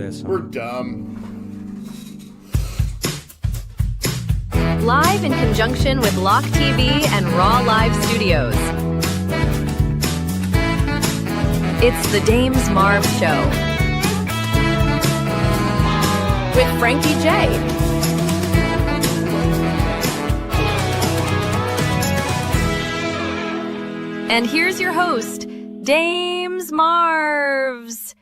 this. We're dumb. Live in conjunction with Lock TV and Raw Live Studios. It's the Dames Marvs Show. With Frankie J. And here's your host, Dames Marvs.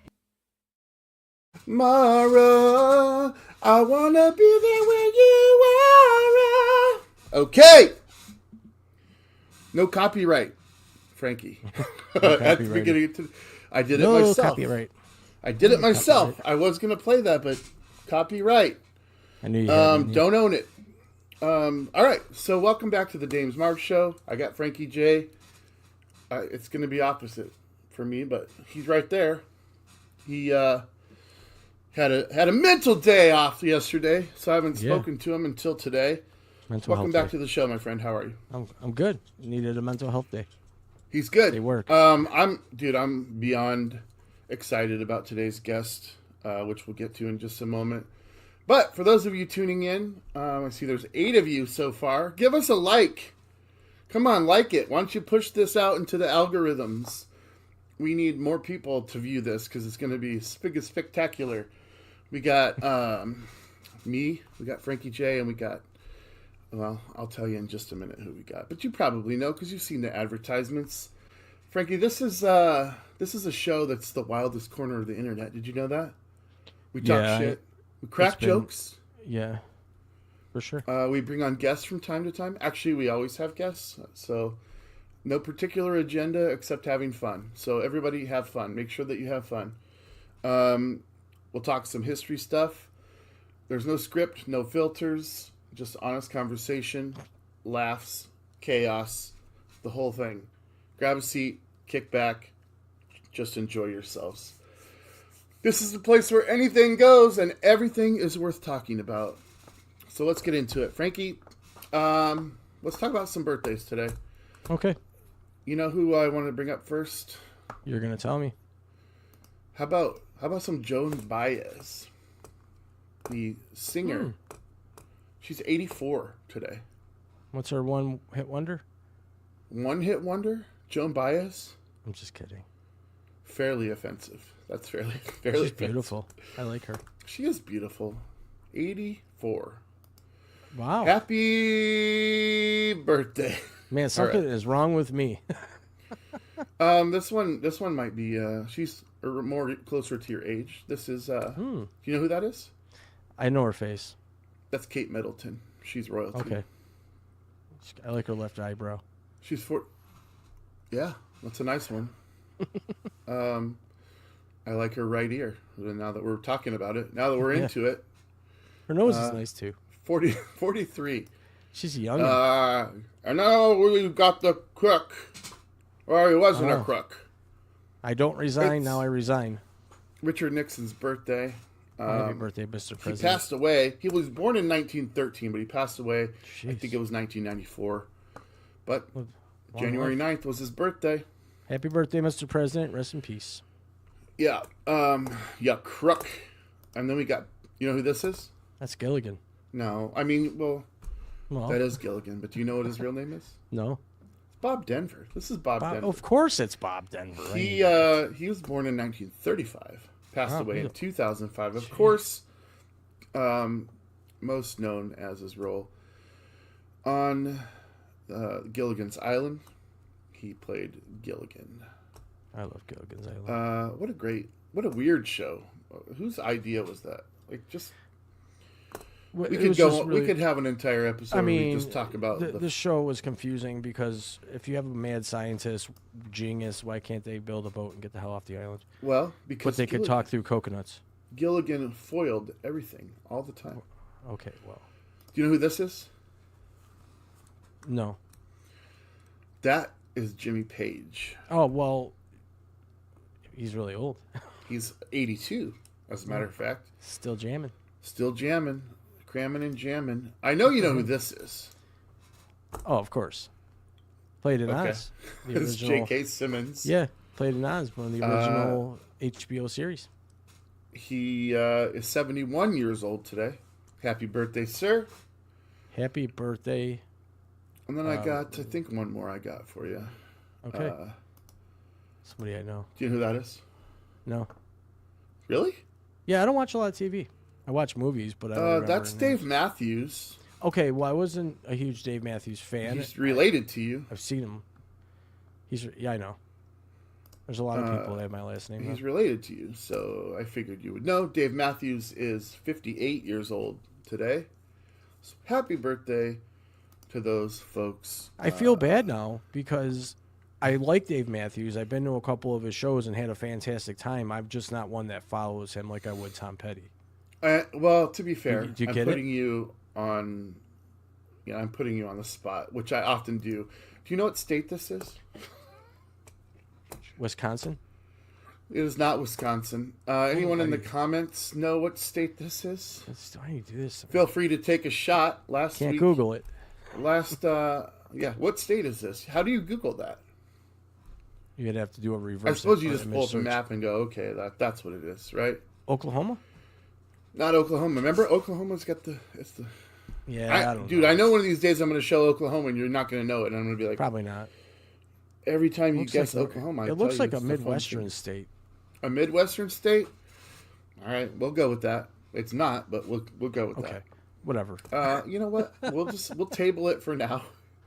Mara, I wanna be there when you are. Okay. No copyright, Frankie. No At the beginning I did it myself. Copyright. I did it myself. I was gonna play that, but copyright. I knew you had don't own it. All right, so welcome back to the Dames Marvs Show. I got Frankie J. It's gonna be opposite for me, but he's right there. He had a mental day off yesterday, so I haven't spoken to him until today. Welcome back to the show, my friend. How are you? I'm good. Needed a mental health day. He's good. They work. I'm beyond excited about today's guest, which we'll get to in just a moment. But for those of you tuning in, I see there's 8 of you so far. Give us a like. Come on, like it. Why don't you push this out into the algorithms? We need more people to view this because it's going to be spectacular. We got me, we got Frankie J, and we got, well, I'll tell you in just a minute who we got. But you probably know because you've seen the advertisements. Frankie, this is a show that's the wildest corner of the internet. Did you know that? We talk shit. We crack jokes. Yeah, for sure. We bring on guests from time to time. Actually, we always have guests. So no particular agenda except having fun. So everybody have fun. Make sure that you have fun. We'll talk some history stuff. There's no script, no filters, just honest conversation, laughs, chaos, the whole thing. Grab a seat, kick back, just enjoy yourselves. This is the place where anything goes and everything is worth talking about. So let's get into it. Frankie, let's talk about some birthdays today. Okay. You know who I wanted to bring up first? You're going to tell me. How about some Joan Baez, the singer? She's 84 today. What's her one-hit wonder? One-hit wonder? Joan Baez? I'm just kidding. Fairly offensive. That's fairly She's offensive. beautiful. I like her. She is beautiful. 84. Wow. Happy birthday. Man, something is wrong with me. This one might be she's more closer to your age. This is do you know who that is? I know her face. That's Kate Middleton. She's royalty. Okay. I like her left eyebrow. She's Yeah, that's a nice one. I like her right ear. Now that we're talking about it, now that we're into it. Her nose is nice too. 43. She's young. And now we got the crook. Or he wasn't a crook. I don't resign, now I resign. Richard Nixon's birthday. Happy birthday, Mr. President. He passed away. He was born in 1913, but he passed away, Jeez. I think it was 1994. But January 9th was his birthday. Happy birthday, Mr. President. Rest in peace. Yeah. Crook. And then we got, you know who this is? That's Gilligan. No. I mean, well, that is Gilligan. But do you know what his real name is? No. Bob Denver. This is Bob Denver. Of course it's Bob Denver. He was born in 1935. Passed away in 2005. Of course, most known as his role on Gilligan's Island. He played Gilligan. I love Gilligan's Island. What a weird show. Whose idea was that? Like, just we could have an entire episode. I mean, where we just talk about the show was confusing because if you have a mad scientist genius, why can't they build a boat and get the hell off the island? Well, because but they could talk through coconuts. Gilligan foiled everything all the time. Okay, well, do you know who this is? No. That is Jimmy Page. Oh well, he's really old. He's 82, as a matter of fact. Still jamming. Still jamming. Cramming and jamming. I know you know who this is. Oh, of course. Played in Oz. The original. It's J.K. Simmons. Yeah, played in Oz, one of the original HBO series. He is 71 years old today. Happy birthday, sir. Happy birthday. And then I think one more I got for you. Okay. Somebody I know. Do you know who that is? No. Really? Yeah, I don't watch a lot of TV. I watch movies, but I don't remember That's names. Dave Matthews. Okay, well, I wasn't a huge Dave Matthews fan. He's related to you. I've seen him. Yeah, I know. There's a lot of people that have my last name. He's related to you, so I figured you would know. Dave Matthews is 58 years old today. So happy birthday to those folks. I feel bad now because I like Dave Matthews. I've been to a couple of his shows and had a fantastic time. I'm just not one that follows him like I would Tom Petty. Well, to be fair, Do you I'm get putting you on. Yeah, I'm putting you on the spot, which I often do. Do you know what state this is? Wisconsin? It is not Wisconsin. Anyone in the comments know what state this is? Why do you do this? Feel free to take a shot. Can't Google it. What state is this? How do you Google that? You'd have to do a reverse. I suppose you just image pull up a search. map and go, okay, that's what it is, right? Oklahoma? Not Oklahoma. Remember, Oklahoma's got it's the. Yeah, I don't know. I know one of these days I'm going to show Oklahoma and you're not going to know it. And I'm going to be like, Probably not. every time you Looks guess like Oklahoma, it looks like a Midwestern state. A Midwestern state? All right, we'll go with that. It's not, but we'll go with Okay, whatever. that. You know what? We'll table it for now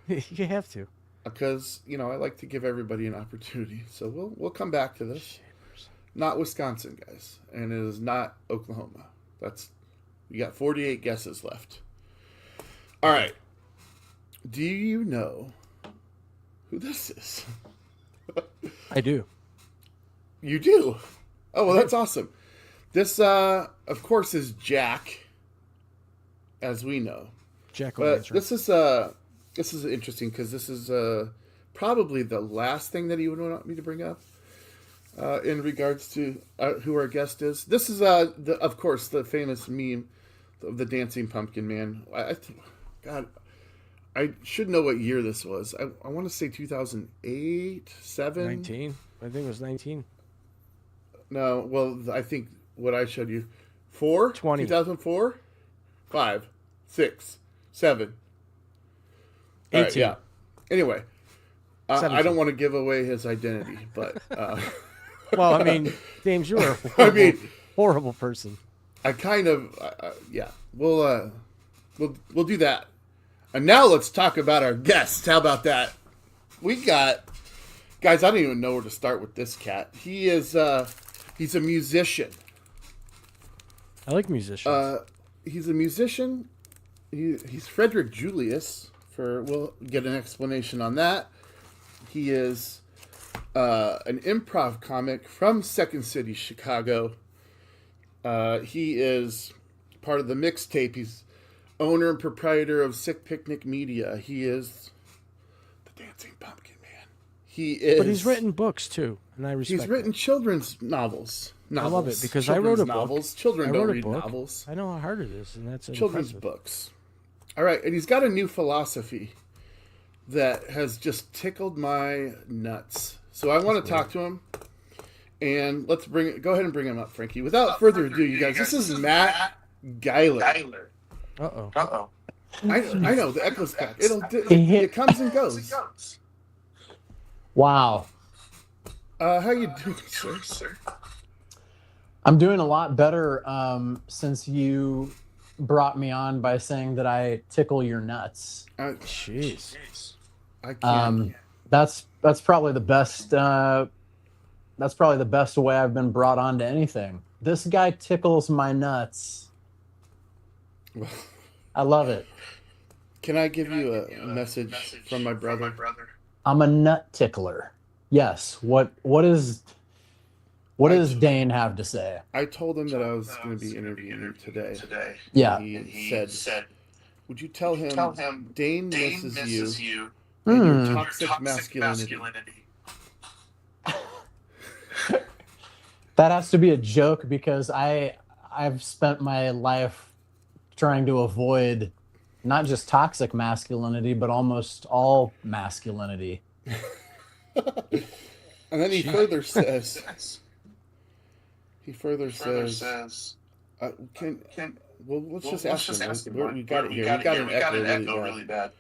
You have to. because I like to give everybody an opportunity. So we'll come back to this. Not Wisconsin, guys, and it is not Oklahoma. You got 48 guesses left. All right. Do you know who this is? I do. You do? Oh, well, that's awesome. This, of course, is Jack, as we know. Jack But O'Lantern. this is interesting because this is probably the last thing that he would want me to bring up in regards to who our guest is. This is, of course, the famous meme of the dancing pumpkin man. God, I should know what year this was. I want to say 2008, 7? 19. I think it was 19. No, well, I think what I showed you, 4? 20. 2004? 5, 6, 7. 18. All right, yeah. Anyway, I 17. don't want to give away his identity, but Well, I mean, James, you're a horrible, horrible person. I kind of, yeah. We'll do that. And now let's talk about our guest. How about that? We got, guys. I don't even know where to start with this cat. He is, he's a musician. I like musicians. He's a musician. He's Frederick Julius. We'll get an explanation on that. He is an improv comic from Second City, Chicago. He is part of the mixtape. He's owner and proprietor of Sick Picnic Media. He is the Dancing Pumpkin Man. He is. But he's written books too, and I respect. He's written children's novels. I love it because I wrote a novels. book. Children I don't wrote a read book. novels. I know how hard it is, and that's Children's impressive. books. All right, and he's got a new philosophy that has just tickled my nuts. So I want to talk to him, and go ahead and bring him up, Frankie. Without further ado, you guys, this is Matt Geiler. Uh-oh. I know the echo's back. It comes and goes. Wow. How you doing, sir? I'm doing a lot better since you brought me on by saying that I tickle your nuts. Jeez. I can't. That's probably the best way I've been brought on to anything. This guy tickles my nuts. I love it. Can I give you a message from my brother? I'm a nut tickler. Yes. What does Dane have to say? I told him that I was going to be interviewing him today. Yeah. He said, "Would you tell him Dane misses you and your toxic masculinity?" That has to be a joke because I've spent my life trying to avoid not just toxic masculinity, but almost all masculinity. And then he further says, He further says, can well, let's just ask him. We got it here. We got an echo really bad.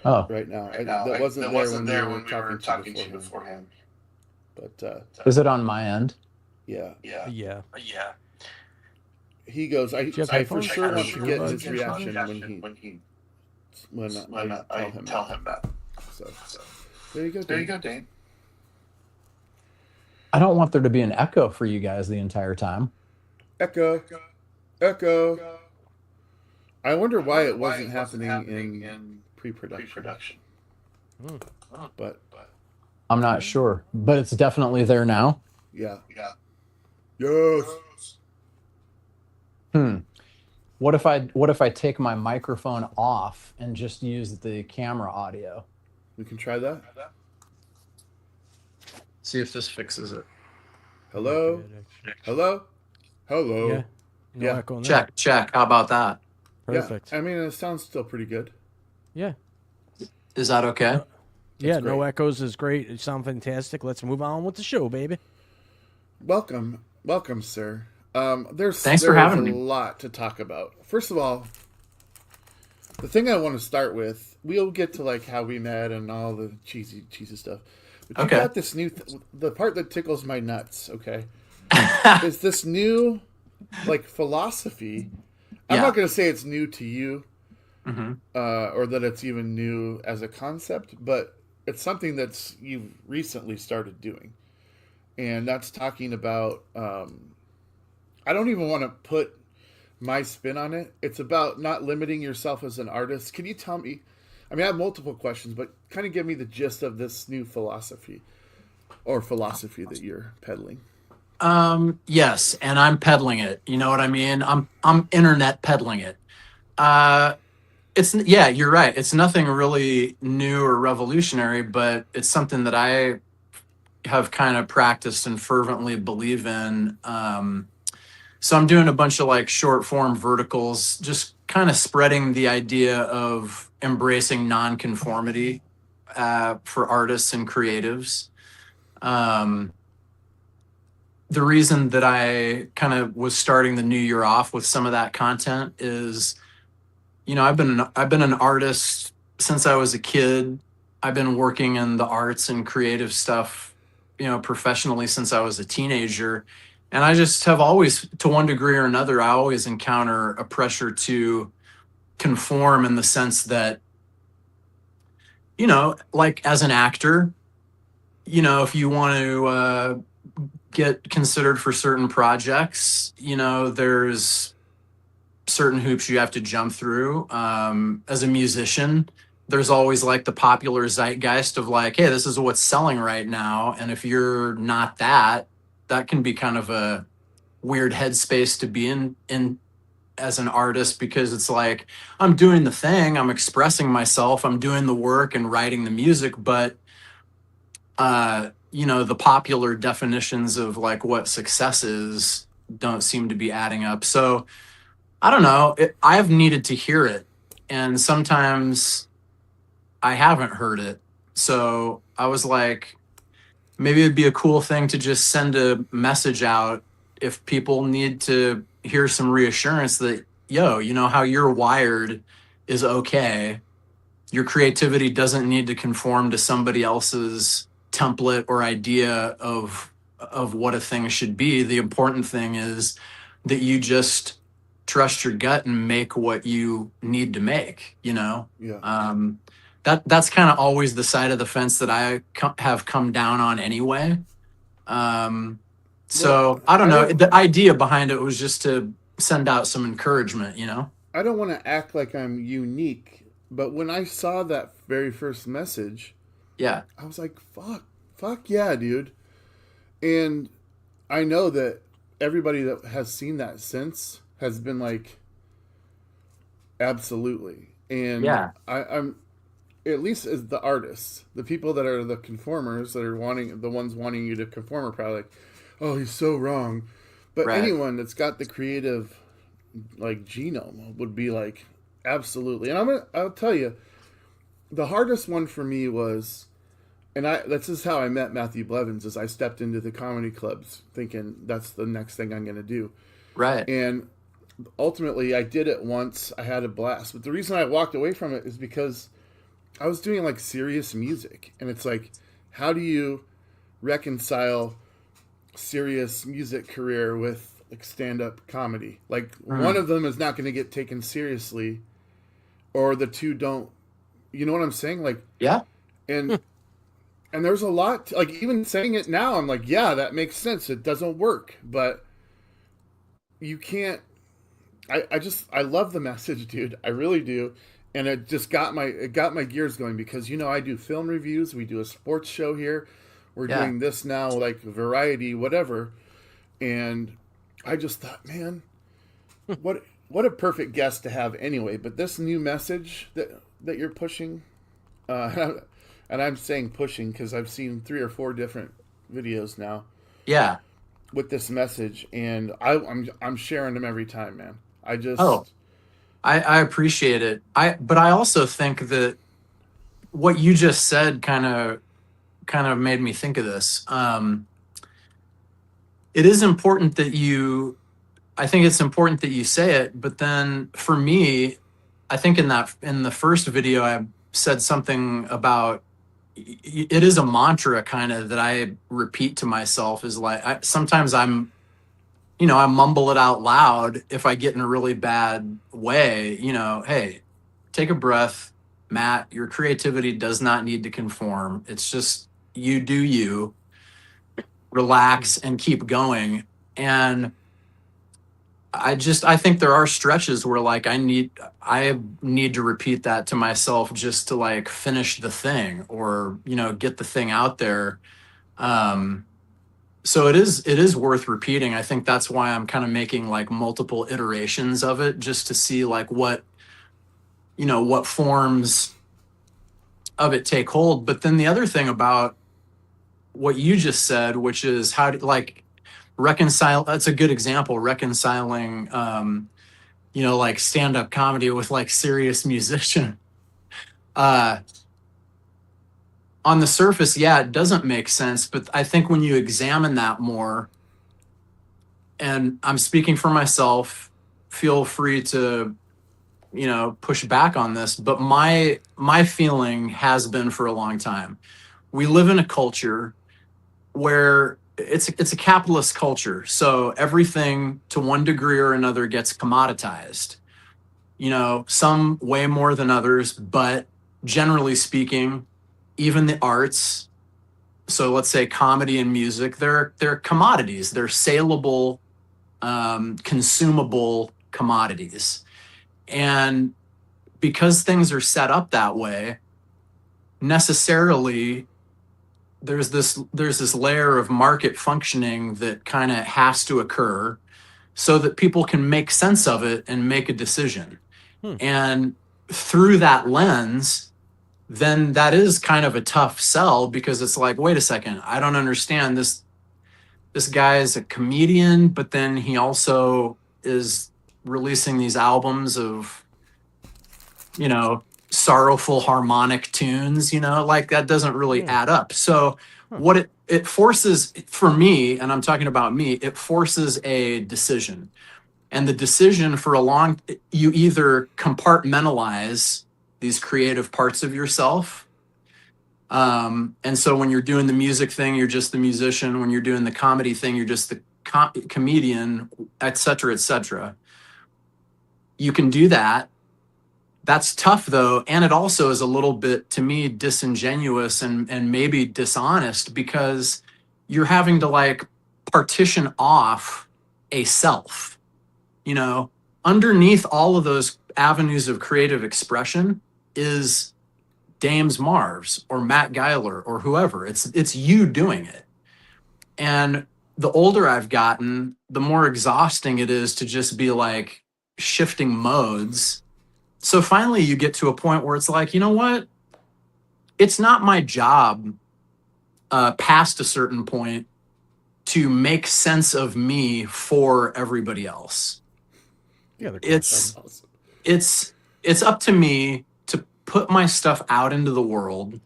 Oh, Right now. That wasn't there when we were talking to you beforehand. But is it on my end? yeah. Yeah. He goes, I for headphones? sure want to get Earbuds his or reaction when I tell him that. So there you go, Dane. I don't want there to be an echo for you guys the entire time. Echo. I wonder why it wasn't happening in pre-production. But I'm not sure, but it's definitely there now. yeah. Yes. What if I take my microphone off and just use the camera audio? We can try that. See if this fixes it. Hello. Yeah. Yeah. Echo in there. Check. How about that? Perfect. Yeah. I mean, it sounds still pretty good. Yeah. Is that okay? Yeah, great. no echoes is great. It sounds fantastic. Let's move on with the show, baby. Welcome, sir. Thanks for having me. A lot to talk about. First of all, the thing I want to start with, we'll get to like how we met and all the cheesy stuff. But you got this new, the part that tickles my nuts. Okay, is this new like philosophy? I'm not going to say it's new to you, or that it's even new as a concept, but it's something that's you've recently started doing, and that's talking about. I don't even want to put my spin on it. It's about not limiting yourself as an artist. Can you tell me? I mean, I have multiple questions, but kind of give me the gist of this new philosophy that you're peddling. Yes, and I'm peddling it. You know what I mean? I'm internet peddling it. You're right. It's nothing really new or revolutionary, but it's something that I have kind of practiced and fervently believe in. So I'm doing a bunch of like short form verticals, just kind of spreading the idea of embracing nonconformity for artists and creatives. The reason that I kind of was starting the new year off with some of that content is, you know, I've been an artist since I was a kid. I've been working in the arts and creative stuff, you know, professionally since I was a teenager. And I just have always, to one degree or another, I always encounter a pressure to conform in the sense that, you know, like as an actor, you know, if you want to get considered for certain projects, you know, there's certain hoops you have to jump through. As a musician, there's always like the popular zeitgeist of like, hey, this is what's selling right now. And if you're not that can be kind of a weird headspace to be in as an artist, because it's like, I'm doing the thing, I'm expressing myself, I'm doing the work and writing the music, but you know, the popular definitions of like what success is don't seem to be adding up. So I don't know, I've needed to hear it, and sometimes I haven't heard it. So I was like, maybe it'd be a cool thing to just send a message out if people need to hear some reassurance that, yo, you know, how you're wired is okay. Your creativity doesn't need to conform to somebody else's template or idea of what a thing should be. The important thing is that you just trust your gut and make what you need to make, you know? Yeah. That's kind of always the side of the fence that I have come down on anyway. So I don't know. The idea behind it was just to send out some encouragement, you know? I don't want to act like I'm unique, but when I saw that very first message, yeah, I was like, fuck yeah, dude. And I know that everybody that has seen that since has been like, absolutely. And yeah, I'm at least as the artists, the people that are the conformers that are the ones wanting you to conform are probably like, oh, he's so wrong. But anyone that's got the creative like genome would be like, absolutely. And I'll tell you, the hardest one for me was and this is how I met Matthew Blevins. Is I stepped into the comedy clubs thinking that's the next thing I'm going to do, Right. and ultimately I did it once. I had a blast, but the reason I walked away from it is because I was doing like serious music, and it's like, how do you reconcile serious music career with like stand-up comedy? Like one of them is not going to get taken seriously, or the two don't. You know what I'm saying? Like, Yeah. and there's a lot. Like even saying it now, I'm like, yeah, that makes sense. It doesn't work, but you can't. I love the message, dude. I really do. And it just got my gears going because I do film reviews, we do a sports show here. We're doing this now, like variety, whatever. And I just thought, man, what a perfect guest to have anyway. But this new message that you're pushing, and I'm saying pushing because I've seen 3 or 4 different videos now. Yeah. With this message, and I'm sharing them every time, man. I appreciate it. But I also think that what you just said kind of made me think of this. It is important that I think it's important that you say it, but then for me, I think in the first video I said something about it is a mantra kind of that I repeat to myself is like sometimes I mumble it out loud if I get in a really bad way, hey, take a breath, Matt, your creativity does not need to conform. It's just you do you, relax and keep going. And I think there are stretches where like I need to repeat that to myself just to like finish the thing or, get the thing out there. So it is worth repeating. I think that's why I'm kind of making like multiple iterations of it just to see like what forms of it take hold. But then the other thing about what you just said, which is how to like reconcile, that's a good example, reconciling, like stand-up comedy with like serious musician. On the surface, yeah, it doesn't make sense. But I think when you examine that more, and I'm speaking for myself, feel free to, push back on this. But my feeling has been for a long time, we live in a culture where it's a capitalist culture. So everything to one degree or another gets commoditized. Some way more than others, but generally speaking, even the arts, so let's say comedy and music, they're commodities. They're saleable, consumable commodities. And because things are set up that way, necessarily there's this layer of market functioning that kind of has to occur so that people can make sense of it and make a decision. And through that lens, then that is kind of a tough sell because it's like, wait a second, I don't understand this. This guy is a comedian, but then he also is releasing these albums of, sorrowful harmonic tunes, like that doesn't really add up. So what it forces for me, and I'm talking about me, it forces a decision. And the decision you either compartmentalize these creative parts of yourself. And so when you're doing the music thing, you're just the musician. When you're doing the comedy thing, you're just the comedian, et cetera, et cetera. You can do that. That's tough though. And it also is a little bit, to me, disingenuous and maybe dishonest because you're having to like partition off a self, underneath all of those avenues of creative expression is Dames Marvs or Matt Geiler or whoever. It's you doing it. And the older I've gotten, the more exhausting it is to just be like shifting modes. So finally you get to a point where it's like, you know what? It's not my job past a certain point to make sense of me for everybody else. Yeah, it's up to me to put my stuff out into the world,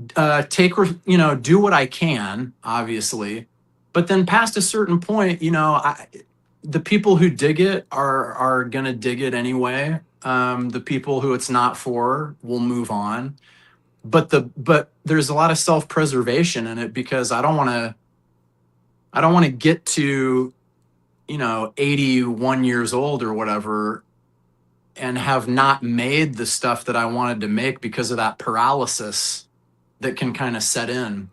do what I can, obviously, but then past a certain point, the people who dig it are gonna dig it anyway. The people who it's not for will move on. But there's a lot of self-preservation in it, because I don't want to get to 81 years old or whatever and have not made the stuff that I wanted to make because of that paralysis that can kind of set in.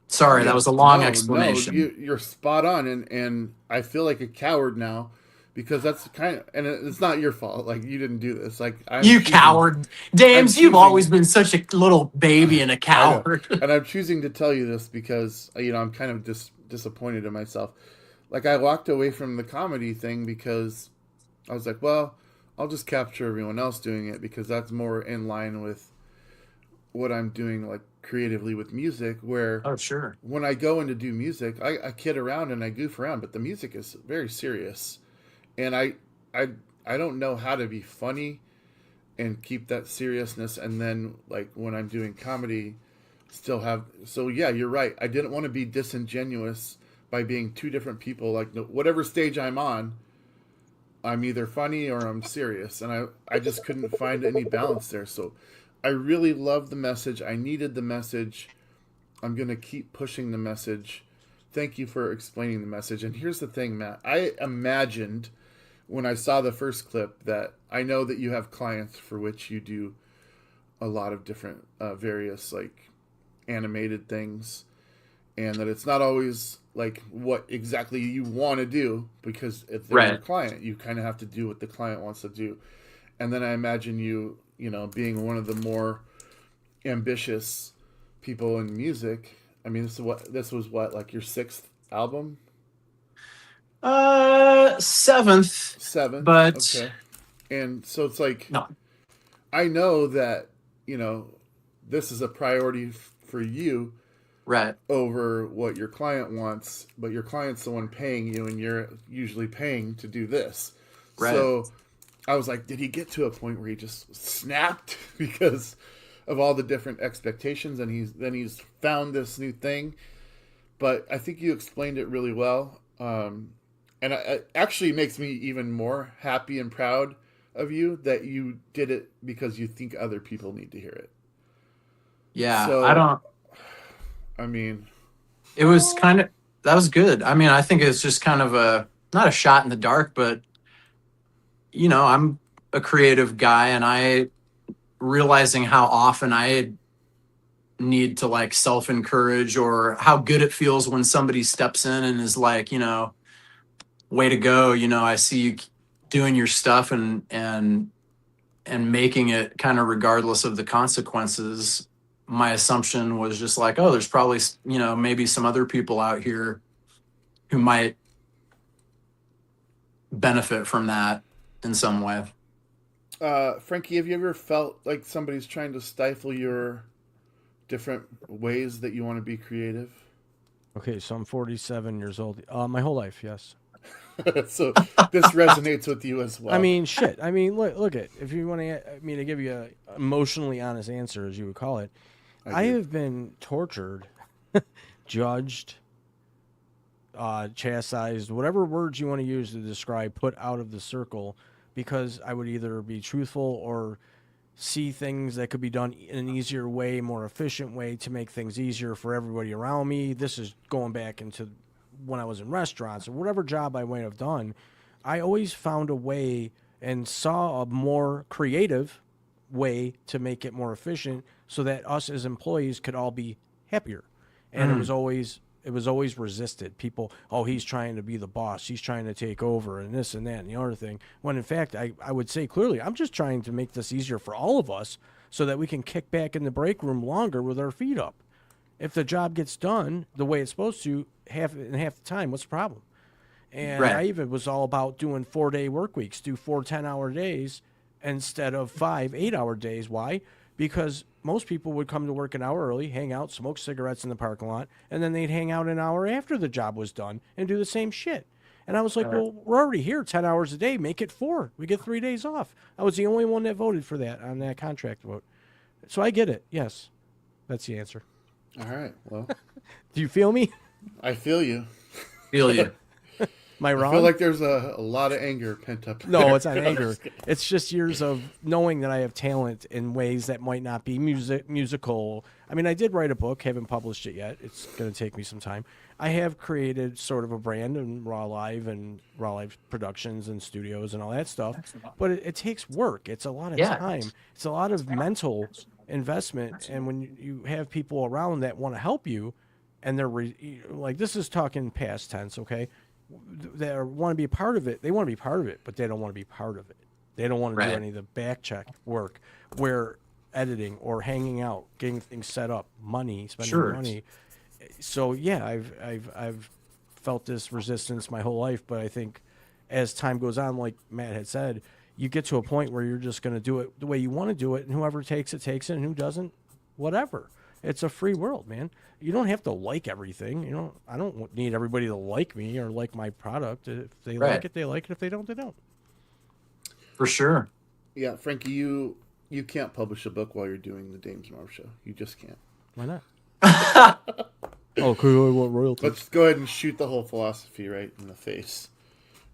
Sorry, that was a long explanation. No, you're spot on, and I feel like a coward now because that's and it's not your fault. Like, you didn't do this. Like, You coward, Dames! You've always been such a little baby and a coward. And I'm choosing to tell you this because I'm kind of disappointed in myself. Like, I walked away from the comedy thing because I was like, well, I'll just capture everyone else doing it because that's more in line with what I'm doing, like, creatively with music, where Oh, sure. when I go in to do music, I kid around and I goof around, but the music is very serious. And I don't know how to be funny and keep that seriousness, and then, like, when I'm doing comedy, still have... So, yeah, you're right. I didn't want to be disingenuous by being two different people. Like, whatever stage I'm on, I'm either funny or I'm serious. And I just couldn't find any balance there. So I really love the message. I needed the message. I'm going to keep pushing the message. Thank you for explaining the message. And here's the thing, Matt. I imagined when I saw the first clip that I know that you have clients for which you do a lot of different various, like, animated things, and that it's not always like what exactly you want to do, because if they're your client, you kind of have to do what the client wants to do. And then I imagine you being one of the more ambitious people in music. I mean, this was what, like, your sixth album? Seventh. But okay. And so it's like, no. I know that this is a priority for you, Right, over what your client wants, but your client's the one paying you, and you're usually paying to do this. Right. So I was like, did he get to a point where he just snapped because of all the different expectations, and he's found this new thing? But I think you explained it really well, and it actually makes me even more happy and proud of you that you did it because you think other people need to hear it. Yeah, So, it was that was good. I mean, I think it's just kind of not a shot in the dark, but I'm a creative guy, and I realizing how often I need to, like, self-encourage, or how good it feels when somebody steps in and is like, way to go. I see you doing your stuff and making it kind of regardless of the consequences. My assumption was just like, oh, there's probably, maybe some other people out here who might benefit from that in some way. Frankie, have you ever felt like somebody's trying to stifle your different ways that you want to be creative? Okay, so I'm 47 years old. My whole life, yes. So this resonates with you as well. I mean, shit. I mean, look at, if you want to give you a emotionally honest answer, as you would call it, I have been tortured, judged, chastised, whatever words you want to use to describe, put out of the circle, because I would either be truthful or see things that could be done in an easier way, more efficient way to make things easier for everybody around me. This is going back into when I was in restaurants or whatever job I might have done. I always found a way and saw a more creative way to make it more efficient so that us as employees could all be happier. And it was always resisted. People, oh, he's trying to be the boss, he's trying to take over, and this and that and the other thing. When in fact, I would say clearly, I'm just trying to make this easier for all of us so that we can kick back in the break room longer with our feet up. If the job gets done the way it's supposed to, half the time, what's the problem? And I even was all about doing 4-day work weeks, do 4 10-hour days instead of 5 8-hour days. Why? Because most people would come to work an hour early, hang out, smoke cigarettes in the parking lot, and then they'd hang out an hour after the job was done and do the same shit. And I was like, well, we're already here 10 hours a day. Make it 4. We get 3 days off. I was the only one that voted for that on that contract vote. So I get it, yes. That's the answer. All right. Well, Do you feel me? I feel you. Feel you. Am I I wrong? feel like there's a lot of anger pent up. No, there. it's not anger. It's just years of knowing that I have talent in ways that might not be musical. I mean, I did write a book, haven't published it yet. It's going to take me some time. I have created sort of a brand in Raw Live and Raw Live Productions and studios and all that stuff. But it takes work. It's a lot of time. It's a lot of mental investment. And when you have people around that want to help you, and they're like, this is talking past tense, okay? That want to be a part of it. They want to be part of it, but they don't want to be part of it. They don't want to do any of the back check work where editing or hanging out, getting things set up, spending money. So yeah, I've felt this resistance my whole life, but I think as time goes on, like Matt had said, you get to a point where you're just going to do it the way you want to do it, and whoever takes it, and who doesn't, whatever. It's a free world, man. You don't have to like everything. I don't need everybody to like me or like my product. If they like it, they like it. If they don't, they don't. For sure. Yeah, Frankie, you can't publish a book while you're doing the Dames Marv show. You just can't. Why not? Oh, cool. I want royalties. Let's go ahead and shoot the whole philosophy right in the face.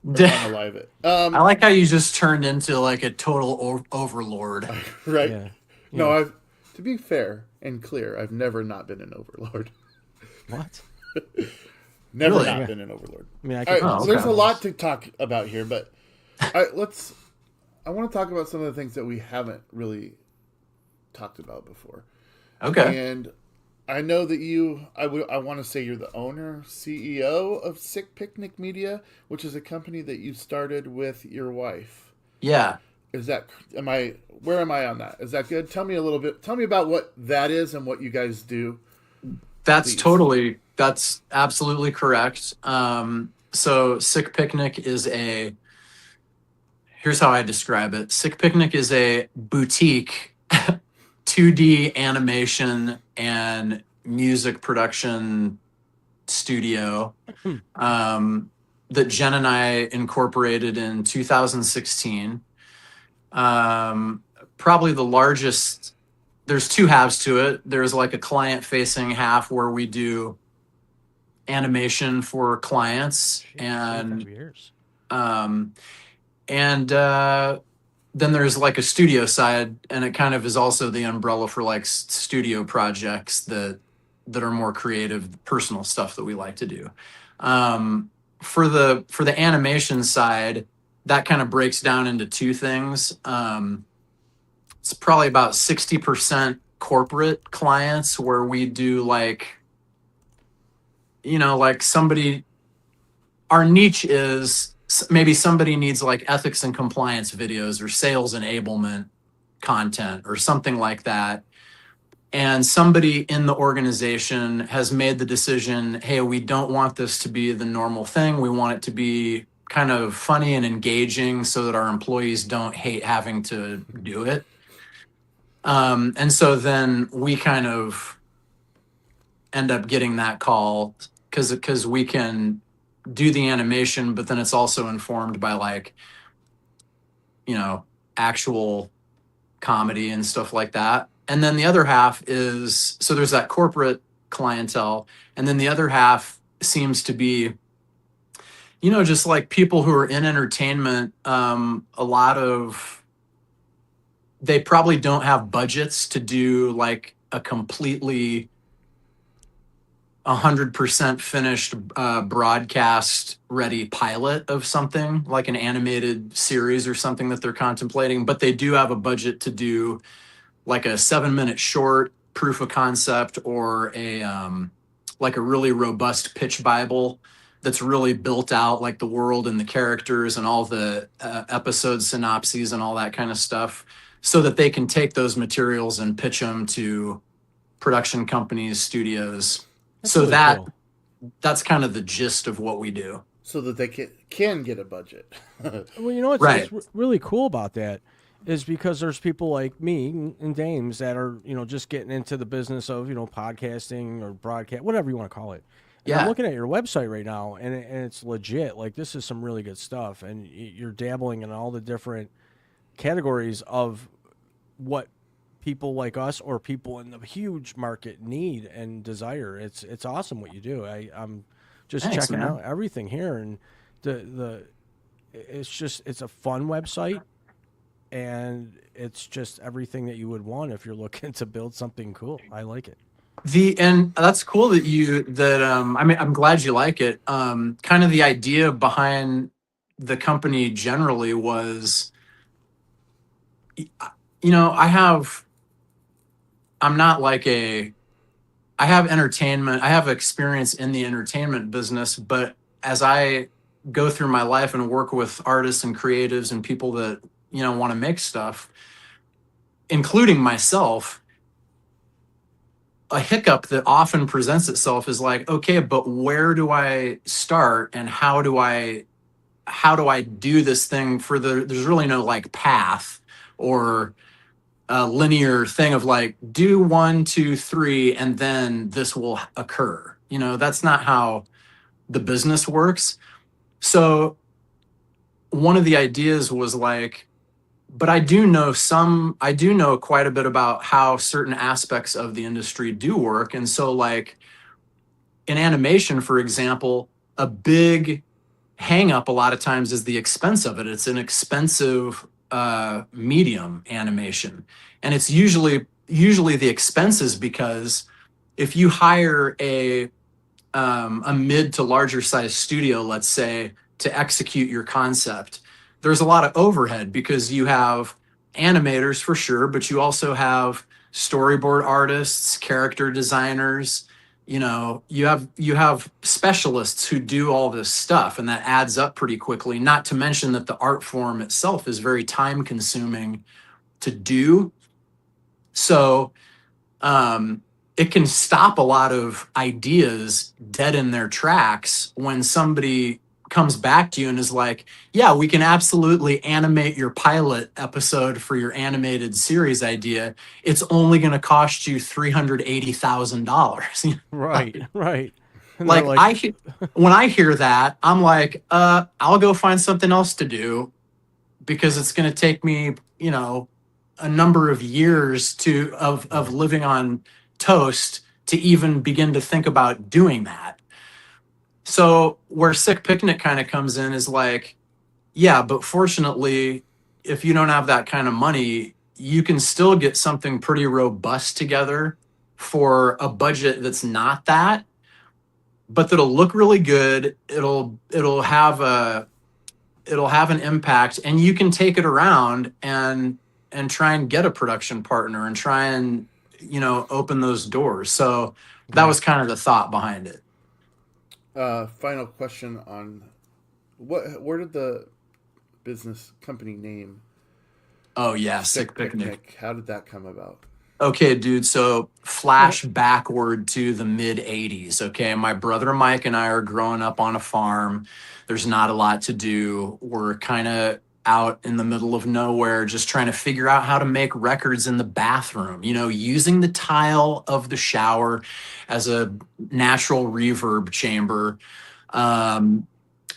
Unalive it. I like how you just turned into like a total overlord. Right? Yeah. No, to be fair and clear, I've never not been an overlord. What? Never Really? not been an overlord. I mean, I All can. right, so there's a lot to talk about here, but I want to talk about some of the things that we haven't really talked about before. Okay. And I know that I want to say you're the owner, CEO of Sick Picnic Media, which is a company that you started with your wife. Yeah. Where am I on that? Is that good? Tell me about what that is and what you guys do. That's absolutely correct. So Sick Picnic is here's how I describe it. Sick Picnic is a boutique 2D animation and music production studio that Jen and I incorporated in 2016. Probably the largest. There's two halves to it. There's like a client-facing half where we do animation for clients, and then there's like a studio side, and it kind of is also the umbrella for like studio projects that are more creative, personal stuff that we like to do. For the animation side, that kind of breaks down into two things. It's probably about 60% corporate clients where we do like somebody, our niche is maybe somebody needs like ethics and compliance videos or sales enablement content or something like that. And somebody in the organization has made the decision, hey, we don't want this to be the normal thing. We want it to be kind of funny and engaging so that our employees don't hate having to do it. And so then we kind of end up getting that call because we can do the animation, but then it's also informed by like, actual comedy and stuff like that. And then the other half is, so there's that corporate clientele. And then the other half seems to be, just like people who are in entertainment, they probably don't have budgets to do like a completely 100% finished broadcast ready pilot of something like an animated series or something that they're contemplating, but they do have a budget to do like a 7-minute short proof of concept or like a really robust pitch Bible that's really built out, like the world and the characters and all the episode synopses and all that kind of stuff, so that they can take those materials and pitch them to production companies, studios. That's really cool. That's kind of the gist of what we do. So that they can get a budget. Well, what's really cool about that is because there's people like me and Dames that are, just getting into the business of, podcasting or broadcast, whatever you want to call it. And I'm looking at your website right now, and it's legit. Like, this is some really good stuff, and you're dabbling in all the different categories of what people like us or people in the huge market need and desire. It's awesome what you do. I'm just Thanks, checking man. out everything here, and it's a fun website, and it's just everything that you would want if you're looking to build something cool. I like it. And that's cool I mean, I'm glad you like it. Kind of the idea behind the company generally was, I'm not like I have entertainment, I have experience in the entertainment business, but as I go through my life and work with artists and creatives and people that, want to make stuff, including myself, a hiccup that often presents itself is like, okay, but where do I start and how do I do this thing there's really no like path or a linear thing of like do 1, 2, 3 and then this will occur. That's not how the business works. So one of the ideas was like, but I do know quite a bit about how certain aspects of the industry do work. And so like in animation, for example, a big hang up a lot of times is the expense of it. It's an expensive medium, animation. And it's usually the expenses because if you hire a mid to larger size studio, let's say, to execute your concept, there's a lot of overhead because you have animators for sure, but you also have storyboard artists, character designers. You have specialists who do all this stuff, and that adds up pretty quickly. Not to mention that the art form itself is very time consuming to do. So it can stop a lot of ideas dead in their tracks when somebody comes back to you and is like, yeah, we can absolutely animate your pilot episode for your animated series idea. It's only going to cost you $380,000. Right, right. And Like, they're when I hear that, I'm like, I'll go find something else to do because it's going to take me, a number of years of living on toast to even begin to think about doing that. So where Sick Picnic kind of comes in is like, yeah, but fortunately, if you don't have that kind of money, you can still get something pretty robust together for a budget that's not that, but that'll look really good. It'll have an impact, and you can take it around and try and get a production partner and try and open those doors. So that was kind of the thought behind it. Final question on where did the business company name Oh yeah, Sick Picnic. How did that come about? Okay, dude. So flash backward to the mid 80s. Okay. My brother Mike and I are growing up on a farm. There's not a lot to do. We're kind of out in the middle of nowhere, just trying to figure out how to make records in the bathroom, using the tile of the shower as a natural reverb chamber. And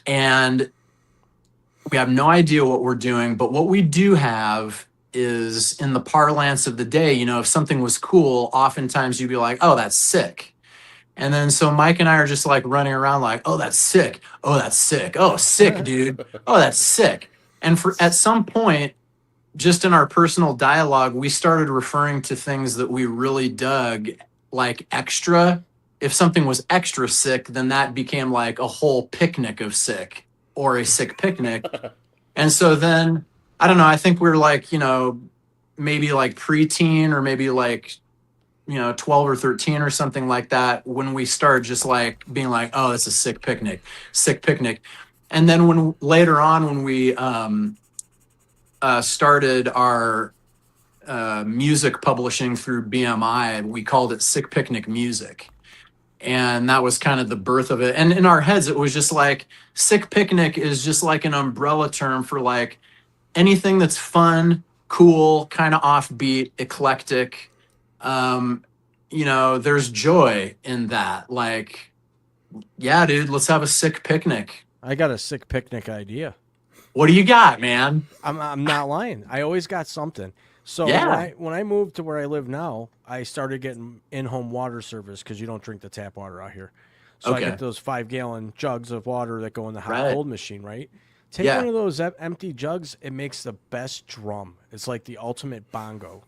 we have no idea what we're doing, but what we do have is, in the parlance of the day, if something was cool, oftentimes you'd be like, oh, that's sick. And then so Mike and I are just like running around like, oh, that's sick. Oh, that's sick. Oh, sick, dude. Oh, that's sick. And at some point, just in our personal dialogue, we started referring to things that we really dug like extra. If something was extra sick, then that became like a whole picnic of sick or a sick picnic. And so then, I don't know, I think we're like, maybe like preteen or maybe like, 12 or 13 or something like that when we start just like being like, oh, it's a sick picnic. And then later on when we started our music publishing through BMI, we called it Sick Picnic Music. And that was kind of the birth of it. And in our heads, it was just like Sick Picnic is just like an umbrella term for like anything that's fun, cool, kind of offbeat, eclectic. There's joy in that. Like, yeah, dude, let's have a sick picnic. I got a sick picnic idea. What do you got, man? I'm not lying. I always got something. So Yeah. when I moved to where I live now, I started getting in-home water service because you don't drink the tap water out here. So I Okay. get those 5-gallon jugs of water that go in the hot Right. cold machine, right? Take Yeah. one of those empty jugs. It makes the best drum. It's like the ultimate bongo.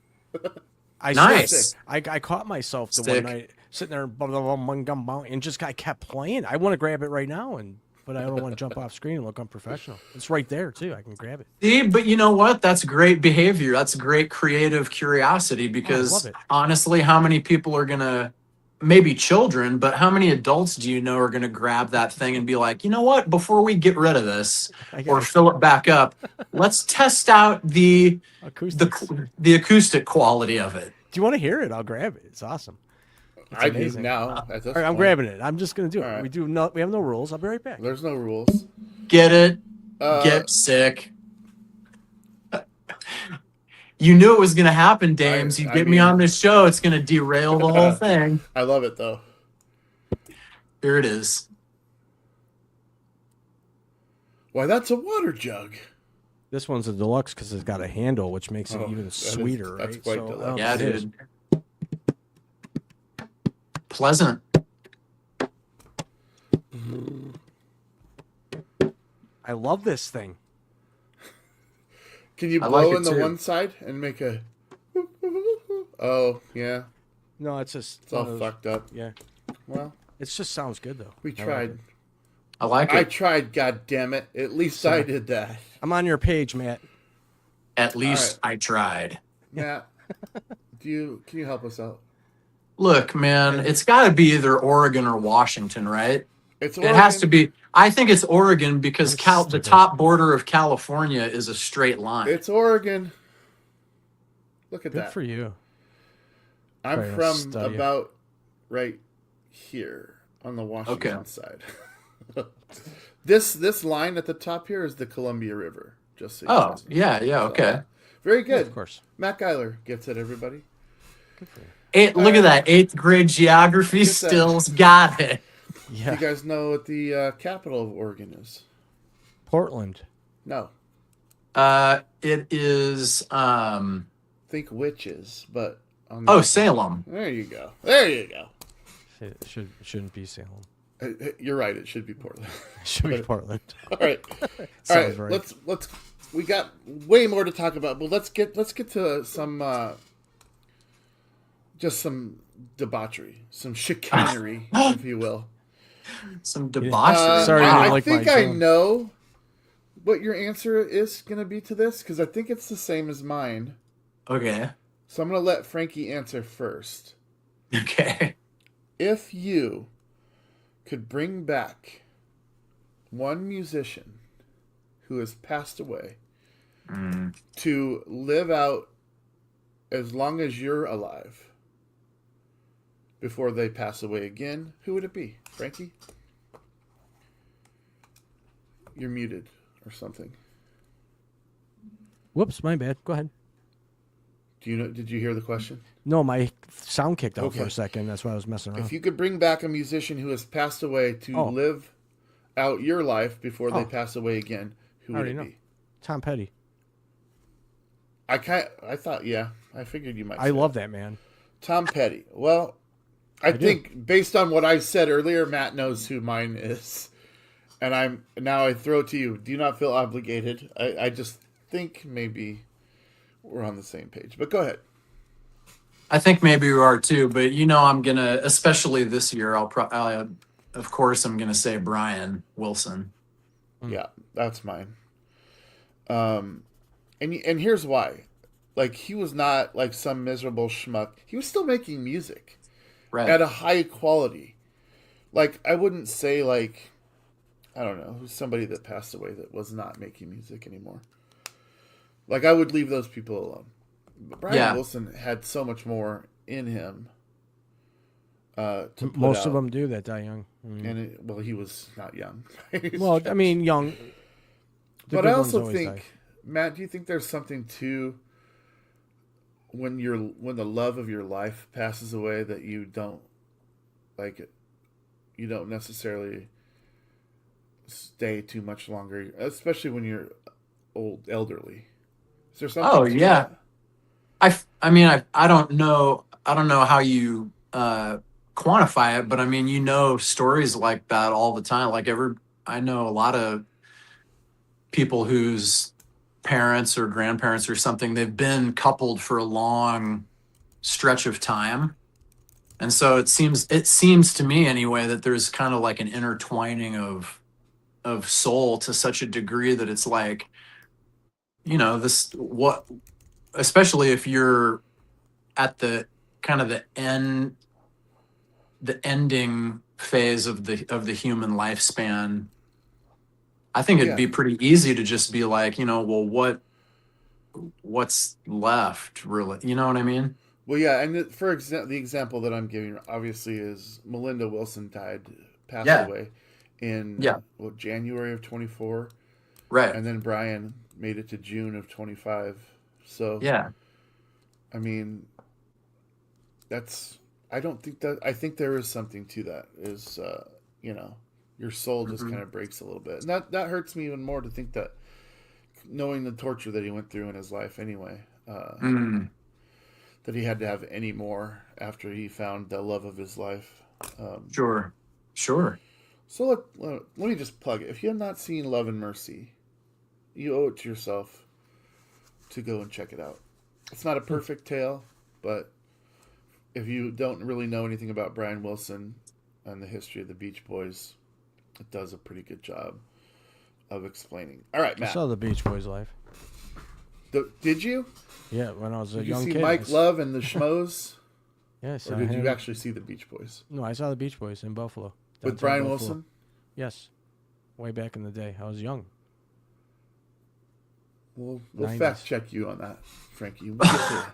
I Nice. swear, I caught myself the one Sick. night sitting there and just I kept playing. I want to grab it right now, but I don't want to jump off screen and look unprofessional. It's right there too. I can grab it. See, but you know what? That's great behavior. That's great creative curiosity because love it. honestly, how many people are going to, maybe children, but how many adults do you know are going to grab that thing and be like, you know what? Before we get rid of this I or got fill it back up, let's test out the acoustics. the acoustic quality of it. Do you want to hear it? I'll grab it. It's awesome. It's I do amazing. now. At this All right, I'm point. grabbing it. I'm just gonna do it. All right. We have no rules. I'll be right back. There's no rules. Get it? Get sick. You knew it was going to happen, Dames. You I get me mean- on this show, it's going to derail the whole thing. I love it though. Here it is. Why, that's a water jug. This one's a deluxe because it's got a handle, which makes it Oh, even that is- sweeter. that's right? quite So, deluxe. Yeah, it is. dude. Pleasant. I love this thing. Can you I blow like it in the too. one side and make a? Oh yeah, No, it's just it's all one of those- fucked up. Yeah, Well, it just sounds good though. we I like tried. it. I like I it. tried. God damn it! At least I did that. I'm on your page, Matt. At least I tried. Matt, can you help us out? Look, man, it's got to be either Oregon or Washington, right? It's It has to be. I think it's Oregon because That's the stupid. top border of California is a straight line. It's Oregon. Look at Good that. for you. I'm Trying to from study it. about right here on the Washington Okay. side. This line at the top here is the Columbia River. Just so you Oh, guys know. yeah, okay. Very good. Of course. Matt Geiler gets it, everybody. Look at that. 8th grade geography Look at that. stills got it. Yeah. You guys know what the capital of Oregon is? Portland. No. It is Think witches, but on Salem. there you go. There you go. It shouldn't be Salem. You're right. It should be Portland. It should be Portland. All right. All Sounds right. right. Let's. We got way more to talk about, but let's get to some just some debauchery, some chicanery, if you will. Some debauchery. Sorry, you Wow. don't I like think my I tone. know what your answer is going to be to this because I think it's the same as mine. Okay. So I'm going to let Frankie answer first. Okay. If you could bring back one musician who has passed away to live out as long as you're alive before they pass away again, who would it be? Frankie? You're muted or something. Whoops, my bad. Go ahead. Do you know? Did you hear the question? No, my sound kicked out for Okay. a second. That's why I was messing around. If you could bring back a musician who has passed away to Oh. live out your life before they Oh. pass away again, who I would already it know. be? Tom Petty. I thought, yeah, I figured you might. I say love that man. Tom Petty. Well, I do. think based on what I said earlier, Matt knows who mine is, and I throw it to you. Do you not feel obligated? I just think maybe we're on the same page. But go ahead. I think maybe you are too, but I'm gonna, especially this year, of course, I'm gonna say Brian Wilson. Yeah, that's mine. And here's why. Like, he was not like some miserable schmuck. He was still making music Right. at a high quality. Like, I wouldn't say like, I don't know, who's somebody that passed away that was not making music anymore. Like, I would leave those people alone. But Brian Yeah. Wilson had so much more in him. To put Most of out. them do that die young. I mean, And he was not young. well, I mean, young. The But good I ones also always think, die. Matt, do you think there's something to when the love of your life passes away that you don't you don't necessarily stay too much longer, especially when you're elderly. Is there something? Oh, to yeah. that? I mean, I don't know. I don't know how you quantify it, but I mean, stories like that all the time. I know a lot of people whose parents or grandparents or something, they've been coupled for a long stretch of time. And so it seems to me anyway that there's kind of like an intertwining of soul to such a degree that it's like, this what especially if you're at the kind of the ending phase of the human lifespan. I think it'd Yeah. be pretty easy to just be like, well, what's left really? You know what I mean? Well, yeah, and the example that I'm giving obviously is Melinda Wilson passed Yeah. away in Yeah. January of 24, Right. and then Brian made it to June of 25. So, Yeah. I mean, I don't think that, I think there is something to that, is, your soul just Mhm. kind of breaks a little bit. And that hurts me even more to think that, knowing the torture that he went through in his life anyway, Mm. that he had to have any more after he found the love of his life. Sure. Sure. So let me just plug it. If you have not seen Love and Mercy, you owe it to yourself to go and check it out. It's not a perfect tale, but if you don't really know anything about Brian Wilson and the history of the Beach Boys, it does a pretty good job of explaining. All right, I Matt. saw the Beach Boys live. Did you? Yeah, when I was a Did you young see kid. Mike Love and the Schmoes? Yes. Or did you actually see the Beach Boys? No, I saw the Beach Boys in Buffalo. With downtown Brian Buffalo. Wilson? Yes. Way back in the day. I was young. We'll 90s. fact check you on that, Frankie. We'll get to it.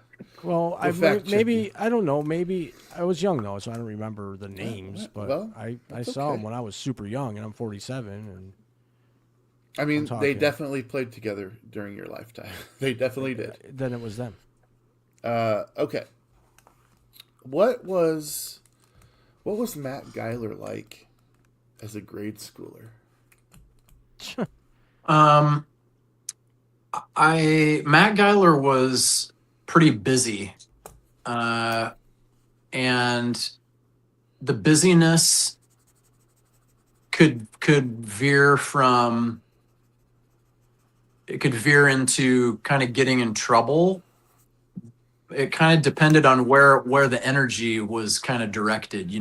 Well, fact check maybe you. I don't know. Maybe I was young though, so I don't remember the names. But well, I that's saw okay. them when I was super young, and I'm 47. And I mean, I'm they talking. definitely played together during your lifetime. They definitely did. then it was them. Okay. What was Matt Geiler like as a grade schooler? Matt Geiler was pretty busy, and the busyness could veer from it could veer into kind of getting in trouble. It kind of depended on where the energy was kind of directed,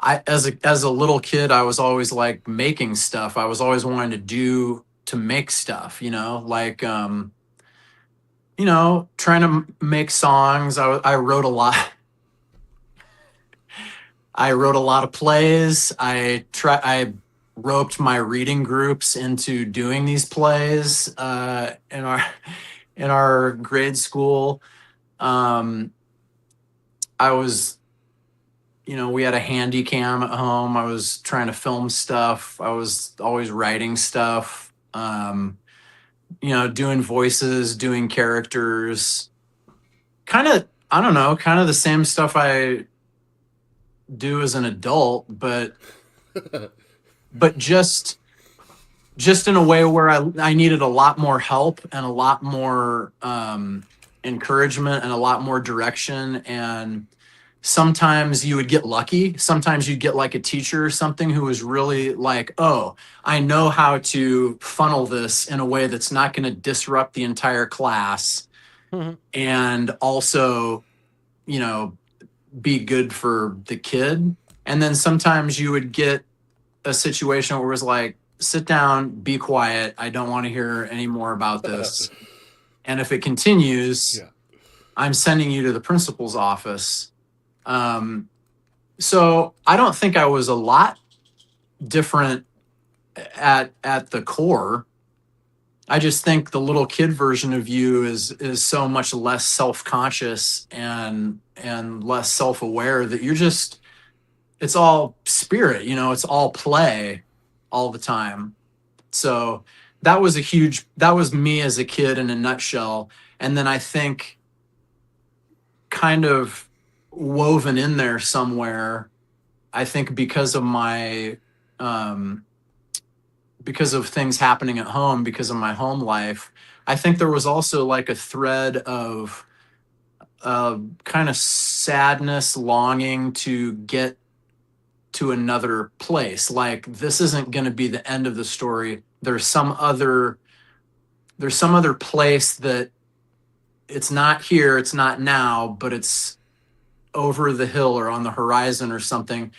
I as a little kid, I was always like making stuff. I was always wanting to make stuff, trying to make songs. I wrote a lot. I wrote a lot of plays. I roped my reading groups into doing these plays in our grade school. I was, we had a handy cam at home. I was trying to film stuff. I was always writing stuff. Doing voices, doing characters. Kind of, I don't know, kind of the same stuff I do as an adult, but just in a way where I needed a lot more help and a lot more encouragement and a lot more direction. And sometimes you would get lucky. Sometimes you'd get like a teacher or something who was really like, oh, I know how to funnel this in a way that's not going to disrupt the entire class and also, be good for the kid. And then sometimes you would get a situation where it was like, sit down, be quiet. I don't want to hear any more about this. And if it continues, Yeah. I'm sending you to the principal's office. So I don't think I was a lot different at the core. I just think the little kid version of you is so much less self-conscious and less self-aware that it's all spirit, it's all play all the time. So that was me as a kid in a nutshell. And then I think kind of woven in there somewhere, I think because of my because of things happening at home, because of my home life, I think there was also like a thread of kind of sadness, longing to get to another place. Like this isn't going to be the end of the story. There's some other place that it's not here, it's not now, but it's over the hill or on the horizon or something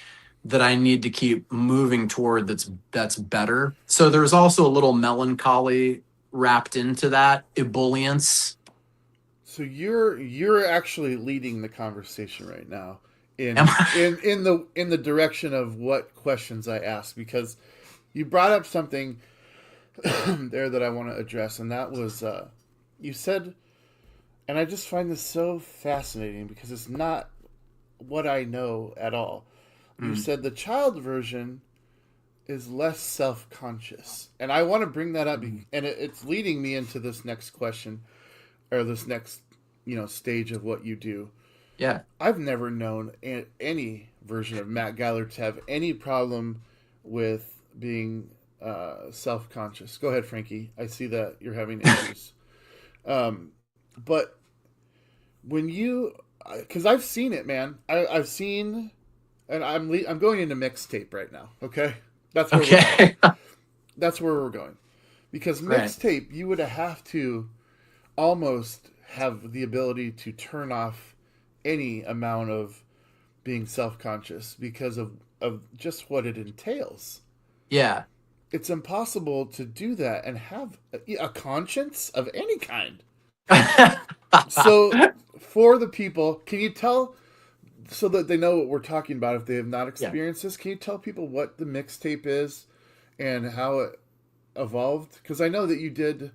that I need to keep moving toward that's better. So there's also a little melancholy wrapped into that, ebullience. So you're actually leading the conversation right now in Am I? in the direction of what questions I ask, because you brought up something there that I want to address, and that was you said, and I just find this so fascinating because it's not what I know at all. You said the child version is less self-conscious, and I want to bring that up, and it's leading me into this next question, or this next stage of what you do. Yeah. I've never known any version of Matt Geiler to have any problem with being self-conscious. Go ahead, Frankie. I see that you're having issues. But when you, because I've seen it, man. I've seen, and I'm going into mixtape right now. Okay, that's where Okay. that's where we're going, because Right. mixtape you would have to almost have the ability to turn off any amount of being self-conscious because of just what it entails. Yeah. It's impossible to do that and have a conscience of any kind. So for the people, can you tell, so that they know what we're talking about if they have not experienced this, can you tell people what the mixtape is and how it evolved? Because I know that you did,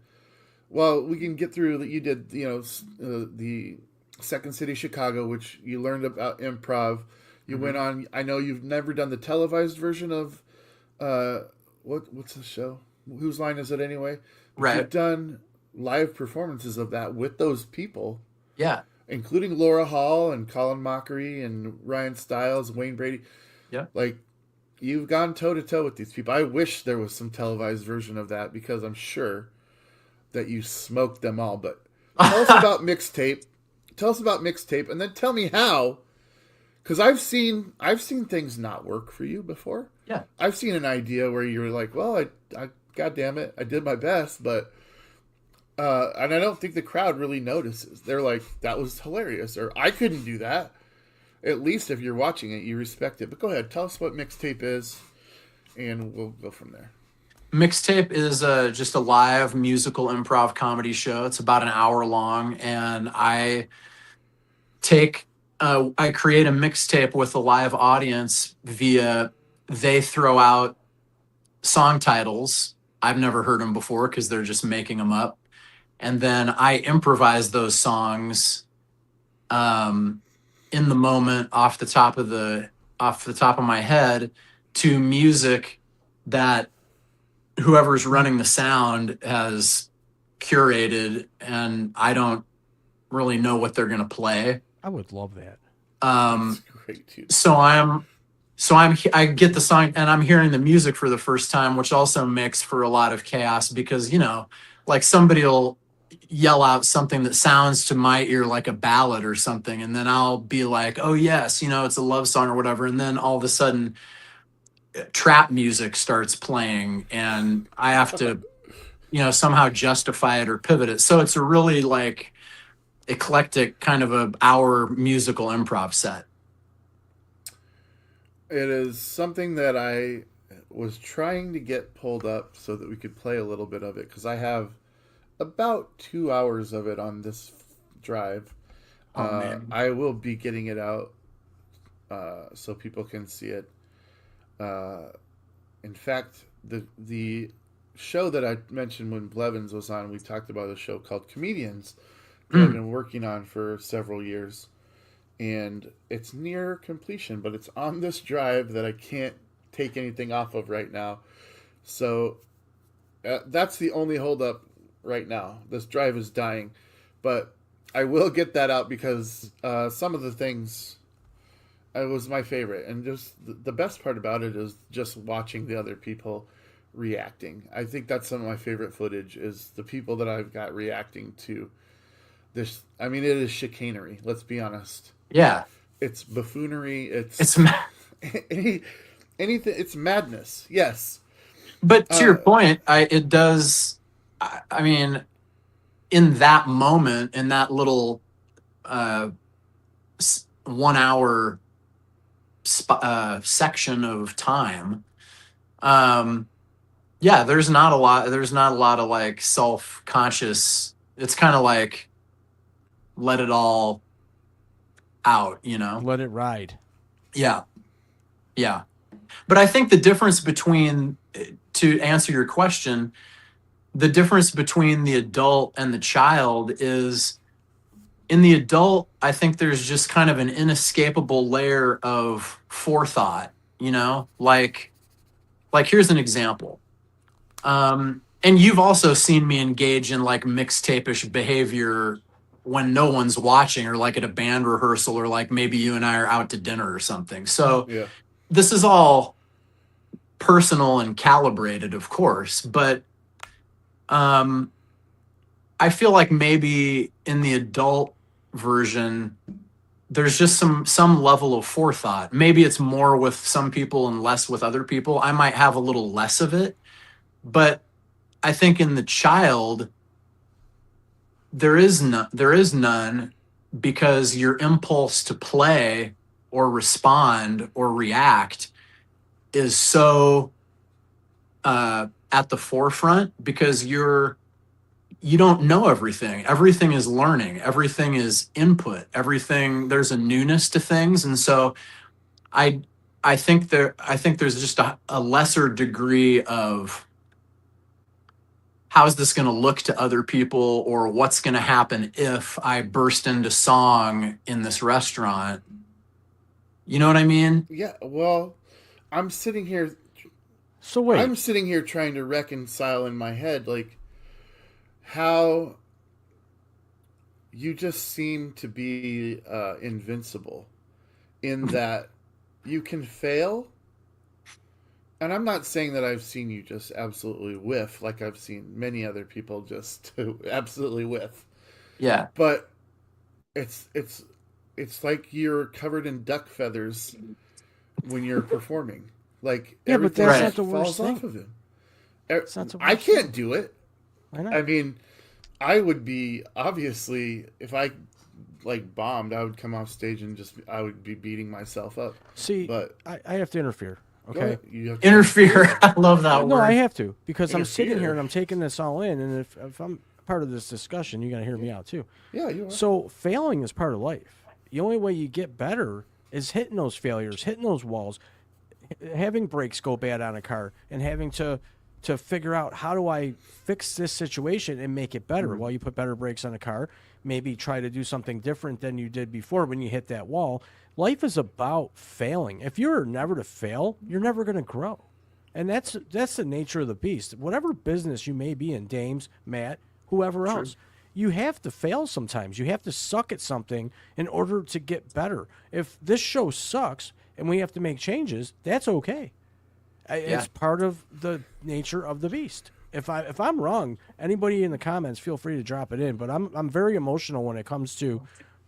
well, we can get through that you did, the Second City Chicago, which you learned about improv. You went on, I know you've never done the televised version of, what's the show? Whose Line Is It Anyway? But Right. you've done live performances of that with those people, Yeah. including Laura Hall and Colin Mockery and Ryan Stiles, Wayne Brady. Yeah. Like, you've gone toe to toe with these people. I wish there was some televised version of that, because I'm sure that you smoked them all. But tell us about mixtape. Tell us about mixtape, and then tell me how. Because I've seen things not work for you before. Yeah. I've seen an idea where you're like, well, I God damn it, I did my best, but and I don't think the crowd really notices. They're like, that was hilarious, or I couldn't do that. At least if you're watching it, you respect it. But go ahead, tell us what mixtape is, and we'll go from there. Mixtape is just a live musical improv comedy show. It's about an hour long, and I create a mixtape with a live audience via, they throw out song titles. I've never heard them before because they're just making them up. And then I improvise those songs in the moment off the top of my head to music that whoever's running the sound has curated, and I don't really know what they're going to play. I would love that. That's great too. I get the song and I'm hearing the music for the first time, which also makes for a lot of chaos because, like somebody will yell out something that sounds to my ear like a ballad or something. And then I'll be like, oh yes, it's a love song or whatever. And then all of a sudden trap music starts playing and I have to, somehow justify it or pivot it. So it's a really like eclectic kind of a hour musical improv set. It is something that I was trying to get pulled up so that we could play a little bit of it, because I have about 2 hours of it on this drive. Oh, man. I will be getting it out so people can see it. In fact, the show that I mentioned when Blevins was on, we talked about a show called Comedians that I've been working on for several years. And it's near completion, but it's on this drive that I can't take anything off of right now. So that's the only holdup right now. This drive is dying, but I will get that out because some of the things, it was my favorite. And just the best part about it is just watching the other people reacting. I think that's some of my favorite footage is the people that I've got reacting to this. I mean, it is chicanery. Let's be honest. Yeah. It's buffoonery. It's any, anything. It's madness. Yes. but to your point, I mean, in that moment, in that little 1 hour section of time, yeah, there's not a lot of like self-conscious. It's kind of like let it all out, you know? Let it ride. Yeah. Yeah. But I think the difference between, to answer your question, the difference between the adult and the child is, in the adult, I think there's just kind of an inescapable layer of forethought, you know? Like here's an example. And you've also seen me engage in like mixtape-ish behavior when no one's watching, or like at a band rehearsal, or like maybe you and I are out to dinner or something. So Yeah. this is all personal and calibrated, of course, but I feel like maybe in the adult version, there's just some level of forethought. Maybe it's more with some people and less with other people. I might have a little less of it, but I think in the child, there is none, because your impulse to play or respond or react is so at the forefront, because you don't know everything. Everything is learning. Everything is input. There's a newness to things, and so I think there's just a lesser degree of how's this going to look to other people, or what's going to happen if I burst into song in this restaurant. You know what I mean? Yeah. Well, I'm sitting here So wait, I'm sitting here trying to reconcile in my head, like, how you just seem to be invincible in that you can fail. And I'm not saying that I've seen you just absolutely whiff like I've seen many other people just absolutely whiff. Yeah. But it's like you're covered in duck feathers when you're performing. Like, Yeah, but everything that's not just the worst falls thing. off of him. It's not the I worst can't do it. why not? I mean, I would be, obviously, if I like bombed, I would come off stage and I would be beating myself up. See, But I have to interfere. go Okay. ahead. You have to Interfere. I love that No, word. I have to, because I'm sitting Interfere. here and I'm taking this all in, and if I'm part of this discussion, you got to hear me out too. Yeah, you are. So failing is part of life. The only way you get better is hitting those failures, hitting those walls, having brakes go bad on a car, and having to figure out, how do I fix this situation and make it better? Well, you put better brakes on a car, maybe try to do something different than you did before when you hit that wall. Life is about failing. If you're never to fail, you're never going to grow. And that's the nature of the beast. Whatever business you may be in, Dames, Matt, whoever else, you have to fail sometimes. You have to suck at something in order to get better. If this show sucks and we have to make changes, that's okay. It's part of the nature of the beast. If I'm wrong, anybody in the comments, feel free to drop it in. But I'm very emotional when it comes to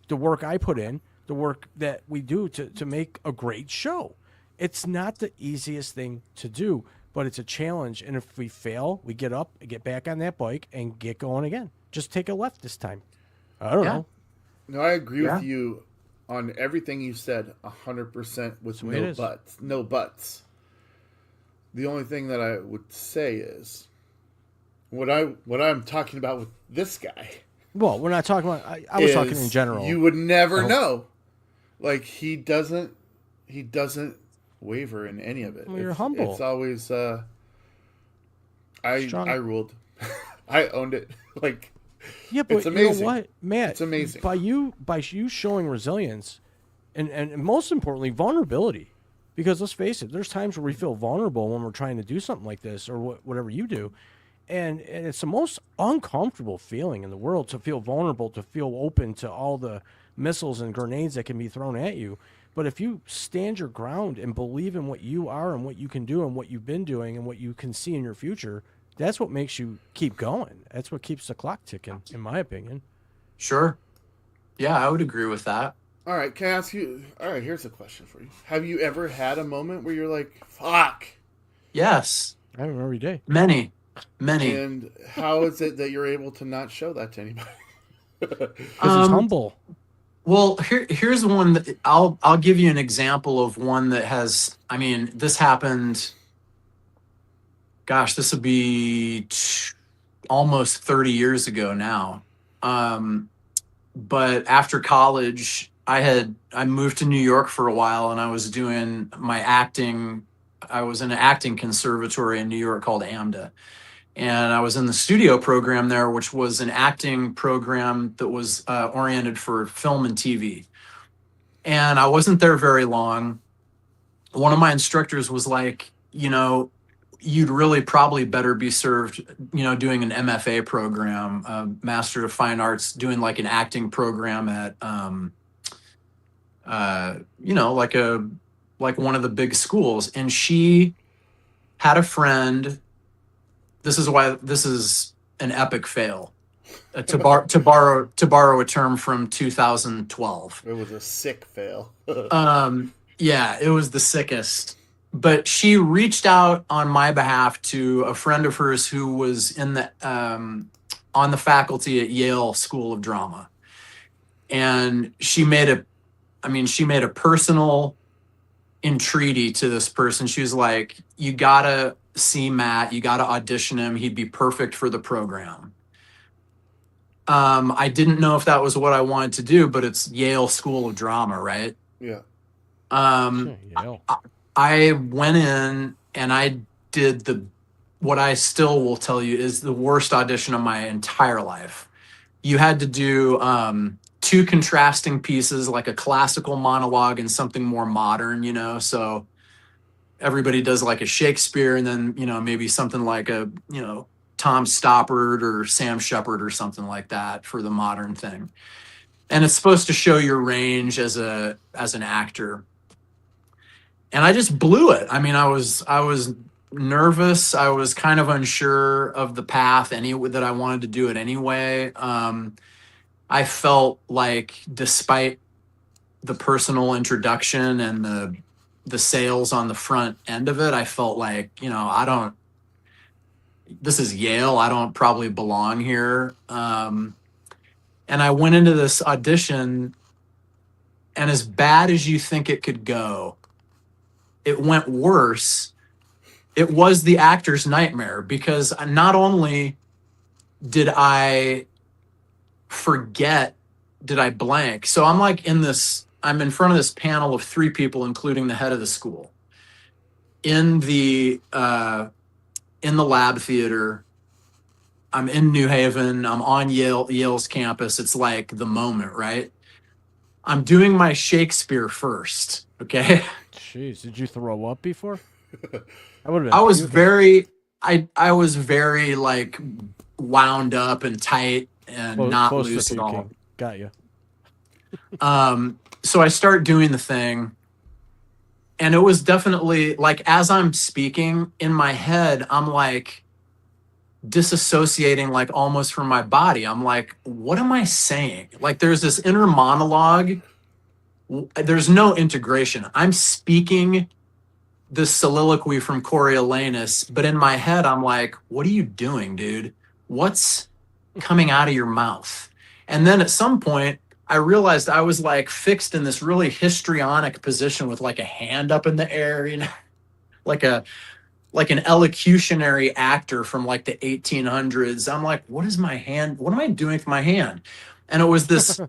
the work I put in, the work that we do to make a great show. It's not the easiest thing to do, but it's a challenge. And if we fail, we get up, get back on that bike, and get going again. Just take a left this time. I don't know. No, I agree Yeah. with you on everything you said 100% with the way it no is. buts. No buts. The only thing that I would say is what I'm talking about with this guy. Well, we're not talking about. I was talking is in general. You would never Oh. know. Like, he doesn't waver in any of it. Well, you're humble. It's always I Strong. ruled. I owned it. Like, Yeah, but it's you amazing. know what, Matt? It's amazing. By you showing resilience, and most importantly, vulnerability. Because let's face it, there's times where we feel vulnerable when we're trying to do something like this, or whatever you do, and it's the most uncomfortable feeling in the world, to feel vulnerable, to feel open to all the missiles and grenades that can be thrown at you. But if you stand your ground and believe in what you are and what you can do and what you've been doing and what you can see in your future, that's what makes you keep going. That's what keeps the clock ticking, in my opinion. Sure. Yeah, I would agree with that. All right, can I ask you? All right, here's a question for you. Have you ever had a moment where you're like, "Fuck"? Yes. I have every day. Many. And how is it that you're able to not show that to anybody? Because he's humble. Well, here's one that I'll give you an example of one that has. I mean, this happened. Gosh, this would be almost 30 years ago now. But after college, I moved to New York for a while, and I was doing my acting. I was in an acting conservatory in New York called AMDA, and I was in the studio program there, which was an acting program that was oriented for film and TV. And I wasn't there very long. One of my instructors was like, you'd really probably better be served, doing an MFA program, Master of Fine Arts, doing like an acting program at, like one of the big schools. And she had a friend. This is why this is an epic fail. To borrow a term from 2012. It was a sick fail. Yeah, it was the sickest. But she reached out on my behalf to a friend of hers who was in the on the faculty at Yale School of Drama, and she made a personal entreaty to this person. She was like, "You gotta see Matt. You gotta audition him. He'd be perfect for the program." I didn't know if that was what I wanted to do, but it's Yale School of Drama, right? Yeah. Yale. I went in and I did what I still will tell you is the worst audition of my entire life. You had to do two contrasting pieces, like a classical monologue and something more modern, so everybody does like a Shakespeare and then, maybe something like a, Tom Stoppard or Sam Shepard or something like that for the modern thing. And it's supposed to show your range as an actor. And I just blew it. I mean, I was nervous. I was kind of unsure of the path that I wanted to do it anyway. I felt like despite the personal introduction and the sales on the front end of it, I felt like, this is Yale. I don't probably belong here. And I went into this audition, and as bad as you think it could go, it went worse. It was the actor's nightmare, because not only did I blank. So I'm like I'm in front of this panel of 3 people, including the head of the school, in the lab theater. I'm in New Haven. I'm on Yale's campus. It's like the moment, right? I'm doing my Shakespeare first. Okay. Jeez, did you throw up before? I was very like wound up and tight and not close to loose at all. puking. Got you. So I start doing the thing, and it was definitely like, as I'm speaking in my head, I'm like disassociating, like almost from my body. I'm like, what am I saying? Like there's this inner monologue. There's no integration. I'm speaking this soliloquy from Coriolanus, but in my head, I'm like, what are you doing, dude? What's coming out of your mouth? And then at some point, I realized I was like fixed in this really histrionic position with like a hand up in the air, like an elocutionary actor from like the 1800s. I'm like, what am I doing with my hand? And it was this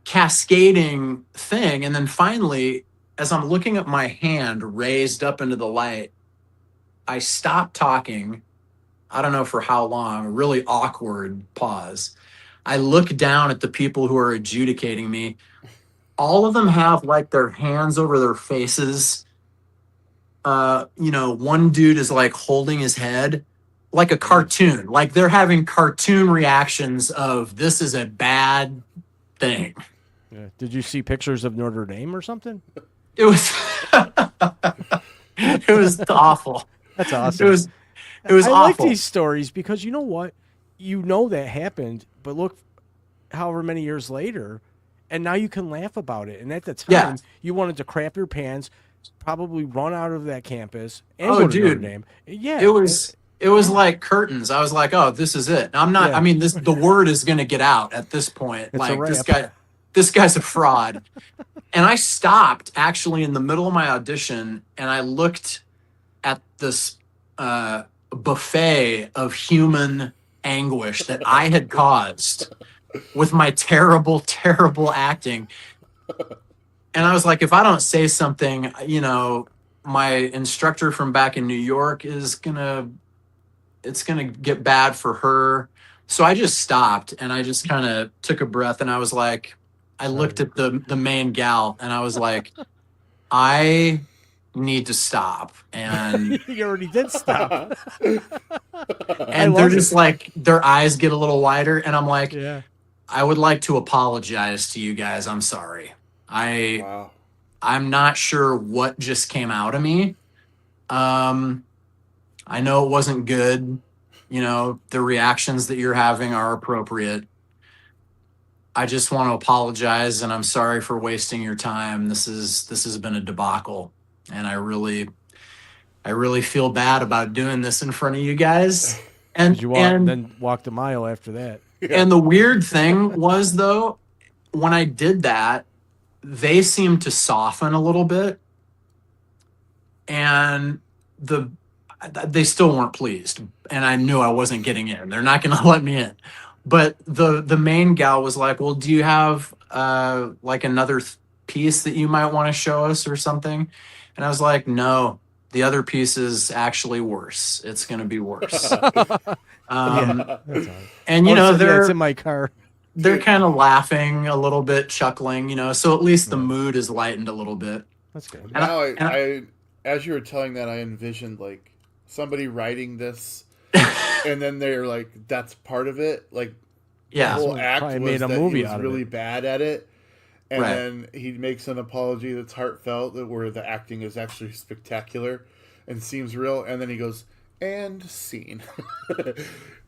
cascading thing. And then finally, as I'm looking at my hand raised up into the light, I stopped talking. I don't know for how long, a really awkward pause. I look down at the people who are adjudicating me. All of them have like their hands over their faces. One dude is like holding his head like a cartoon. Like they're having cartoon reactions of, this is a bad thing. Yeah. Did you see pictures of Notre Dame or something? It was it was awful. That's It awesome. was I like awful. these stories because you know what? You know that happened, but look, however many years later, and now you can laugh about it. And at the time, Yeah. you wanted to crap your pants, probably run out of that campus and Oh, go to Notre dude. Dame. Yeah, It was like curtains. I was like, oh, this is it. I'm not, Yeah. I mean, the word is gonna get out at this point. It's a Like wrap. this guy's a fraud. And I stopped actually in the middle of my audition and I looked at this buffet of human anguish that I had caused with my terrible, terrible acting. And I was like, if I don't say something, you know, my instructor from back in New York is it's gonna get bad for her. So I just stopped and I just kind of took a breath and I was like, I looked at the main gal and I was like, I need to stop. And You already did stop. and they're love just it. like their eyes get a little wider and I'm like, Yeah. I would like to apologize to you guys. I'm sorry. Wow. I'm not sure what just came out of me. I know it wasn't good. You know, the reactions that you're having are appropriate. I just want to apologize and I'm sorry for wasting your time. This has been a debacle and I really feel bad about doing this in front of you guys. And Did you then walk the mile after that? and the weird thing was though, when I did that, they seemed to soften a little bit and they still weren't pleased and I knew I wasn't getting in. They're not going to let me in. But the main gal was like, well, do you have like another piece that you might want to show us or something? And I was like, no, the other piece is actually worse. It's going to be worse. That's all right. And you I know, would've said, yeah, it's they're in my car. kind of laughing a little bit, chuckling, you know, so at least the mood is lightened a little bit. That's good. And Now, and I, as you were telling that, I envisioned like somebody writing this, and then they're like, "That's part of it." Like, yeah. the whole Someone act probably was made a that movie he was out of really it. bad at it, and Right. then he makes an apology that's heartfelt, that where the acting is actually spectacular and seems real, and then he goes, "And scene," and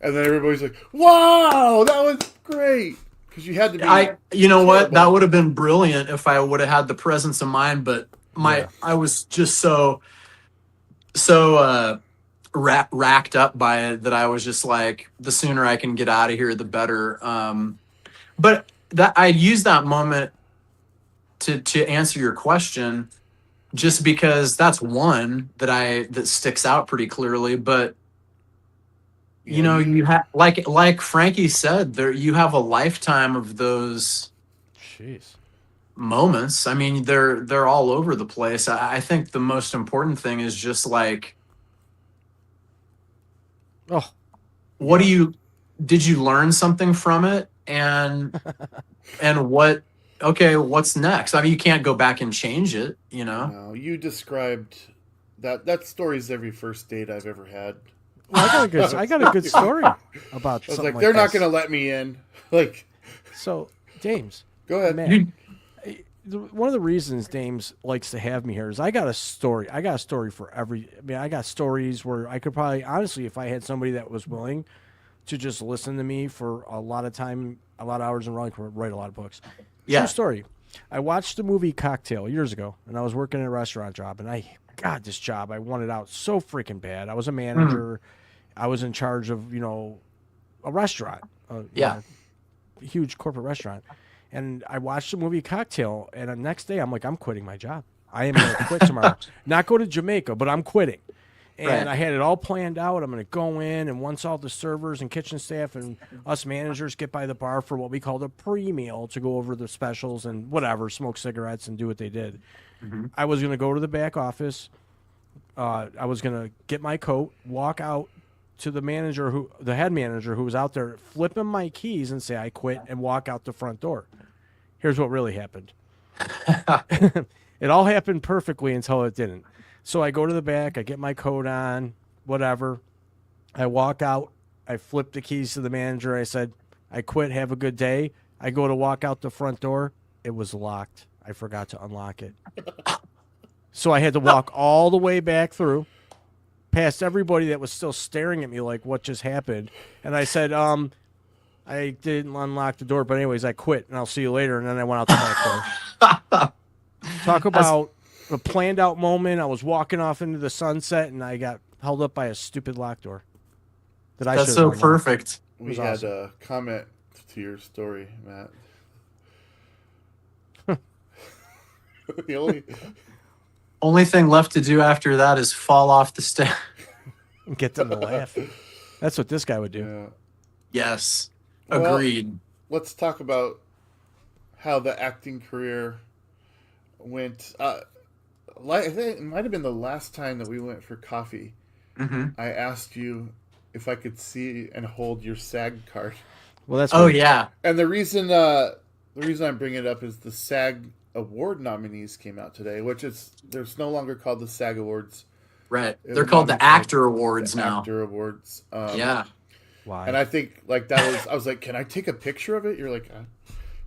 then everybody's like, "Wow, that was great." Because you had to be. You know what? terrible. That would have been brilliant if I would have had the presence of mind, but I was just so racked up by it that I was just like, the sooner I can get out of here, the better. But that I used that moment to answer your question, just because that's one that sticks out pretty clearly. But you know, you have like Frankie said, there you have a lifetime of those Jeez. moments. I mean, they're all over the place. I think the most important thing is just like, Oh, what did you learn something from it? And what's next? I mean, you can't go back and change it, you know? No, you described that story's every first date I've ever had. well, I got a good story about I was something like, like they're not this. going to let me in. Like, So, James, go ahead. man, one of the reasons Dames likes to have me here is I got a story. I got a story for every. I mean, I got stories where I could probably, honestly, if I had somebody that was willing to just listen to me for a lot of time, a lot of hours in a row, I could write a lot of books. Yeah. True story. I watched the movie Cocktail years ago, and I was working in a restaurant job, and I got this job. I wanted out so freaking bad. I was a manager. I was in charge of, a restaurant. Yeah. A huge corporate restaurant. And I watched the movie Cocktail, and the next day I'm like, I'm quitting my job. I am going to quit tomorrow. Not go to Jamaica, but I'm quitting. And Right. I had it all planned out. I'm going to go in, and once all the servers and kitchen staff and us managers get by the bar for what we called a pre-meal to go over the specials and whatever, smoke cigarettes and do what they did. I was going to go to the back office. I was going to get my coat, walk out to the head manager who was out there, flip him my keys and say I quit, and walk out the front door. Here's what really happened. It all happened perfectly until it didn't. So I go to the back, I get my coat on, whatever. I walk out, I flip the keys to the manager. I said, I quit, have a good day. I go to walk out the front door. it was locked. I forgot to unlock it. So I had to walk all the way back through, past everybody that was still staring at me like, what just happened? And I said, I didn't unlock the door, but anyways, I quit, and I'll see you later. And then I went out the back door. Talk about a planned out moment. I was walking off into the sunset, and I got held up by a stupid lock door. That's so perfect. We had a comment to your story, Matt. The only thing left to do after that is fall off the stairs. Get them to laugh. That's what this guy would do. Yeah. Yes. Agreed. Well, let's talk about how the acting career went. I think it might have been the last time that we went for coffee. Mm-hmm. I asked you if I could see and hold your SAG card. Well, that's oh weird. yeah. And the reason I'm bringing it up is the SAG award nominees came out today, which is there's no longer called the SAG Awards. Right. They're called the Actor Awards now. Actor Awards. Yeah. Why? And I think like that was I was like, can I take a picture of it? You're like,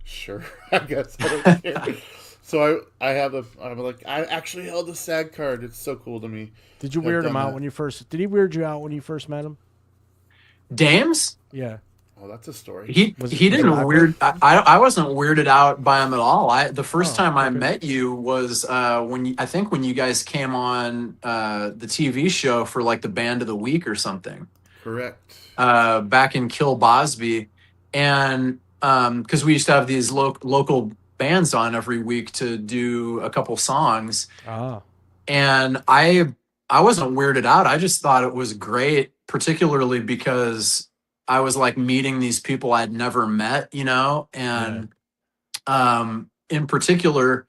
sure, I guess I don't care. So I'm like, I actually held a SAG card. It's so cool to me. Did you weird him out when you first? Did he weird you out when you first met him? Dames? Yeah. Oh, that's a story. He didn't weird. I wasn't weirded out by him at all. The first time I met you was when you guys came on the TV show for like the Band of the Week or something. Correct. Back in Kilbosby, and because we used to have these local bands on every week to do a couple songs. Oh. And I wasn't weirded out. I just thought it was great, particularly because I was like meeting these people I'd never met, and in particular,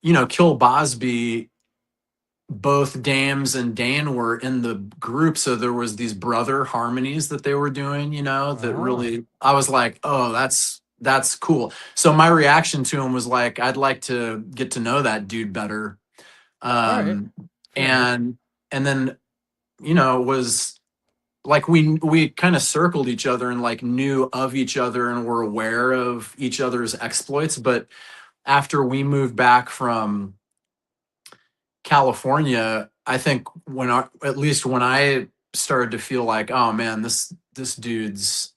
Kilbosby, both Dames and Dane were in the group. So there was these brother harmonies that they were doing, that really, I was like, oh, that's cool. So my reaction to him was like, I'd like to get to know that dude better. Right. And then, it was like we kind of circled each other and like knew of each other and were aware of each other's exploits. But after we moved back from California, I think at least when I started to feel like, oh man, this dude's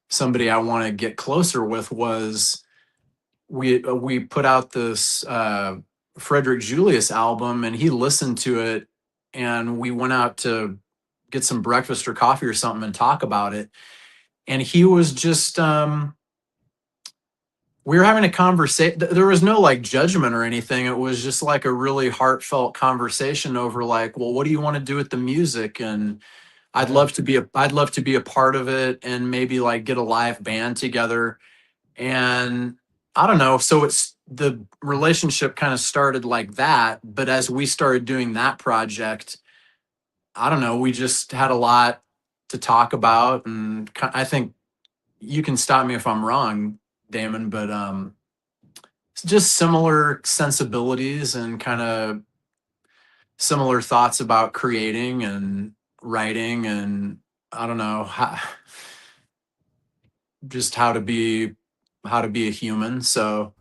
somebody I want to get closer with, was we put out this Frederick Julius album, and he listened to it, and we went out to get some breakfast or coffee or something and talk about it. And he was just we were having a conversation. There was no like judgment or anything. It was just like a really heartfelt conversation over like, well, what do you want to do with the music? And I'd love to be a part of it, and maybe like get a live band together. And I don't know. So the relationship kind of started like that. But as we started doing that project, I don't know, we just had a lot to talk about. And I think you can stop me if I'm wrong, Damon, but it's just similar sensibilities and kind of similar thoughts about creating and writing, and I don't know, just how to be a human. So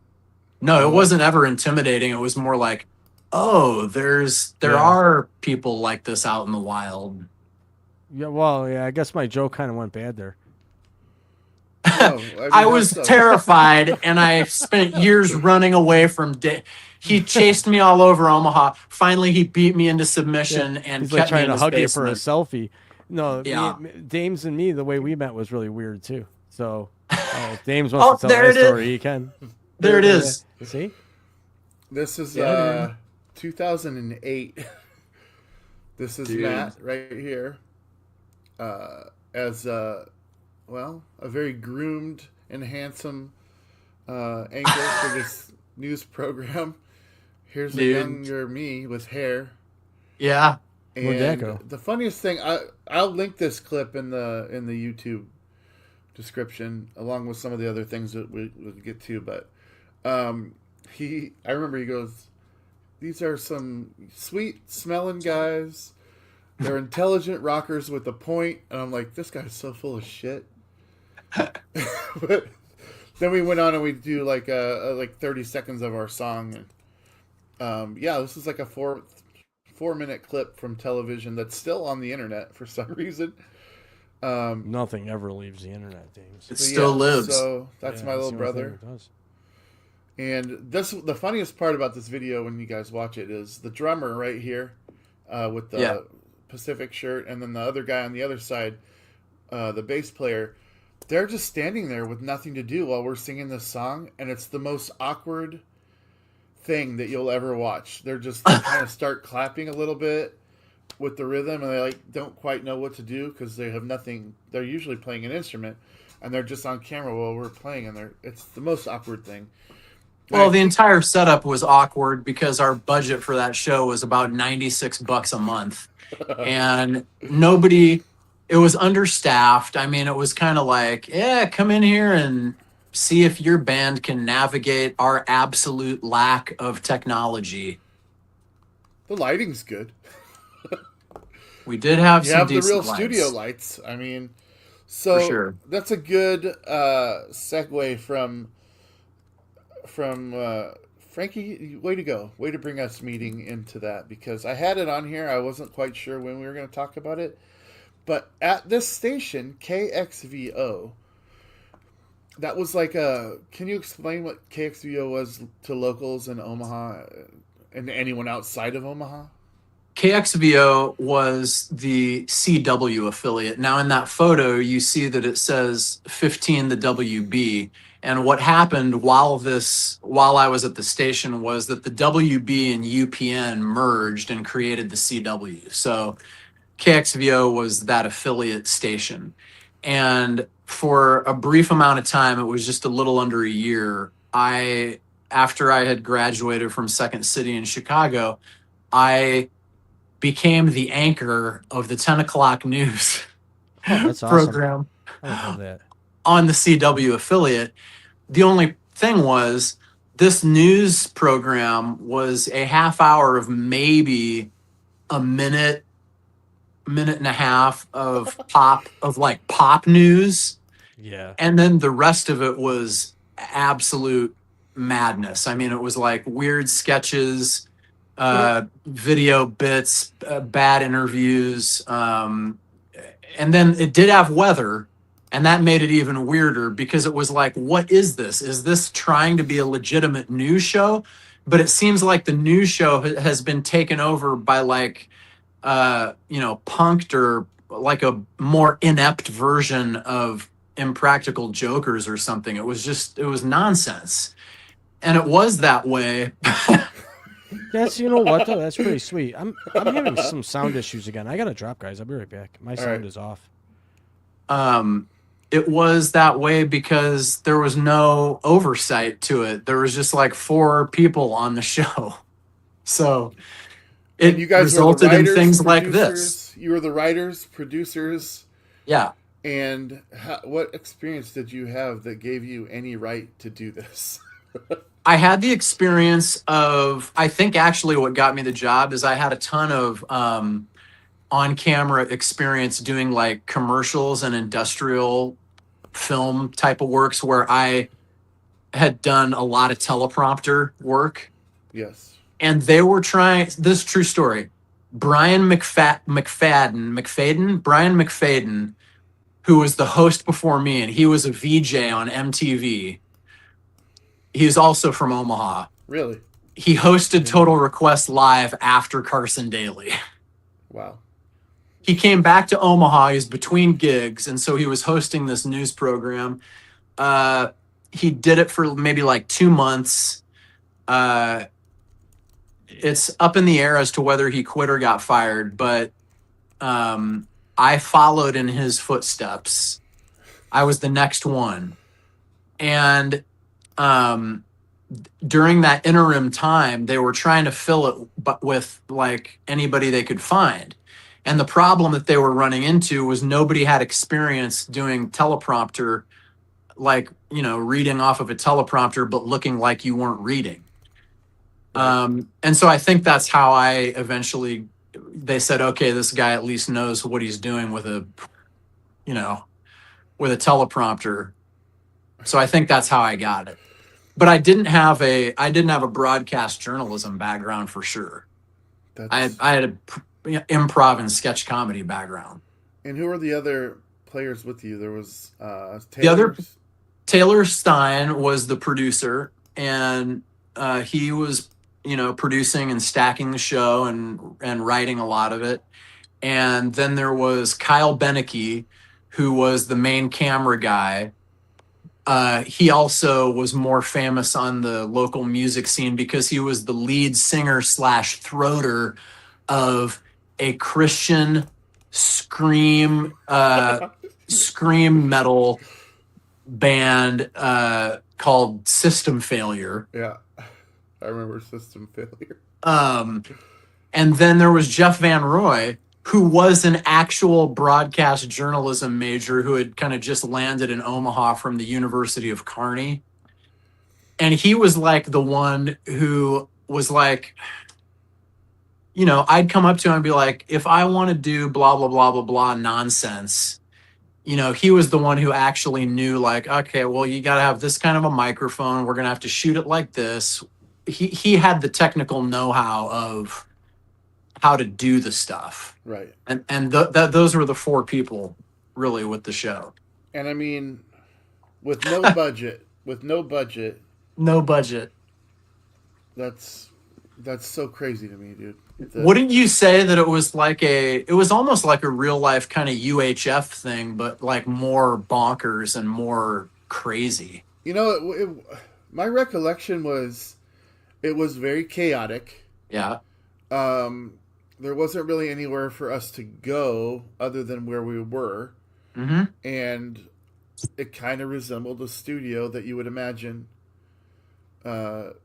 no, it wasn't ever intimidating. It was more like, oh, there are people like this out in the wild. Yeah, well, yeah, I guess my joke kind of went bad there. No, I was terrified, and I spent years running away from he chased me all over Omaha. Finally, he beat me into submission and he's kept like trying me in to his hug basement. you for a selfie. No, Yeah. Dames and me, the way we met was really weird too. So, if Dames wants to tell there that it is. story, he can. There it is. See? This is 2008. This is Dude. Matt right here. As a very groomed and handsome anchor for this news program. Here's a Dude. younger me with hair. Yeah. Where'd that go? The funniest thing, I'll link this clip in the YouTube description along with some of the other things that we'll get to. But I remember he goes, "These are some sweet smelling guys. They're intelligent rockers with a point." And I'm like, this guy's so full of shit. But then we went on and we do like like 30 seconds of our song. And yeah, this is like a 4 minute clip from television that's still on the internet for some reason. Nothing ever leaves the internet, James. It still lives. So that's Yeah, my little the only thing brother. it does. And the funniest part about this video when you guys watch it is the drummer right here with the Pacific shirt, and then the other guy on the other side, the bass player. They're just standing there with nothing to do while we're singing this song, and it's the most awkward thing that you'll ever watch. They kind of start clapping a little bit with the rhythm, and they like don't quite know what to do because they have nothing. They're usually playing an instrument, and they're just on camera while we're playing, and it's the most awkward thing. Well, the entire setup was awkward because our budget for that show was about $96 a month, and it was understaffed. I mean, it was kind of like, yeah, come in here and see if your band can navigate our absolute lack of technology. The lighting's good. We did have You some have the decent real lights. studio lights. I mean, so For sure. that's a good segue from Frankie. Way to go! Way to bring us meeting into that, because I had it on here. I wasn't quite sure when we were going to talk about it, but at this station, KXVO, that was like a. Can you explain what KXVO was to locals in Omaha and anyone outside of Omaha? KXVO was the CW affiliate. Now, in that photo, you see that it says 15 the WB. And what happened while I was at the station was that the WB and UPN merged and created the CW. So KXVO was that affiliate station. And for a brief amount of time, it was just a little under a year, after I had graduated from Second City in Chicago, I became the anchor of the 10 o'clock news That's awesome. program I love that. on the CW affiliate. The only thing was, this news program was a half hour of maybe a minute and a half of pop news. Yeah. And then the rest of it was absolute madness. I mean, it was like weird sketches, video bits, bad interviews. And then it did have weather, and that made it even weirder because it was like, what is this? Is this trying to be a legitimate news show? But it seems like the news show has been taken over by punked, or like a more inept version of Impractical Jokers or something. It was nonsense. And it was that way. You know what though? That's pretty sweet. I'm having some sound issues again. I gotta drop, guys. I'll be right back. My sound is off. It was that way because there was no oversight to it. There was just like 4 people on the show. So it you guys resulted were the writers, in things like producers. this. You were the writers, producers. Yeah. And what experience did you have that gave you any right to do this? I had the experience of, I think actually what got me the job is I had a ton of on-camera experience doing like commercials and industrial film type of works where I had done a lot of teleprompter work. Yes. And they were trying, this is a true story, Brian McFadden, who was the host before me, and he was a VJ on MTV. He's also from Omaha. Really? He hosted Total Request Live after Carson Daly. Wow. He came back to Omaha. He was between gigs, and so he was hosting this news program. He did it for maybe like 2 months. It's up in the air as to whether he quit or got fired, but I followed in his footsteps. I was the next one. And during that interim time, they were trying to fill it with like anybody they could find. And the problem that they were running into was nobody had experience doing teleprompter, like, reading off of a teleprompter, but looking like you weren't reading. And so I think that's how they said, okay, this guy at least knows what he's doing with a teleprompter. So I think that's how I got it. But I didn't have a broadcast journalism background for sure. That's... I had a improv and sketch comedy background. And who are the other players with you? There was The other Taylor's... Taylor Stein was the producer, and he was, producing and stacking the show and writing a lot of it. And then there was Kyle Beneke, who was the main camera guy. He also was more famous on the local music scene because he was the lead singer / throater of a Christian scream metal band called System Failure. Yeah, I remember System Failure. And then there was Jeff Van Roy, who was an actual broadcast journalism major who had kind of just landed in Omaha from the University of Kearney. And he was like the one who was like, I'd come up to him and be like, if I want to do blah, blah, blah, blah, blah nonsense, he was the one who actually knew, like, okay, well, you got to have this kind of a microphone. We're going to have to shoot it like this. He had the technical know-how of how to do the stuff. Right. And those were the four people really with the show. And I mean, with no budget, No budget. That's so crazy to me, dude. Wouldn't you say that it was almost like a real life kind of UHF thing, but like more bonkers and more crazy? My recollection was it was very chaotic. Yeah. There wasn't really anywhere for us to go other than where we were. Mm-hmm. And it kind of resembled a studio that you would imagine, for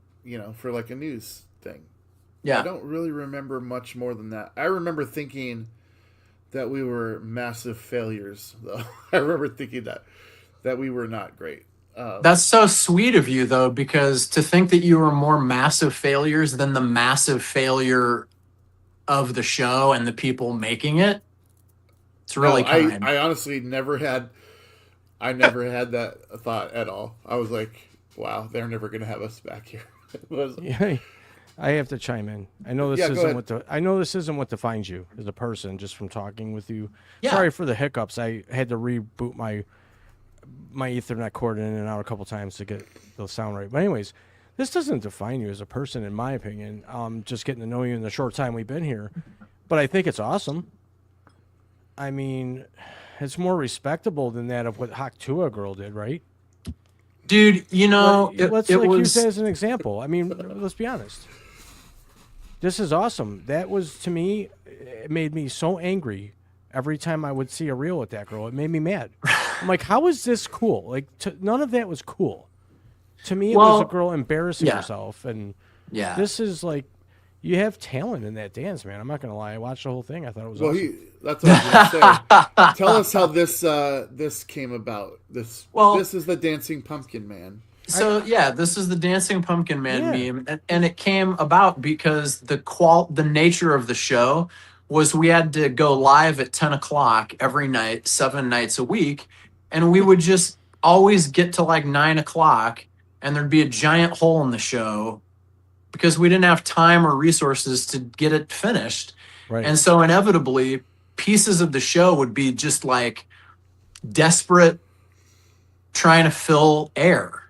like a news thing. Yeah. I don't really remember much more than that. I remember thinking that we were massive failures, though. I remember thinking that we were not great. That's so sweet of you, though, because to think that you were more massive failures than the massive failure of the show and the people making it, it's really kind. I honestly never had that thought at all. I was like, wow, they're never going to have us back here. Yeah, I have to chime in. I know this isn't what defines you as a person, just from talking with you. Yeah. Sorry for the hiccups. I had to reboot my Ethernet cord in and out a couple times to get the sound right. But anyways, this doesn't define you as a person, in my opinion. Just getting to know you in the short time we've been here. But I think it's awesome. I mean, it's more respectable than that of what Hawk Tua girl did, right? Dude, let's use that as an example. I mean, let's be honest. This is awesome. That was, to me, it made me so angry every time I would see a reel with that girl. It made me mad. I'm like, how is this cool? Like, none of that was cool. To me, it was a girl embarrassing herself. And this is like, you have talent in that dance, man. I'm not going to lie. I watched the whole thing. I thought it was awesome. That's what I was going to say. Tell us how this came about. This is the Dancing Pumpkin Man. So this is the Dancing Pumpkin Man meme, and it came about because the nature of the show was we had to go live at 10 o'clock every night, 7 nights a week, and we would just always get to like 9 o'clock, and there'd be a giant hole in the show because we didn't have time or resources to get it finished. Right. And so inevitably, pieces of the show would be just like desperate trying to fill air.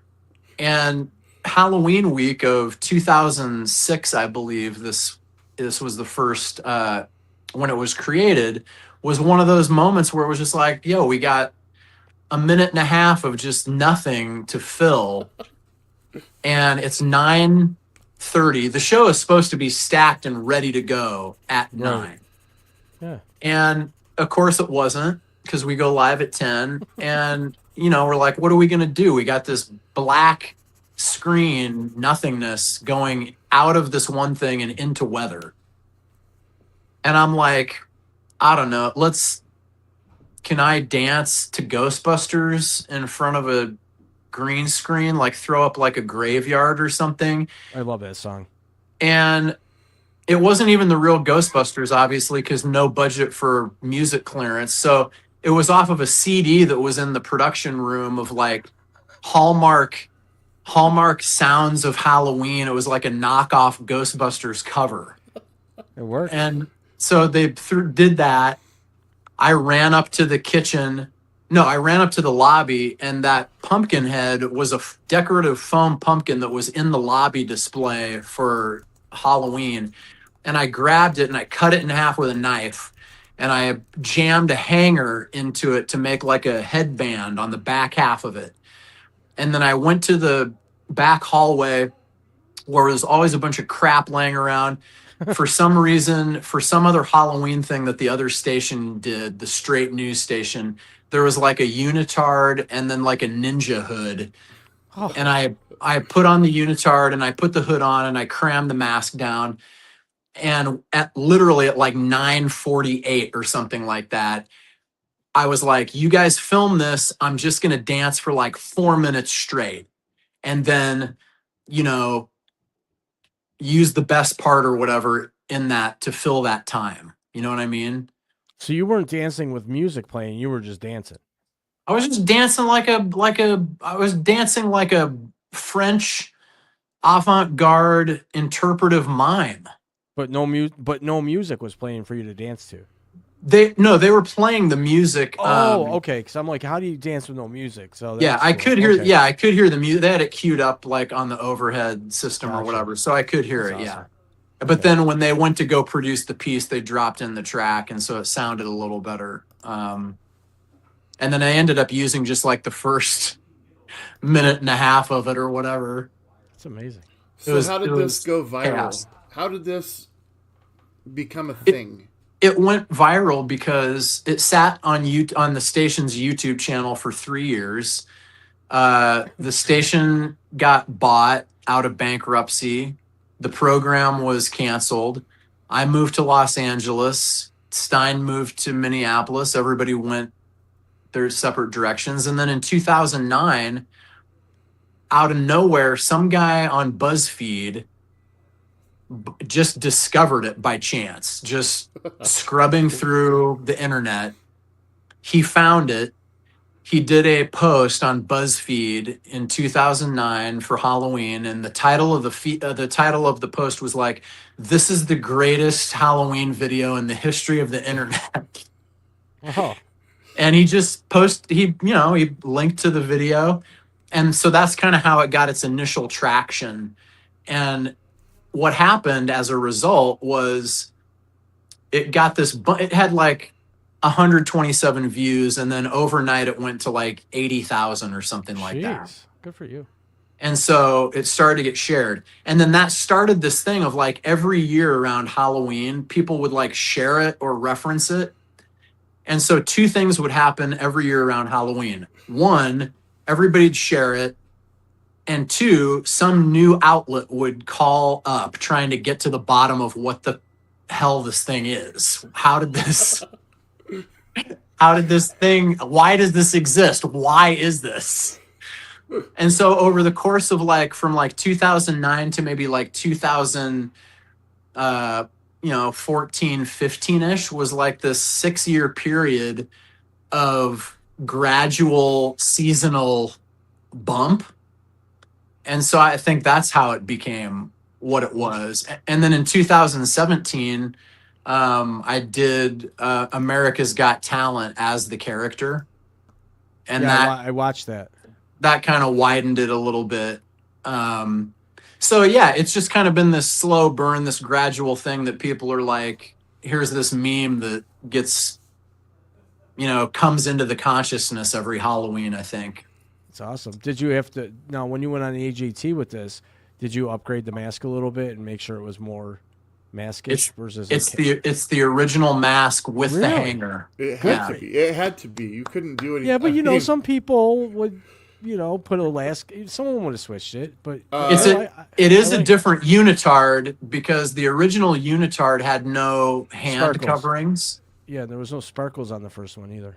And Halloween week of 2006, I believe this was the first when it was created, was one of those moments where it was just like, yo, we got a minute and a half of just nothing to fill, and it's 9:30. The show is supposed to be stacked and ready to go at 9. Yeah. And of course it wasn't, because we go live at 10, and we're like, what are we going to do? We got this black screen nothingness going out of this one thing and into weather. And I'm like, I don't know. Can I dance to Ghostbusters in front of a green screen, like throw up like a graveyard or something? I love that song. And it wasn't even the real Ghostbusters, obviously, because no budget for music clearance. So it was off of a CD that was in the production room of like Hallmark Sounds of Halloween. It was like a knockoff Ghostbusters cover. It worked. And so they did that. I ran up to the kitchen. No, I ran up to the lobby, and that pumpkin head was a decorative foam pumpkin that was in the lobby display for Halloween. And I grabbed it and I cut it in half with a knife. And I jammed a hanger into it to make like a headband on the back half of it. And then I went to the back hallway where there's always a bunch of crap laying around. For some reason, for some other Halloween thing that the other station did, the straight news station, there was like a unitard and then like a ninja hood. Oh. And I put on the unitard and I put the hood on and I crammed the mask down. And literally at like 9:48 or something like that, I was like, you guys film this. I'm just going to dance for like 4 minutes straight. And then, you know, use the best part or whatever in that to fill that time. You know what I mean? So you weren't dancing with music playing, you were just dancing. I was just dancing I was dancing like a French avant-garde interpretive mime. But no music was playing for you to dance to. They were playing the music. Okay. Because I'm like, how do you dance with no music? So Yeah, that's I cool. could hear. Okay. Yeah, I could hear the music. They had it queued up like on the overhead system or Gotcha. whatever, so I could hear That's it. awesome. Yeah, but then when they went to go produce the piece, they dropped in the track, and so it sounded a little better. And then I ended up using just like the first minute and a half of it or whatever. It's amazing. So how did this go viral? chaos. How did this become a thing? It went viral because it sat on the station's YouTube channel for 3 years. The station got bought out of bankruptcy. The program was canceled. I moved to Los Angeles. Stein moved to Minneapolis. Everybody went their separate directions. And then in 2009, out of nowhere, some guy on BuzzFeed just discovered it by chance, just scrubbing through the internet. He found it. He did a post on BuzzFeed in 2009 for Halloween, and the title of the post was like, "This is the greatest Halloween video in the history of the internet." Oh, And he just he linked to the video, and so that's kind of how it got its initial traction. And what happened as a result was it got it had like 127 views, and then overnight it went to like 80,000 or something like that. jeez. Good for you. And so it started to get shared. And then that started this thing of like every year around Halloween, people would like share it or reference it. And so two things would happen every year around Halloween. One, everybody'd share it. And two, some new outlet would call up trying to get to the bottom of what the hell this thing is. Why does this exist? Why is this? And so over the course of from 2009 to maybe 2014, 15-ish was like this 6-year period of gradual seasonal bump. And so I think that's how it became what it was. And then in 2017, I did America's Got Talent as the character. And I watched that. that kind of widened it a little bit. So yeah, it's just kind of been this slow burn, this gradual thing that people are like, here's this meme that gets, comes into the consciousness every Halloween, I think. It's awesome. Did you have to now when you went on the AGT with this? Did you upgrade the mask a little bit and make sure it was more maskish versus? It's the original mask with the Really? hanger. It had to be. It had to be. You couldn't do anything. Yeah, but some people would, put a someone would have switched it, but It is a different unitard because the original unitard had no hand Sparkles. coverings. Yeah, there was no sparkles on the first one either.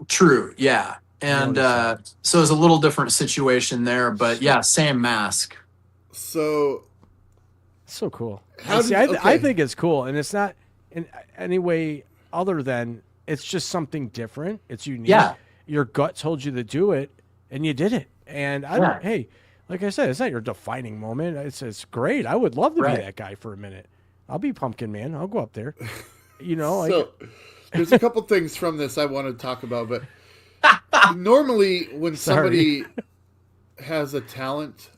True, yeah. And so it was a little different situation there, but yeah, same mask. So So cool. How See, did- I okay. think it's cool, and it's not in any way other than it's just something different. It's unique. Yeah. Your gut told you to do it, and you did it, And I Yeah. don't. Hey, like I said, it's not your defining moment. It's great. I would love to Right. be that guy for a minute. I'll be Pumpkin Man. I'll go up there. You know, like So there's a couple things from this I want to talk about, but normally when Sorry. somebody has a talent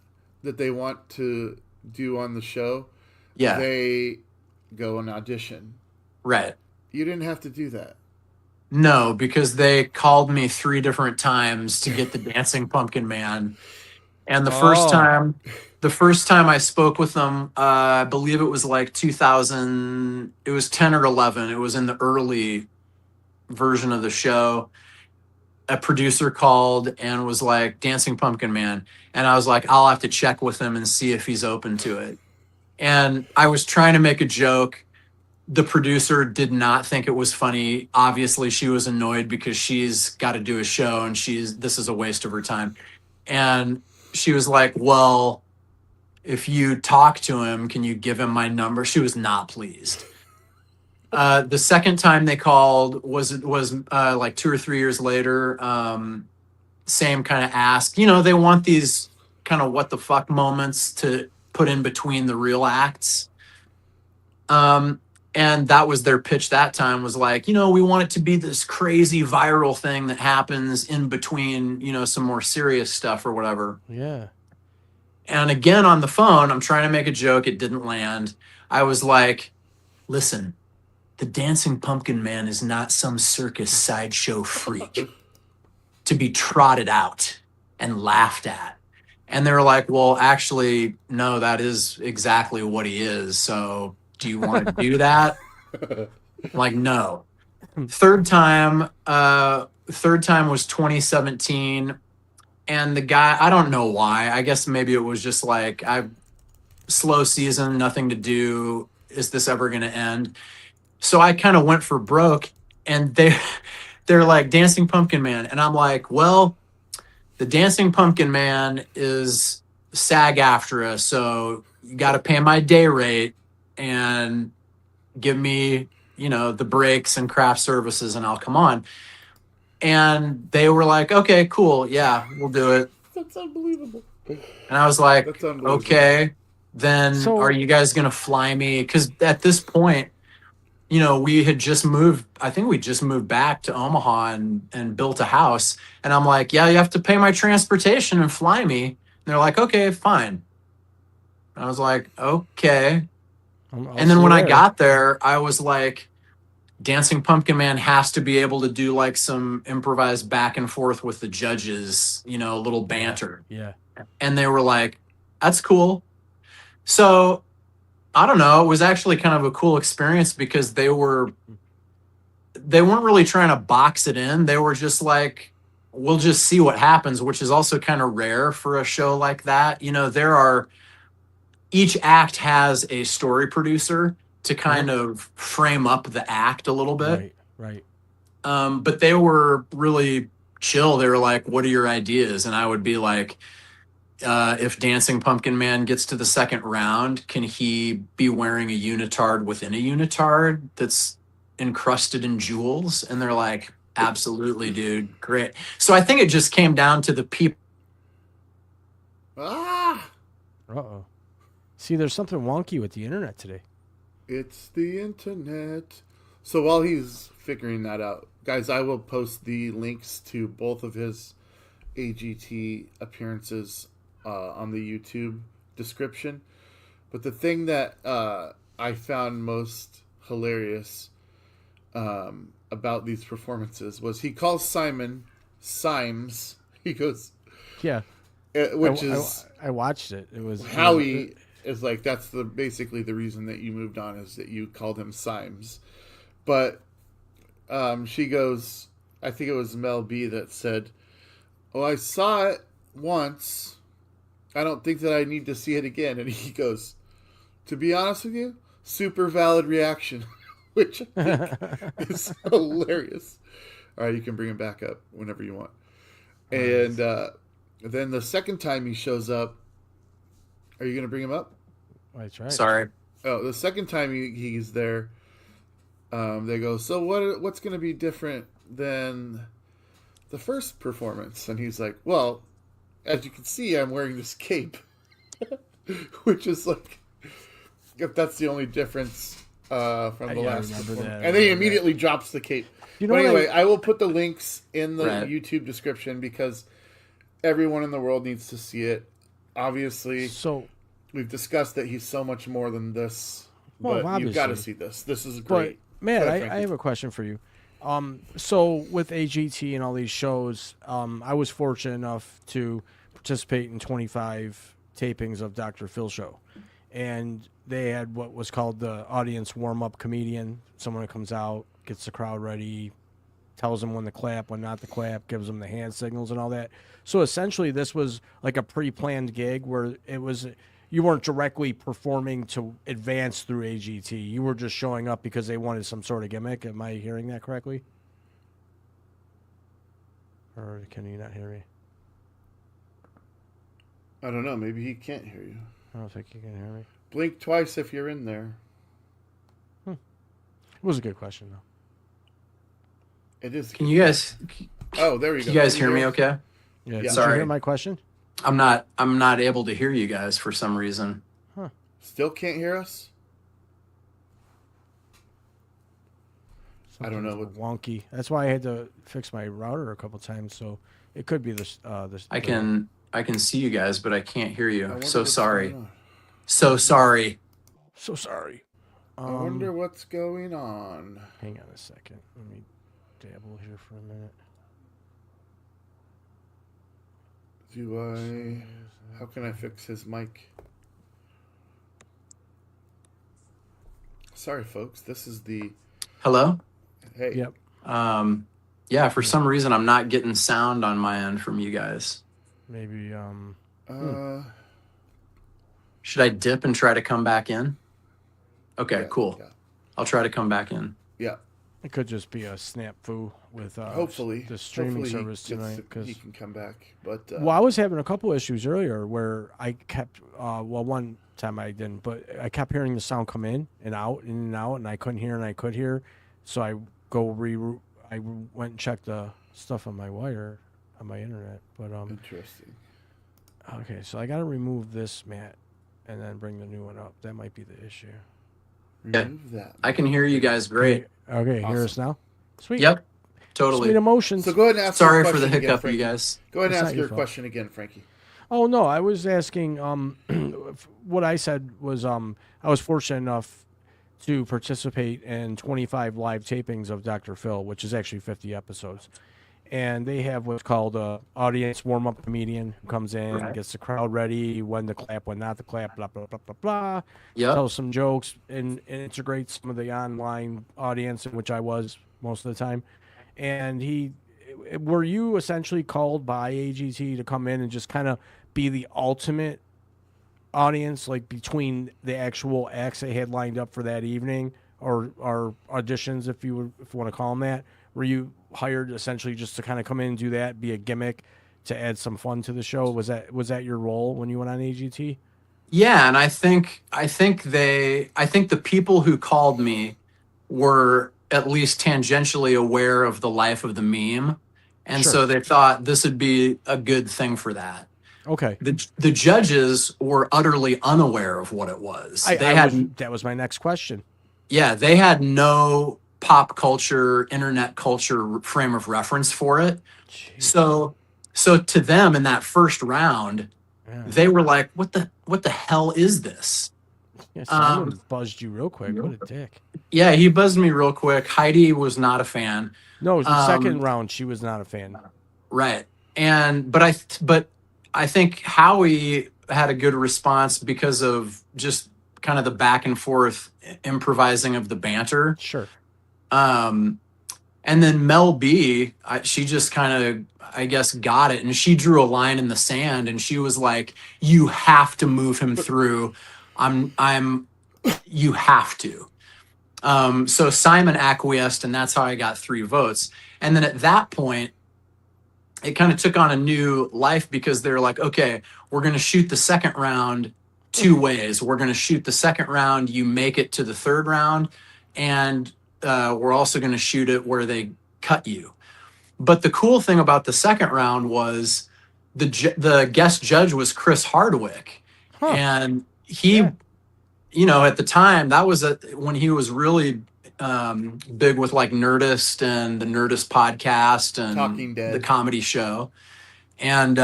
that they want to do on the show, Yeah. they go and audition. Right. You didn't have to do that. No, because they called me 3 different times to get the Dancing Pumpkin Man. And Oh. the first time I spoke with them, I believe it was like 2000, it was 10 or 11. It was in the early version of the show. A producer called and was like, Dancing Pumpkin Man. And I was like, I'll have to check with him and see if he's open to it. And I was trying to make a joke. The producer did not think it was funny. Obviously, she was annoyed because she's got to do a show and this is a waste of her time. And she was like, well, if you talk to him, can you give him my number? She was not pleased. The second time they called was like 2 or 3 years later. Same kind of ask. You know, they want these kind of what the fuck moments to put in between the real acts. And that was their pitch that time, was like, you know, we want it to be this crazy viral thing that happens in between, you know, some more serious stuff or whatever. Yeah. And again, on the phone, I'm trying to make a joke. It didn't land. I was like, listen, the Dancing Pumpkin Man is not some circus sideshow freak to be trotted out and laughed at. And they were like, well, actually, no, that is exactly what he is. So do you want to do that? I'm like, no. Third time was 2017. And the guy, I don't know why. I guess maybe it was just like, slow season, nothing to do. Is this ever going to end? So I kind of went for broke, and they're like, Dancing Pumpkin Man. And I'm like, well, the Dancing Pumpkin Man is SAG-AFTRA, so you got to pay my day rate and give me, you know, the breaks and craft services, and I'll come on. And they were like, okay, cool. Yeah, we'll do it. That's unbelievable. And I was like, That's unbelievable. okay, then So- are you guys going to fly me? Because at this point, you know, we had just moved, I think we just moved back to Omaha and built a house. And I'm like, yeah, you have to pay my transportation and fly me. And they're like, okay, fine. And I was like, okay. I'll And then see when you I there. got there, I was like, Dancing Pumpkin Man has to be able to do like some improvised back and forth with the judges, you know, a little banter. Yeah. And they were like, that's cool. So I don't know. It was actually kind of a cool experience because they weren't really trying to box it in. They were just like, we'll just see what happens, which is also kind of rare for a show like that. You know, each act has a story producer to kind of frame up the act a little bit. Right. But they were really chill. They were like, what are your ideas? And I would be like, if Dancing Pumpkin Man gets to the second round, can he be wearing a unitard within a unitard that's encrusted in jewels? And they're like, absolutely, dude. Great. So I think it just came down to the people. Ah, Uh-oh. See, there's something wonky with the internet today. it's the internet. So while he's figuring that out, guys, I will post the links to both of his AGT appearances on the YouTube description. But the thing that I found most hilarious about these performances was he calls Simon Symes. He goes, Yeah. which is I watched it. It was Howie is like, that's basically the reason that you moved on, is that you called him Symes. But she goes, I think it was Mel B that said, oh, I saw it once. I don't think that I need to see it again. And he goes, to be honest with you, super valid reaction, which I think is hilarious. All right, you can bring him back up whenever you want. And then the second time he shows up, are you going to bring him up? That's right. Sorry. Oh, the second time he's there, they go, so what's going to be different than the first performance? And he's like, well, as you can see, I'm wearing this cape, which is like, if that's the only difference from the Yeah, I last remember one. that, I And then he remember immediately drops the cape. You know But what anyway, I will put the links in the Right. YouTube description because everyone in the world needs to see it. Obviously, So, we've discussed that he's so much more than this, Well, but you've got to obviously. see this. This is but great. Matt, Go ahead, I Frankie. have a question for you. So with AGT and all these shows, I was fortunate enough to participate in 25 tapings of Dr. Phil show, and they had what was called the audience warm-up comedian, someone who comes out, gets the crowd ready, tells them when to clap, when not to clap, gives them the hand signals and all that. So essentially, this was like a pre-planned gig where it was you weren't directly performing to advance through AGT. You were just showing up because they wanted some sort of gimmick. Am I hearing that correctly? Or can you not hear me? I don't know. Maybe he can't hear you. I don't think you can hear me. Blink twice if you're in there. It was a good question though. It is. Can you guys Oh, there you go. you guys Can hear me us? okay? Yeah. Did you Sorry. hear my question? I'm not able to hear you guys for some reason. Still can't hear us? I don't know Something's wonky. That's why I had to fix my router a couple times. So it could be this. I can see you guys, but I can't hear I you. wonder So what's sorry. going on. So sorry. So sorry. I wonder what's going on. Hang on a second. Let me dabble here for a minute. How can I fix his mic? Sorry, folks. This is the. Hello? Hey. Yep. Yeah, for some reason I'm not getting sound on my end from you guys. Maybe. Should I dip and try to come back in? Okay, Yeah, cool. Yeah. I'll try to come back in. Yeah. It could just be a snafu with Hopefully. the streaming Hopefully service he gets tonight. to- Because he can come back. But well, I was having a couple issues earlier where I kept one time I didn't, but I kept hearing the sound come in and out, and I couldn't hear and I could hear, so I went and checked the stuff on my wire on my internet. But interesting. okay, so I got to remove this, Matt, and then bring the new one up. That might be the issue. Remove that. I can hear you guys great. Okay, hear us Awesome. now. Sweet. Yep. Sweet Totally. emotions. So go ahead and ask Sorry your for the question again, hiccup, Frankie. you guys. Go ahead and It's not ask your your fault. question again, Frankie. Oh no, I was asking. What I said was, I was fortunate enough to participate in 25 live tapings of Dr. Phil, which is actually 50 episodes, and they have what's called a audience warm up comedian who comes in, Right. gets the crowd ready, when to clap, when not to clap, blah blah blah blah blah. Yep. Tells some jokes and integrates some of the online audience, in which I was most of the time. And were you essentially called by AGT to come in and just kind of be the ultimate audience, like between the actual acts they had lined up for that evening, or auditions, if you want to call them that? Were you hired essentially just to kind of come in and do that, be a gimmick to add some fun to the show? Was that your role when you went on AGT? Yeah, and I think the people who called me were at least tangentially aware of the life of the meme, and Sure. so they thought this would be a good thing for that. Okay. The judges were utterly unaware of what it was. That was my next question. Yeah, they had no pop culture, internet culture frame of reference for it. Jeez. So to them in that first round, Yeah. they were like, "What the hell is this?" Yeah, Simon buzzed you real quick. What a dick. Yeah, he buzzed me real quick. Heidi was not a fan. No, it was the second round. She was not a fan. Right. But I think Howie had a good response because of just kind of the back and forth improvising of the banter. Sure. And then Mel B, she just kind of, I guess, got it, and she drew a line in the sand, and she was like, "You have to move him through. You have to." So Simon acquiesced, and that's how I got 3 votes. And then at that point, it kind of took on a new life because they're like, okay, we're going to shoot the second round 2 ways. We're going to shoot the second round, you make it to the third round, and we're also going to shoot it where they cut you. But the cool thing about the second round was the guest judge was Chris Hardwick, Huh. and he, Yeah. you know, at the time that was when he was really big with like Nerdist and the Nerdist podcast and Talking Dead. the comedy show, and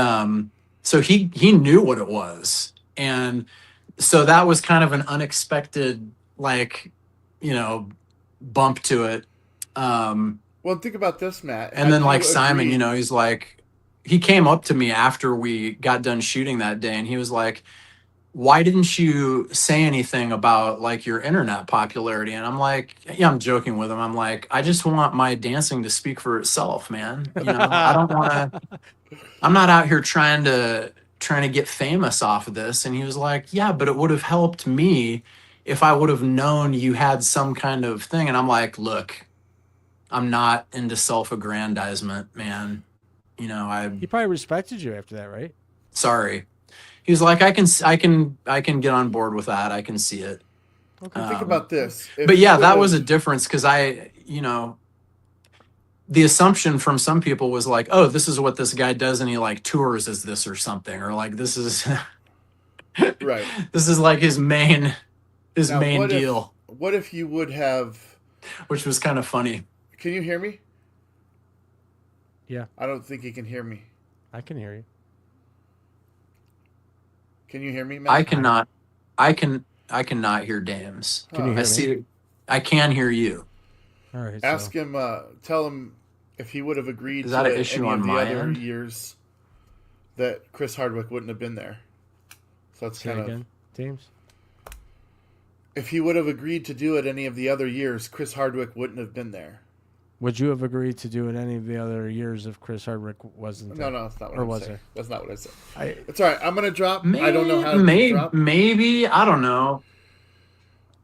so he knew what it was, and so that was kind of an unexpected, like, you know, bump to it. Well, think about this, Matt. And Had then you like Simon, agreed- you know, he's like, he came up to me after we got done shooting that day, and he was like, why didn't you say anything about like your internet popularity? And I'm like, yeah, I'm joking with him. I'm like, I just want my dancing to speak for itself, man. You know, I don't want to, I'm not out here trying to get famous off of this. And he was like, yeah, but it would have helped me if I would have known you had some kind of thing. And I'm like, look, I'm not into self-aggrandizement, man. You know, He probably respected you after that, right? sorry. He was like, I can get on board with that. I can see it. And think about this. If But yeah, you that would've- was a difference because you know, the assumption from some people was like, oh, this is what this guy does, and he like tours as this or something, or like this is right. this is like his main Now, main what if- deal, What if you would have? which was kind of funny. Can you hear me? Yeah, I don't think you can hear me. I can hear you. Can you hear me, Matt? I cannot hear Dames. Can you hear I me? see. I can hear you. All right. Ask so, him. Tell him if he would have agreed Is to that an issue any on of the my other end? years that Chris Hardwick wouldn't have been there. So that's say kind it of. again, James. If he would have agreed to do it any of the other years, Chris Hardwick wouldn't have been there. Would you have agreed to do it any of the other years if Chris Hardwick wasn't there? No, that's not what Or I'm was saying. there? That's not what I said. I, It's all right. I'm gonna drop. I don't know how to maybe, drop. maybe I don't know.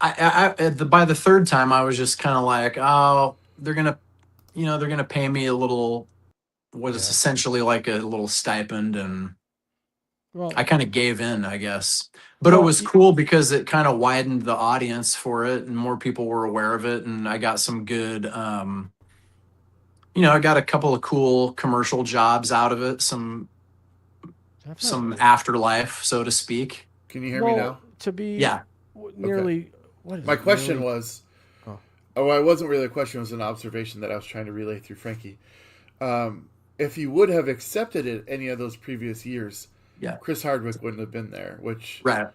By the third time, I was just kind of like, oh, they're gonna pay me a little, what is essentially like a little stipend, and well, I kind of gave in, I guess. But it Well, was cool because it kind of widened the audience for it, and more people were aware of it, and I got some good, I got a couple of cool commercial jobs out of it, some definitely. afterlife, so to speak. Can you hear me now? To be Yeah. nearly. What is My it, question nearly- was. Oh. Oh, it wasn't really a question. It was an observation that I was trying to relay through Frankie. If you would have accepted it any of those previous years, Yeah. Chris Hardwick wouldn't have been there, which Right.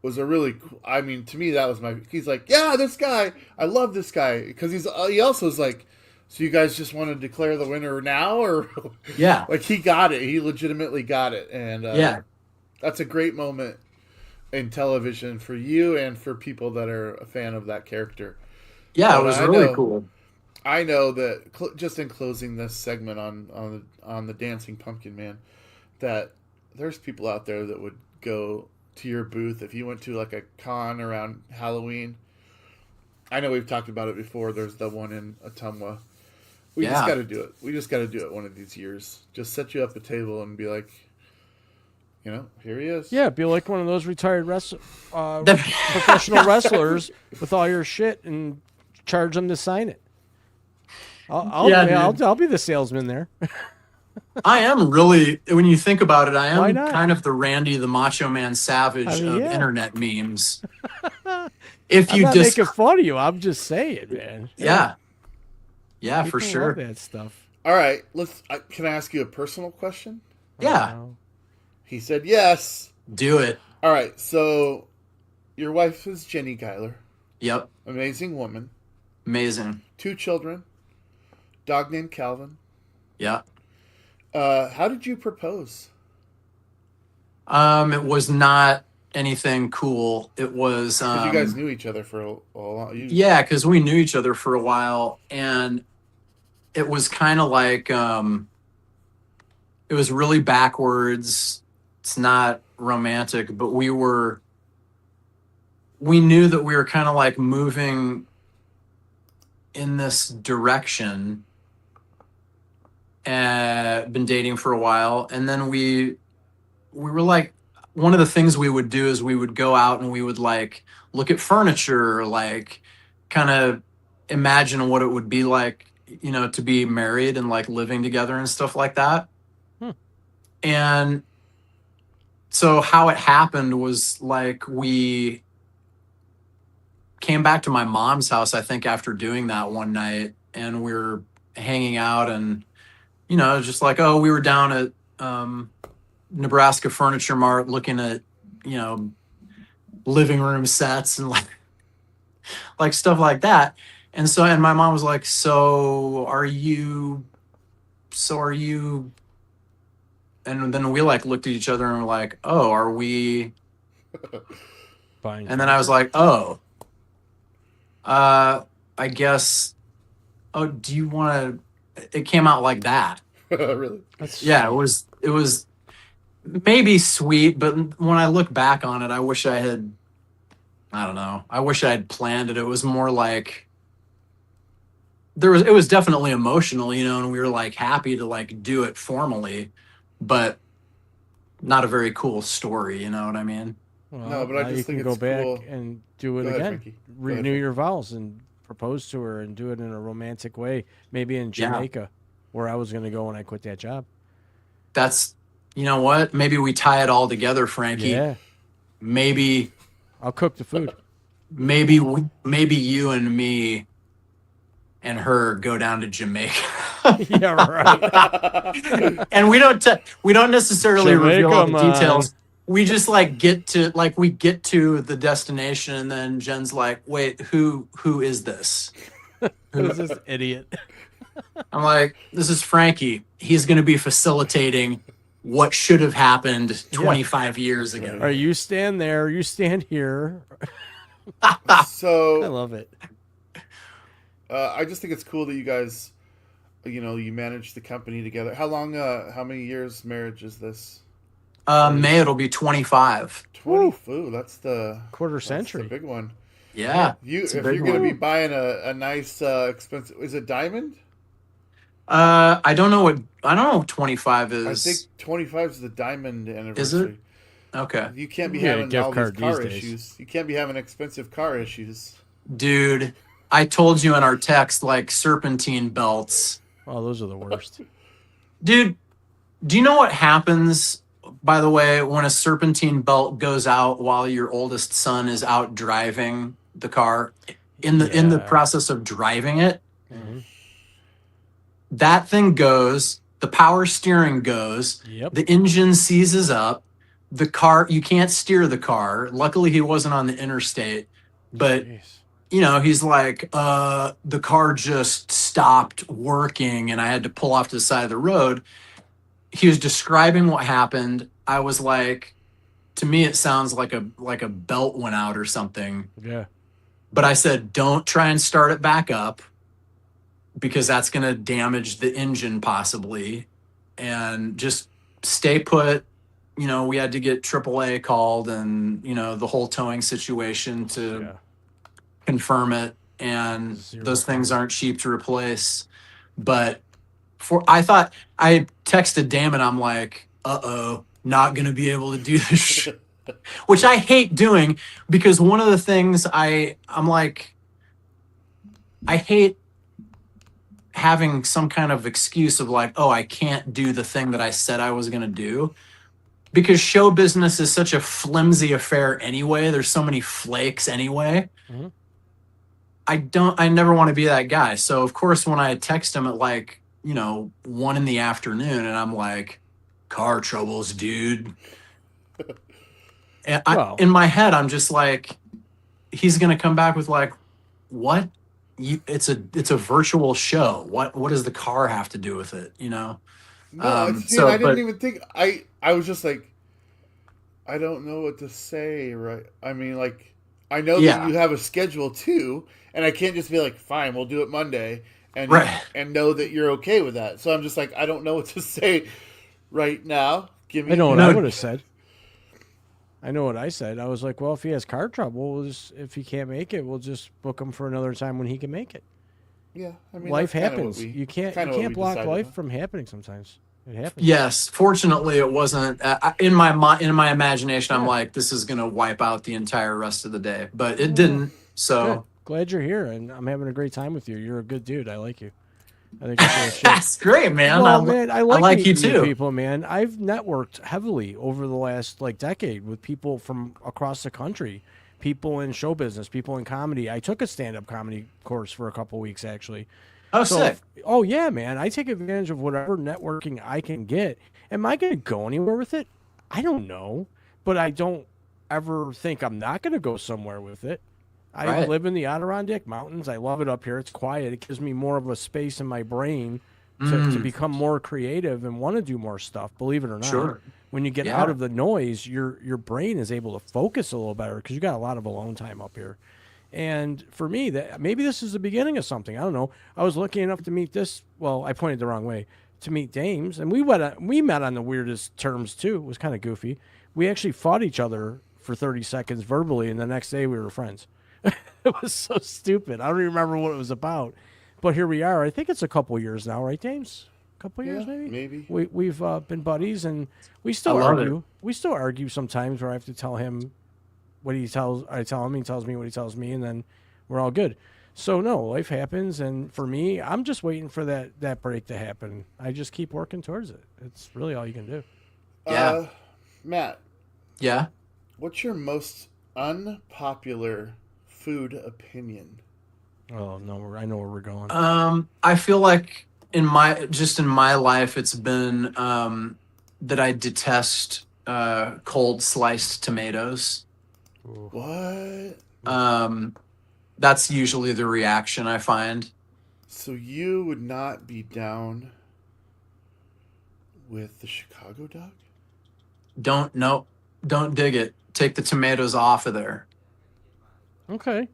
was a really cool. I mean, to me, that was my. He's like, yeah, this guy. I love this guy because he also is like, so you guys just want to declare the winner now, or Yeah. like he got it. He legitimately got it, and Yeah. that's a great moment in television for you and for people that are a fan of that character. Yeah, But it was I really know- cool. I know that just in closing this segment on the Dancing Pumpkin Man, that there's people out there that would go to your booth if you went to like a con around Halloween. I know we've talked about it before. There's the one in Ottumwa. We just Yeah. got to do it. We just got to do it one of these years. Just set you up a table and be like, here he is. Yeah, be like one of those retired professional wrestlers with all your shit and charge them to sign it. I'll be the salesman there. I am really, when you think about it, I Why am not? kind of the Randy the Macho Man Savage I mean, of yeah. internet memes. If I'm you not just, making fun of you. I'm just saying, man. yeah, for People sure. love that stuff. All right. Can I ask you a personal question? Yeah, He said yes. do it. All right. So your wife is Jenny Geiler. Yep, Amazing woman. amazing. 2 children. Dog named Calvin. Yeah. How did you propose? It was not anything cool. It was, 'Cause you guys knew each other for a long. yeah, because we knew each other for a while, and it was kind of like, it was really backwards. It's not romantic, but we knew that we were kind of like moving in this direction. Been dating for a while, and then we were like, one of the things we would do is we would go out and we would like look at furniture, like kind of imagine what it would be like, to be married and like living together and stuff like that. And so how it happened was like we came back to my mom's house, I think, after doing that one night, and we were hanging out, and just like, oh, we were down at Nebraska Furniture Mart looking at living room sets and like stuff like that. And my mom was like, so are you, and then we like looked at each other and were like, oh, are we? Fine. And then I was like, oh, I guess, oh, do you want to? It came out like that. Really? Yeah, it was maybe sweet, but when I look back on it, I wish I had, I don't know, I wish I had planned it. It was more like it was definitely emotional, and we were like happy to like do it formally, but not a very cool story, you know what I mean? Well, No, but I now just you think can go it's back cool. and do it Go ahead, again. Frankie. Go ahead, Renew Frankie. your vows and propose to her and do it in a romantic way. Maybe in Yeah. Jamaica, where I was going to go when I quit that job. That's, you know what? Maybe we tie it all together, Frankie. Yeah, Maybe I'll cook the food. maybe you and me and her go down to Jamaica. Yeah, right. And we don't necessarily reveal all the Jamaica, man. details. We just like get to the destination, and then Jen's like, wait, who is this? Who's this idiot? I'm like, this is Frankie. He's going to be facilitating what should have happened 25 years ago. All right, you stand there. You stand here. I So love it. I just think it's cool that you guys, you managed the company together. How long? How many years marriage is this? May it'll be 25. 20. Ooh, that's the Quarter century. That's the big one. Yeah. If a you're big going to one. be buying a nice expensive, is it diamond? I don't know what 25 is. I think 25 is the diamond anniversary. Is it? Okay. You can't be You get a having gift all these card car these days. issues. You can't be having expensive car issues. Dude, I told you in our text, like serpentine belts. Oh, those are the worst. Dude, do you know what happens, by the way, when a serpentine belt goes out while your oldest son is out driving the car? In the Yeah. process of driving it, Mhm. that thing goes, the power steering goes, Yep. the engine seizes up, the car, you can't steer the car. Luckily he wasn't on the interstate, but Jeez. he's like, the car just stopped working and I had to pull off to the side of the road. He was describing what happened. I was like, to me, it sounds like a belt went out or something. Yeah. But I said, don't try and start it back up because that's going to damage the engine possibly. And just stay put. We had to get AAA called and, the whole towing situation to Yeah. confirm it. And Zero those things problem. aren't cheap to replace. But I thought, I texted Damon, I'm like, not going to be able to do this, which I hate doing because one of the things I'm like, I hate having some kind of excuse of like, oh, I can't do the thing that I said I was going to do. Because show business is such a flimsy affair anyway. There's so many flakes anyway. Mhm. I never want to be that guy. So of course, when I text him at like, 1 PM and I'm like, car troubles, dude. And Well. in my head, I'm just like, he's going to come back with like, what? It's a virtual show. What does the car have to do with it? No, Um, dude, so, I didn't but- even think. I was just like, I don't know what to say. Right? I mean, like, I know Yeah. that you have a schedule too, and I can't just be like, fine, we'll do it Monday, and Right. and know that you're okay with that. So I'm just like, I don't know what to say right now. Give me. I know what No. I would have said. I know what I said. I was like, well, if he has car trouble, if he can't make it, we'll just book him for another time when he can make it. Yeah, I mean, Life that's kinda happens. what we- You can't kinda what we block decided life on. from happening sometimes. It happens. Yes, fortunately, it wasn't in my imagination. I'm Yeah. like, this is gonna wipe out the entire rest of the day, but it didn't. Good. So Glad you're here, and I'm having a great time with you. You're a good dude. I like you. I think it's full of shit. That's great, man. Well, man, I like you meeting new too. people, man. I've networked heavily over the last decade with people from across the country, people in show business, people in comedy. I took a stand-up comedy course for a couple weeks actually. Oh, So, sick. oh yeah, man, I take advantage of whatever networking I can get. Am I going to go anywhere with it? I don't know, but I don't ever think I'm not going to go somewhere with it. I Right. live in the Adirondack Mountains. I love it up here. It's quiet. It gives me more of a space in my brain to become more creative and want to do more stuff, believe it or not. Sure. When you get Yeah. out of the noise, your brain is able to focus a little better because you got a lot of alone time up here. And for me, that maybe this is the beginning of something. I don't know. I was lucky enough to meet this. Well, I pointed the wrong way to meet Dames, and we met on the weirdest terms too. It was kind of goofy. We actually fought each other for 30 seconds verbally, and the next day we were friends. It was so stupid. I don't even remember what it was about, but here we are. I think it's a couple years now, right, Dames? A couple years, Yeah, maybe. maybe. We've been buddies, and we still I love argue. it. We still argue sometimes, where I have to tell him what I tell him, he tells me what he tells me, and then we're all good. So no, life happens, and for me, I'm just waiting for that break to happen. I just keep working towards it. It's really all you can do. Yeah. Matt, Yeah. what's your most unpopular food opinion? Oh no, I know where we're going. I feel like in my life, it's been that I detest cold sliced tomatoes. What? That's usually the reaction I find. So you would not be down with the Chicago dog? Don't dig it. Take the tomatoes off of there. Okay.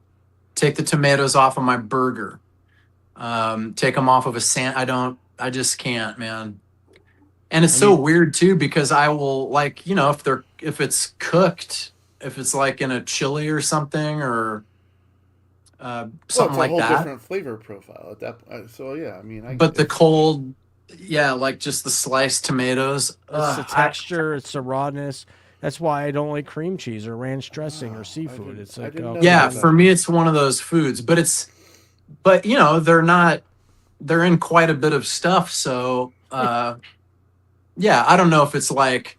Take the tomatoes off of my burger. Take them off of I just can't, man. And it's so weird too, because I will, like, if it's cooked, if it's like in a chili or something, or something It's a like whole that. different flavor profile at that. So yeah, I mean, But the cold, yeah, like just the sliced tomatoes. It's the texture. It's the rawness. That's why I don't like cream cheese or ranch dressing or seafood. didn't- It's I like didn't know okay. Yeah, that. for me, it's one of those foods. But they're in quite a bit of stuff. So, yeah, I don't know if it's like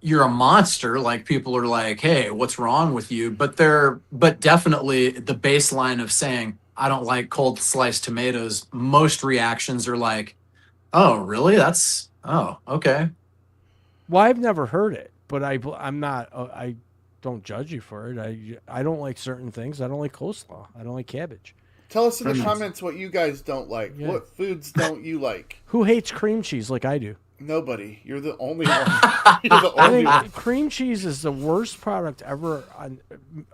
you're a monster. Like people are like, hey, what's wrong with you? But definitely the baseline of saying, I don't like cold sliced tomatoes. Most reactions are like, oh, really? Oh, okay. Well, I've never heard it, but I'm not. I don't judge you for it. I don't like certain things. I don't like coleslaw. I don't like cabbage. Tell us in the comments what you guys don't like. Yeah. What foods don't you like? Who hates cream cheese like I do? Nobody. You're the only one. You're the I only one. think cream cheese is the worst product ever.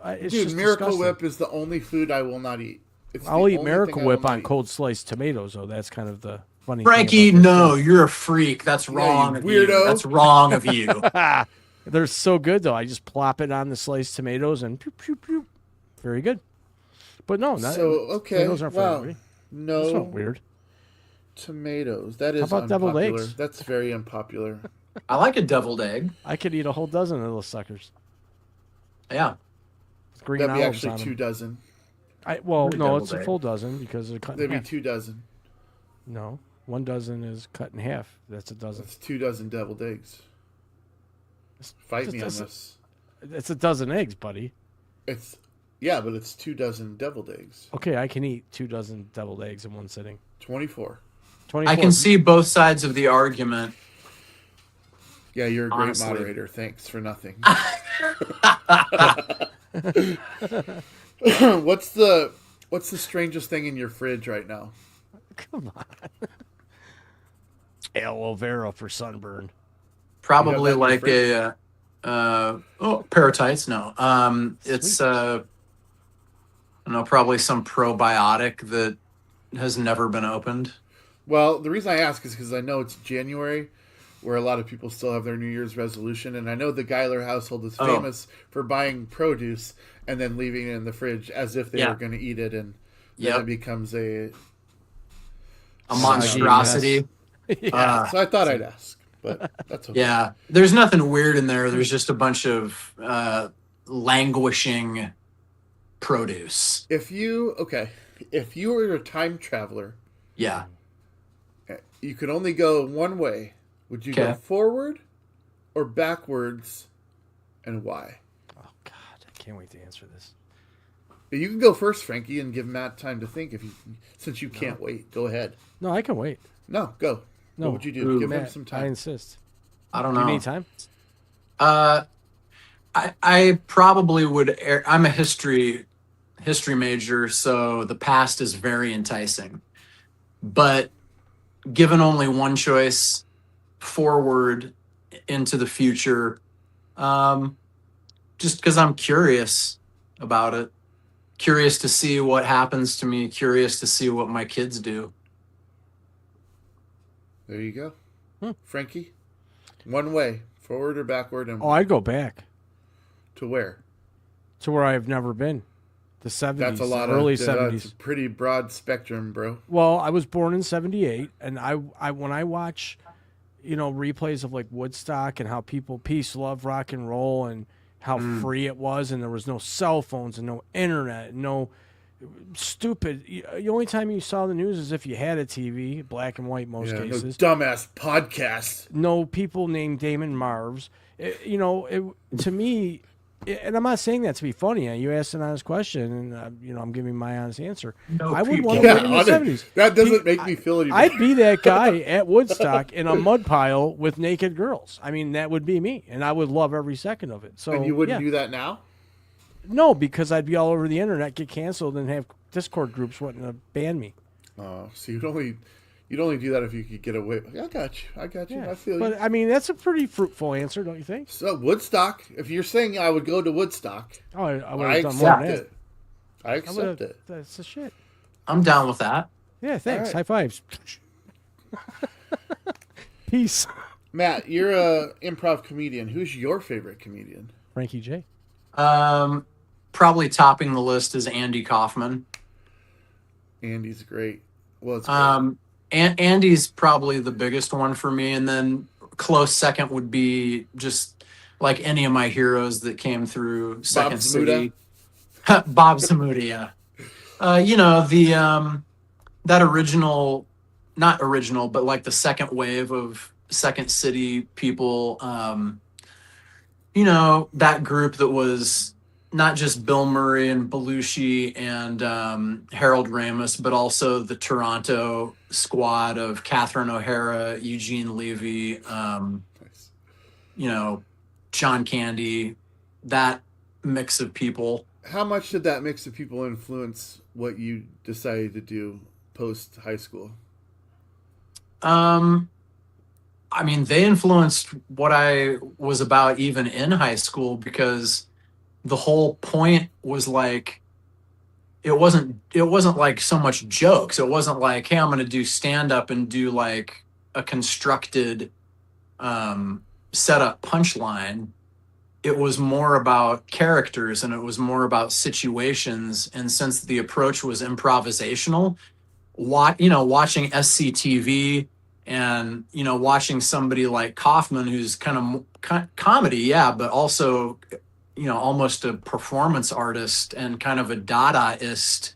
It's Dude, just Miracle disgusting. Whip is the only food I will not eat. It's the I'll eat only Miracle thing I will Whip not on eat. cold sliced tomatoes, though. That's kind of the funny Frankie, thing about no, you're a freak. That's you wrong of you. weirdo. That's wrong of you. this. They're so good, though. I just plop it on the sliced tomatoes and pew, pew, pew. Very good. But no, not, So, okay. tomatoes aren't for Wow. everybody. That's not No weird. tomatoes. That is about deviled unpopular. eggs? That's very unpopular. I like a deviled egg. I could eat a whole dozen of those suckers. Yeah. With green That'd be olives actually on 'em. 2 dozen. Well, Pretty no, deviled it's a egg. full dozen because they're cut in That'd be half. 2 dozen. No, 1 dozen is cut in half. That's a dozen. That's 2 dozen deviled eggs. Fight me on That's- this. It's a dozen eggs, buddy. But it's 2 dozen deviled eggs. Okay, I can eat 2 dozen deviled eggs in one sitting. 24. 24. I can see both sides of the argument. Yeah, you're a great Honestly. moderator. Thanks for nothing. What's the strangest thing in your fridge right now? Come on. Aloe vera for sunburn. Probably You have like that in your paratites. No. It's I don't know, probably some probiotic that has never been opened. Well, the reason I ask is because I know it's January, where a lot of people still have their New Year's resolution, and I know the Geiler household is famous for buying produce and then leaving it in the fridge as if they Yeah. were going to eat it, and then Yep. it becomes a. A monstrosity. Yeah. So I thought I'd ask, but that's okay. Yeah. There's nothing weird in there. There's just a bunch of languishing produce. If you were a time traveler, Yeah. You could only go one way. Would you go Okay. forward or backwards, and why? Oh God, I can't wait to answer this. You can go first, Frankie, and give Matt time to think. Since you can't wait, go ahead. No, I can wait. No, go. No, What would you do? Ooh, Give him Matt, some I time. insist. I don't Do know. you need time? I probably would. I'm a history major, so the past is very enticing. But given only one choice, forward into the future, just because I'm curious about it, curious to see what happens to me, curious to see what my kids do. There you go. Frankie, one way, forward or backward, and Oh, I'd go back to where? to where I've never been. The 70s, That's a lot early of 70s. That's a pretty broad spectrum, bro. Well, I was born in 78, and I when I watch, replays of like Woodstock and how people peace, love, rock and roll, and how free it was, and there was no cell phones and no internet, and no stupid. The only time you saw the news is if you had a TV, black and white most Yeah, no cases. dumbass podcast. No people named Damon Marvs. To me, and I'm not saying that to be funny. You asked an honest question, and I'm giving my honest answer. No I would people. want to Yeah, live in the honest, 70s. that doesn't make me feel any better. I'd be that guy at Woodstock in a mud pile with naked girls. I mean, that would be me, and I would love every second of it. So, And you wouldn't yeah. do that now? No, because I'd be all over the internet, get canceled, and have Discord groups wanting to ban me. Oh, so you'd only do that if you could get away. I got you. Yeah. I feel But you. I mean, that's a pretty fruitful answer, don't you think? So Woodstock. If you're saying I would go to Woodstock, Oh, I would I have done more accept than that. it. I I accept would've- it. That's the shit. I'm down with that. Yeah, thanks. right. High fives. Peace. Matt, you're a improv comedian. Who's your favorite comedian? Frankie J. Probably topping the list is Andy Kaufman. Andy's great. Well, it's great. Andy's probably the biggest one for me, and then close second would be just like any of my heroes that came through Second Zamuda? City. Bob Zamuda, yeah. That original, not original, but like the second wave of Second City people. That group that was not just Bill Murray and Belushi and Harold Ramis, but also the Toronto squad of Catherine O'Hara, Eugene Levy, Nice. John Candy, that mix of people. How much did that mix of people influence what you decided to do post high school? I mean, they influenced what I was about even in high school, because the whole point was like, it wasn't like so much jokes. It wasn't like, hey, I'm going to do stand up and do like a constructed set up punchline. It was more about characters, and it was more about situations. And since the approach was improvisational, watching SCTV and watching somebody like Kaufman, who's kind of comedy, yeah, but also almost a performance artist and kind of a Dadaist,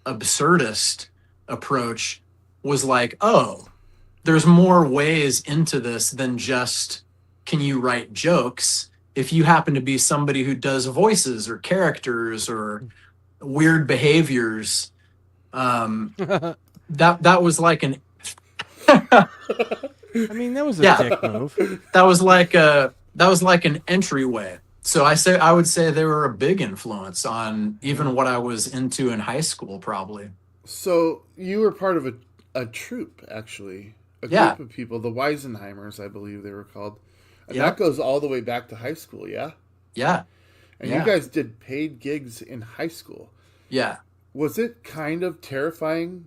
absurdist approach, was like, oh, there's more ways into this than just, can you write jokes? If you happen to be somebody who does voices or characters or weird behaviors, that was like an I mean, that was a Yeah. dick move. that was like an entryway. So I would say they were a big influence on even what I was into in high school, probably. So you were part of a troupe, actually. A Yeah. group of people, the Weisenheimers, I believe they were called. And Yeah. that goes all the way back to high school, yeah? Yeah. And Yeah. you guys did paid gigs in high school. Yeah. Was it kind of terrifying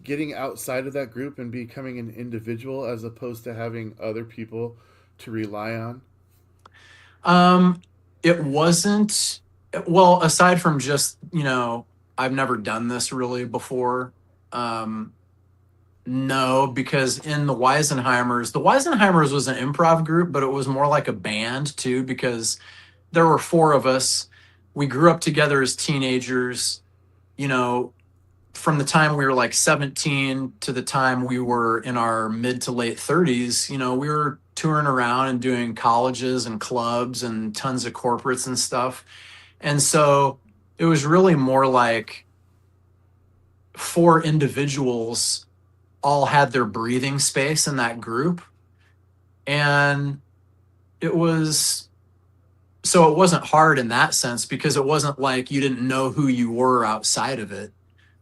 getting outside of that group and becoming an individual as opposed to having other people to rely on? It wasn't, well, aside from just, I've never done this really before. No, because in the Weisenheimers was an improv group, but it was more like a band too, because there were four of us. We grew up together as teenagers. from the time we were like 17 to the time we were in our mid to late 30s, you know, we were touring around and doing colleges and clubs and tons of corporates and stuff. And so it was really more like 4 individuals all had their breathing space in that group. And it was, so it wasn't hard in that sense because it wasn't like you didn't know who you were outside of it.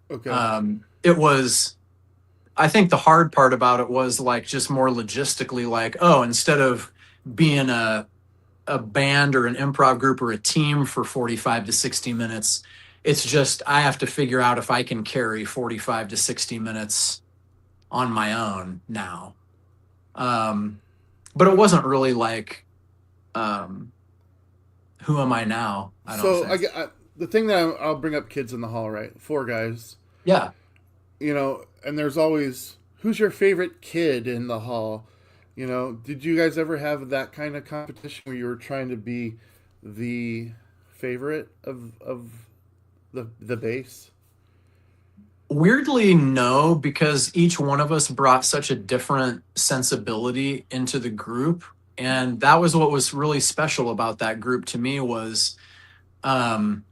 Okay. It was, I think the hard part about it was like just more logistically, like, oh, instead of being a band or an improv group or a team for 45 to 60 minutes, it's just I have to figure out if I can carry 45 to 60 minutes on my own now. But it wasn't really like, who am I now? I don't think. The thing that I'll bring up kids in the hall, right? 4 guys. Yeah. You know, and there's always, who's your favorite kid in the hall? You know, did you guys ever have that kind of competition where you were trying to be the favorite of the base? Weirdly, no, because each one of us brought such a different sensibility into the group. And that was what was really special about that group to me was, there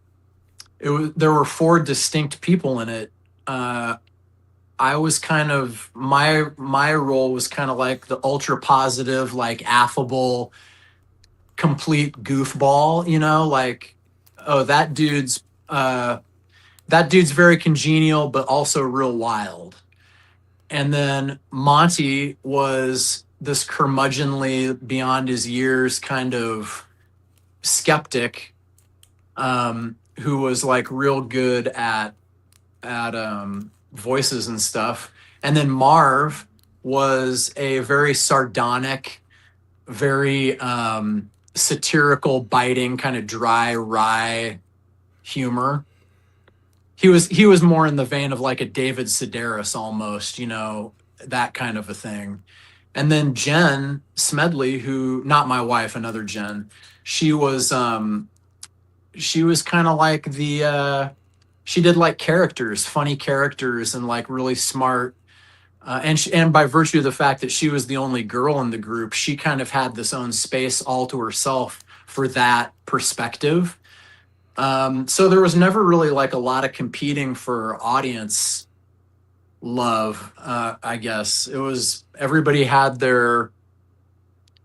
were 4 distinct people in it. I was kind of, my role was kind of like the ultra positive, like affable, complete goofball, you know, like, oh, that dude's very congenial, but also real wild. And then Monty was this curmudgeonly, beyond his years kind of skeptic, who was like real good at voices and stuff. And then Marv was a very sardonic, very satirical, biting, kind of dry, wry humor. He was more in the vein of like a David Sedaris almost, you know, that kind of a thing. And then Jen Smedley, who, not my wife, another Jen, she was kind of like she did like characters, funny characters, and like really smart. And by virtue of the fact that she was the only girl in the group, she kind of had this own space all to herself for that perspective. So there was never really like a lot of competing for audience love. I guess it was everybody had their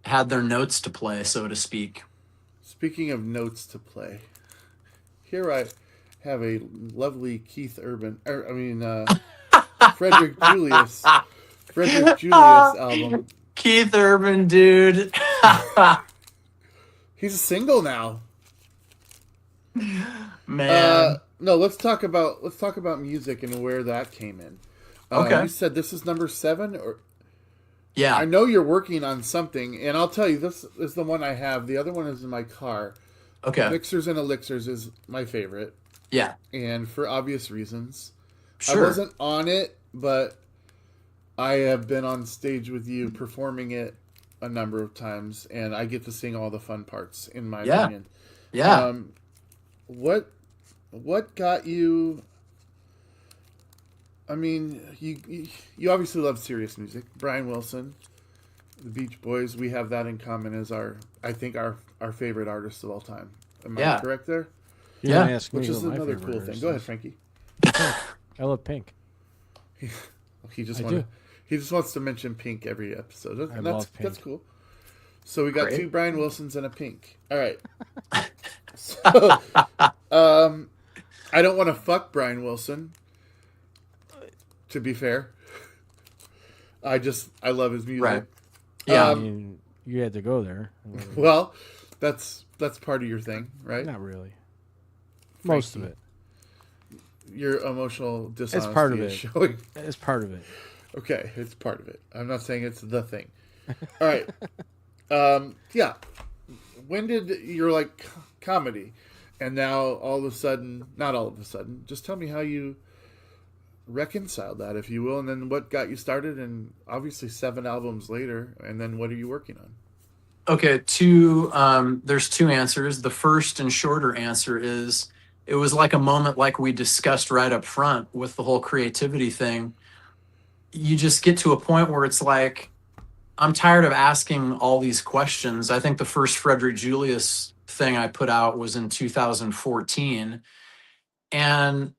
notes to play, so to speak. Speaking of notes to play, here I have a lovely Frederick Julius album. Keith Urban, dude. He's a single now. Man. No, let's talk about music and where that came in. Okay. You said this is number 7, or Yeah. I know you're working on something, and I'll tell you, this is the one I have. The other one is in my car. Okay. Mixers and Elixirs is my favorite, Yeah. and for obvious reasons. Sure. I wasn't on it, but I have been on stage with you performing it a number of times, and I get to sing all the fun parts, in my opinion. Yeah. What got you? I mean, you obviously love serious music. Brian Wilson, the Beach Boys, we have that in common as our favorite artists of all time. Am I correct there? You Yeah. didn't ask me Which is what my another favorite cool thing. artist Go ahead, is. Frankie. I love Pink. He just I wants to mention Pink every episode. I love Pink. That's cool. So we got Great. 2 Brian Wilsons and a Pink. All right. So, I don't want to fuck Brian Wilson. To be fair, I love his music. Right. Yeah. I mean, you had to go there. Well, that's part of your thing, right? Not really. Most of it. Your emotional dishonesty part of is it. showing. It's part of it. Okay, it's part of it. I'm not saying it's the thing. All right. Yeah. When did you're like comedy, and now all of a sudden, not all of a sudden, just tell me how you reconcile that, if you will, and then what got you started, and obviously 7 albums later, and then what are you working on? Okay, there's 2 answers. The first and shorter answer is it was like a moment like we discussed right up front with the whole creativity thing. You just get to a point where it's like, I'm tired of asking all these questions. I think the first Frederick Julius thing I put out was in 2014. And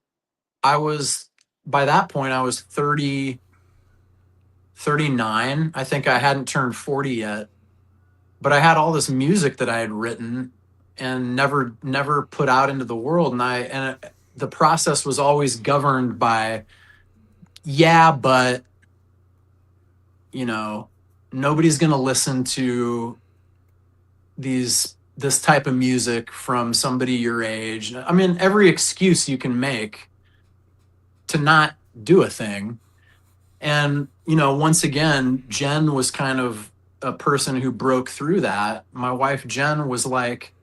I was, by that point, I was 39. I think I hadn't turned 40 yet, but I had all this music that I had written and never put out into the world. The process was always governed by, yeah, but you know, nobody's going to listen to this type of music from somebody your age. I mean, every excuse you can make to not do a thing. And, once again, Jen was kind of a person who broke through that. My wife, Jen, was like,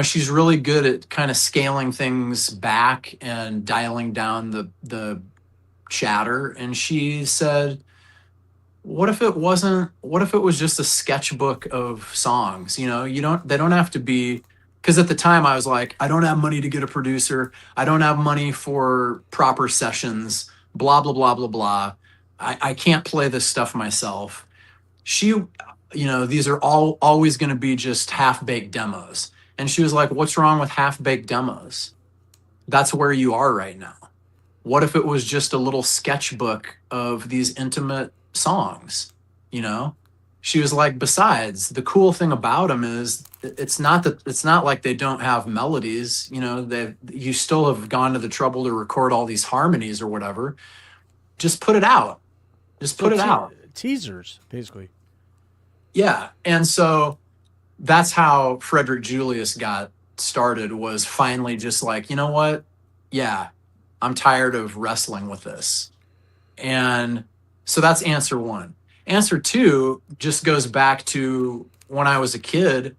she's really good at kind of scaling things back and dialing down the chatter. And she said, what if it was just a sketchbook of songs? They don't have to be, because at the time I was like, I don't have money to get a producer. I don't have money for proper sessions, blah, blah, blah, blah, blah. I can't play this stuff myself. These are always going to be just half-baked demos. And she was like, what's wrong with half-baked demos? That's where you are right now. What if it was just a little sketchbook of these intimate songs? She was like, besides, the cool thing about them is it's not like they don't have melodies. You still have gone to the trouble to record all these harmonies or whatever. Just put it out. Just put it out. Teasers, basically. Yeah. And so that's how Frederick Julius got started, was finally just like, you know what? Yeah, I'm tired of wrestling with this. And so that's answer one. Answer two just goes back to when I was a kid,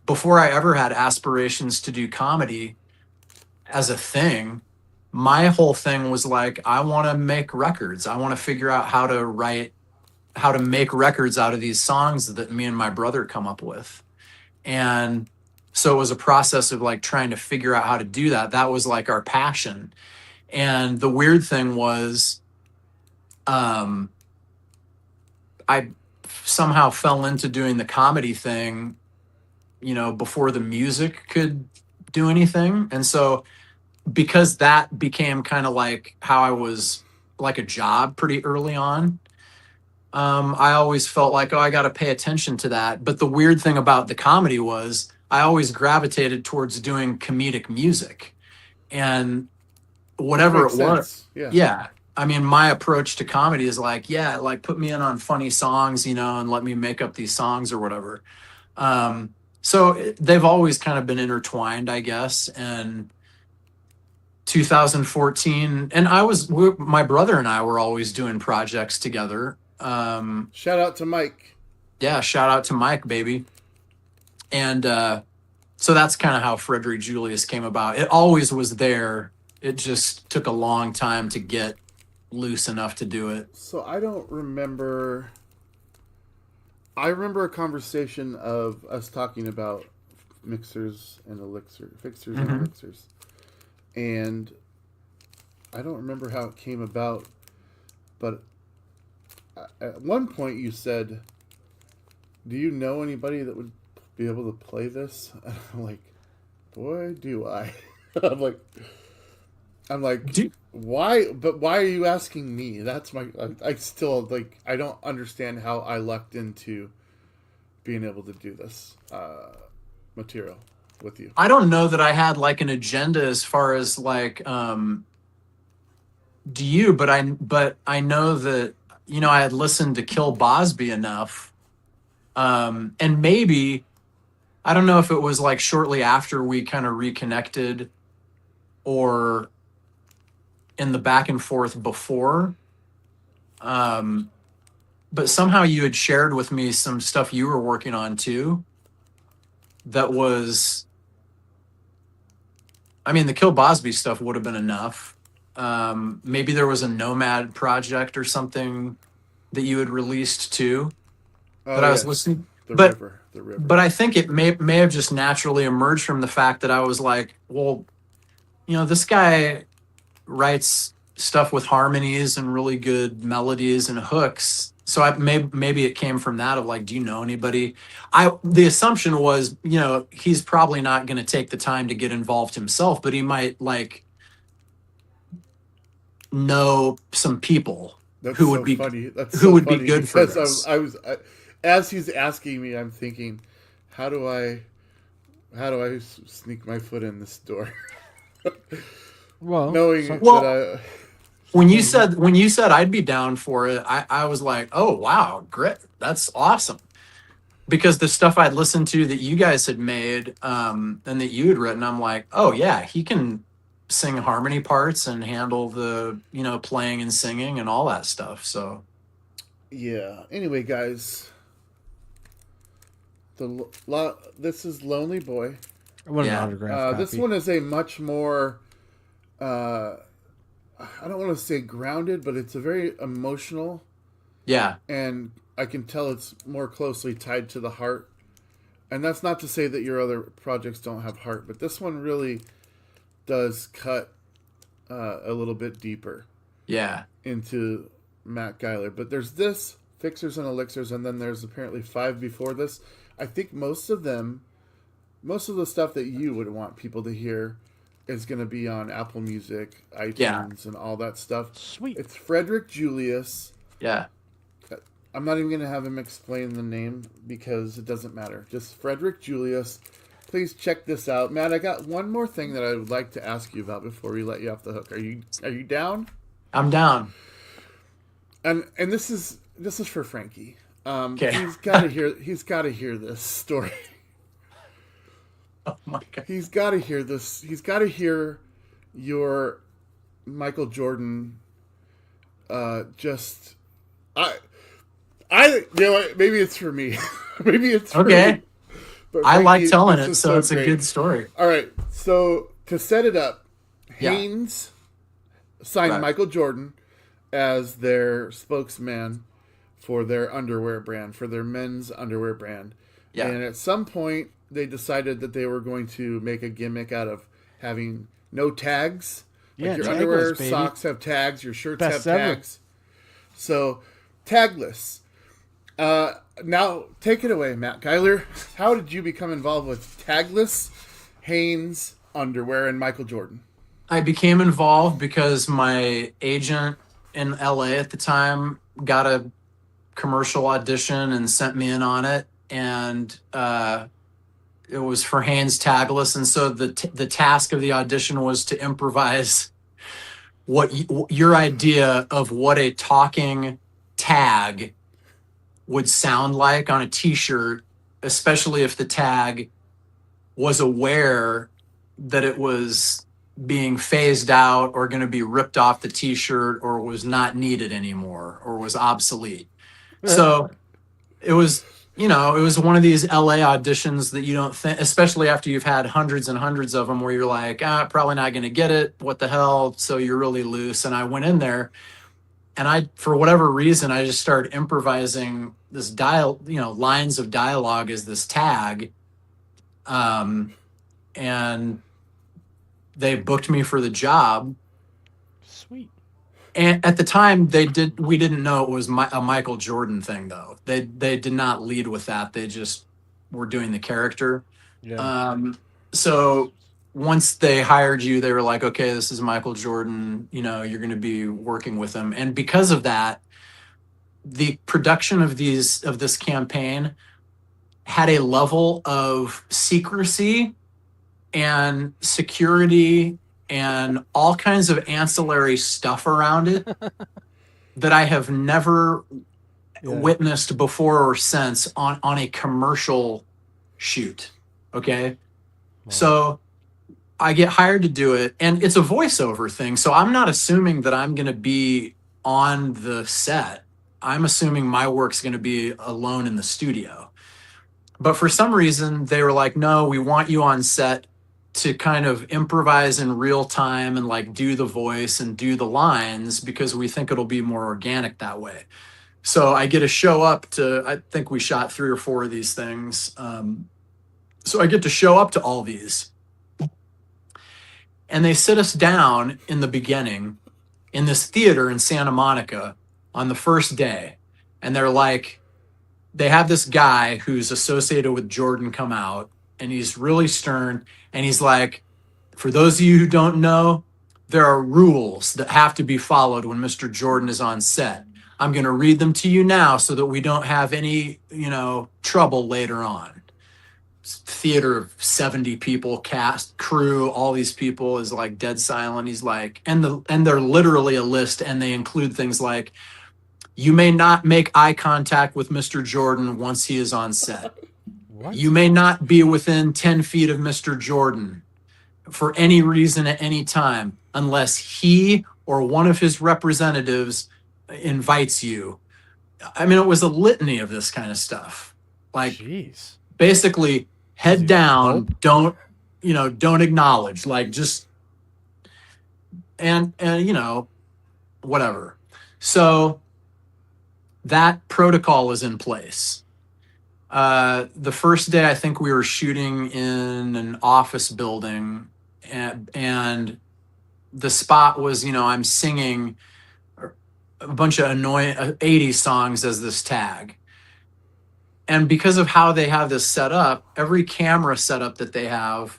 before I ever had aspirations to do comedy as a thing. My whole thing was like, I want to make records. I want to figure out how to make records out of these songs that me and my brother come up with. And so it was a process of like trying to figure out how to do that. That was like our passion. And the weird thing was, I somehow fell into doing the comedy thing, before the music could do anything. And so because that became kind of like how I was, like a job pretty early on, I always felt like, I got to pay attention to that. But the weird thing about the comedy was I always gravitated towards doing comedic music, and whatever it was. Yeah. I mean, my approach to comedy is like, put me in on funny songs, and let me make up these songs or whatever. So they've always kind of been intertwined, I guess. And 2014, and my brother and I were always doing projects together. Shout out to Mike. Yeah, shout out to Mike, baby. And so that's kind of how Frederick Julius came about. It always was there. It just took a long time to get loose enough to do it. So I don't remember. I remember a conversation of us talking about fixers and elixirs. And I don't remember how it came about, but at one point you said, do you know anybody that would be able to play this? And I'm like, boy, do I. I'm like, why? But why are you asking me? That's I still, like, I don't understand how I lucked into being able to do this material with you. I don't know that I had like an agenda as far as like, do you, but I know that, I had listened to Kill Bosby enough. And maybe, I don't know if it was like shortly after we kind of reconnected or in the back and forth before. But somehow you had shared with me some stuff you were working on too. That was, I mean, the Kill Bosby stuff would have been enough. Maybe there was a Nomad project or something that you had released too that I was listening. The river. But I think it may have just naturally emerged from the fact that I was like, well, this guy writes stuff with harmonies and really good melodies and hooks. So maybe it came from that of like, do you know anybody? The assumption was, he's probably not going to take the time to get involved himself, but he might like know some people That's who so would be funny. That's who so would be funny good for because this. as he's asking me, I'm thinking, how do I sneak my foot in this door? Well, Knowing Well, that when you said I'd be down for it, I was like, oh wow, great, that's awesome. Because the stuff I'd listened to that you guys had made, and that you had written, I'm like, oh yeah, he can sing harmony parts and handle the playing and singing and all that stuff. So yeah. Anyway, guys, this is Lonely Boy. I want an Yeah. autograph This copy. one is a much more, I don't want to say grounded, but it's a very emotional, yeah, and I can tell it's more closely tied to the heart. And that's not to say that your other projects don't have heart, but this one really does cut a little bit deeper yeah, into Matt Geiler. But there's this, Fixers and Elixirs, and then there's apparently 5 before this. I think most of the stuff that you would want people to hear is going to be on Apple Music, iTunes, Yeah. and all that stuff. Sweet. It's Frederick Julius. yeah. I'm not even going to have him explain the name because it doesn't matter. Just Frederick Julius. Please check this out. Matt, I got one more thing that I would like to ask you about before we let you off the hook. Are you down? I'm down. And this is for Frankie. Okay. He's got to hear this story. Oh my god. He's got to hear this. He's got to hear your Michael Jordan. Maybe it's for me. Maybe it's for Okay. me. But I like Frankie, telling this it, is so it's great. a good story. All right, so to set it up, Yeah. Haynes signed Right. Michael Jordan as their spokesman for their underwear brand, for their men's underwear brand. Yeah. And at some point, they decided that they were going to make a gimmick out of having no tags. Yeah, Like your tagless, underwear, baby. socks have tags, your shirts Best have ever. tags. So, tagless. Now, take it away, Matt Geiler. How did you become involved with tagless Hanes underwear and Michael Jordan? I became involved because my agent in LA at the time got a commercial audition and sent me in on it, and it was for Hanes Tagless, and so the task of the audition was to improvise your idea of what a talking tag would sound like on a t-shirt, especially if the tag was aware that it was being phased out or going to be ripped off the t-shirt or was not needed anymore or was obsolete. So it was one of these LA auditions that you don't think, especially after you've had hundreds and hundreds of them, where you're like, probably not going to get it. What the hell? So you're really loose. And I went in there, and for whatever reason, I just started improvising this lines of dialogue as this tag. And they booked me for the job. Sweet. And at the time, we didn't know it was a Michael Jordan thing, though. They did not lead with that. They just were doing the character. Yeah. So once they hired you, they were like, okay, this is Michael Jordan. You're going to be working with him. And because of that, the production of this campaign had a level of secrecy and security and all kinds of ancillary stuff around it that I have never witnessed before or since on a commercial shoot. Okay. Wow. So I get hired to do it, and it's a voiceover thing. So I'm not assuming that I'm going to be on the set. I'm assuming my work's going to be alone in the studio. But for some reason, they were like, no, we want you on set to kind of improvise in real time and like do the voice and do the lines because we think it'll be more organic that way. So I get to show up I think we shot 3 or 4 of these things. So I get to show up to all these. And they sit us down in the beginning in this theater in Santa Monica on the first day. And they're like, they have this guy who's associated with Jordan come out, and he's really stern. And he's like, for those of you who don't know, there are rules that have to be followed when Mr. Jordan is on set. I'm going to read them to you now so that we don't have any, trouble later on. Theater of 70 people, cast, crew, all these people is like dead silent. He's like, and they're literally a list, and they include things like, you may not make eye contact with Mr. Jordan once he is on set. What? You may not be within 10 feet of Mr. Jordan for any reason at any time unless he or one of his representatives invites you. I mean, it was a litany of this kind of stuff. Like, Jeez. basically, head down, don't acknowledge, like, just, and whatever. So that protocol is in place. The first day, I think we were shooting in an office building, and the spot was, I'm singing a bunch of annoying 80s songs as this tag. And because of how they have this set up, every camera setup that they have,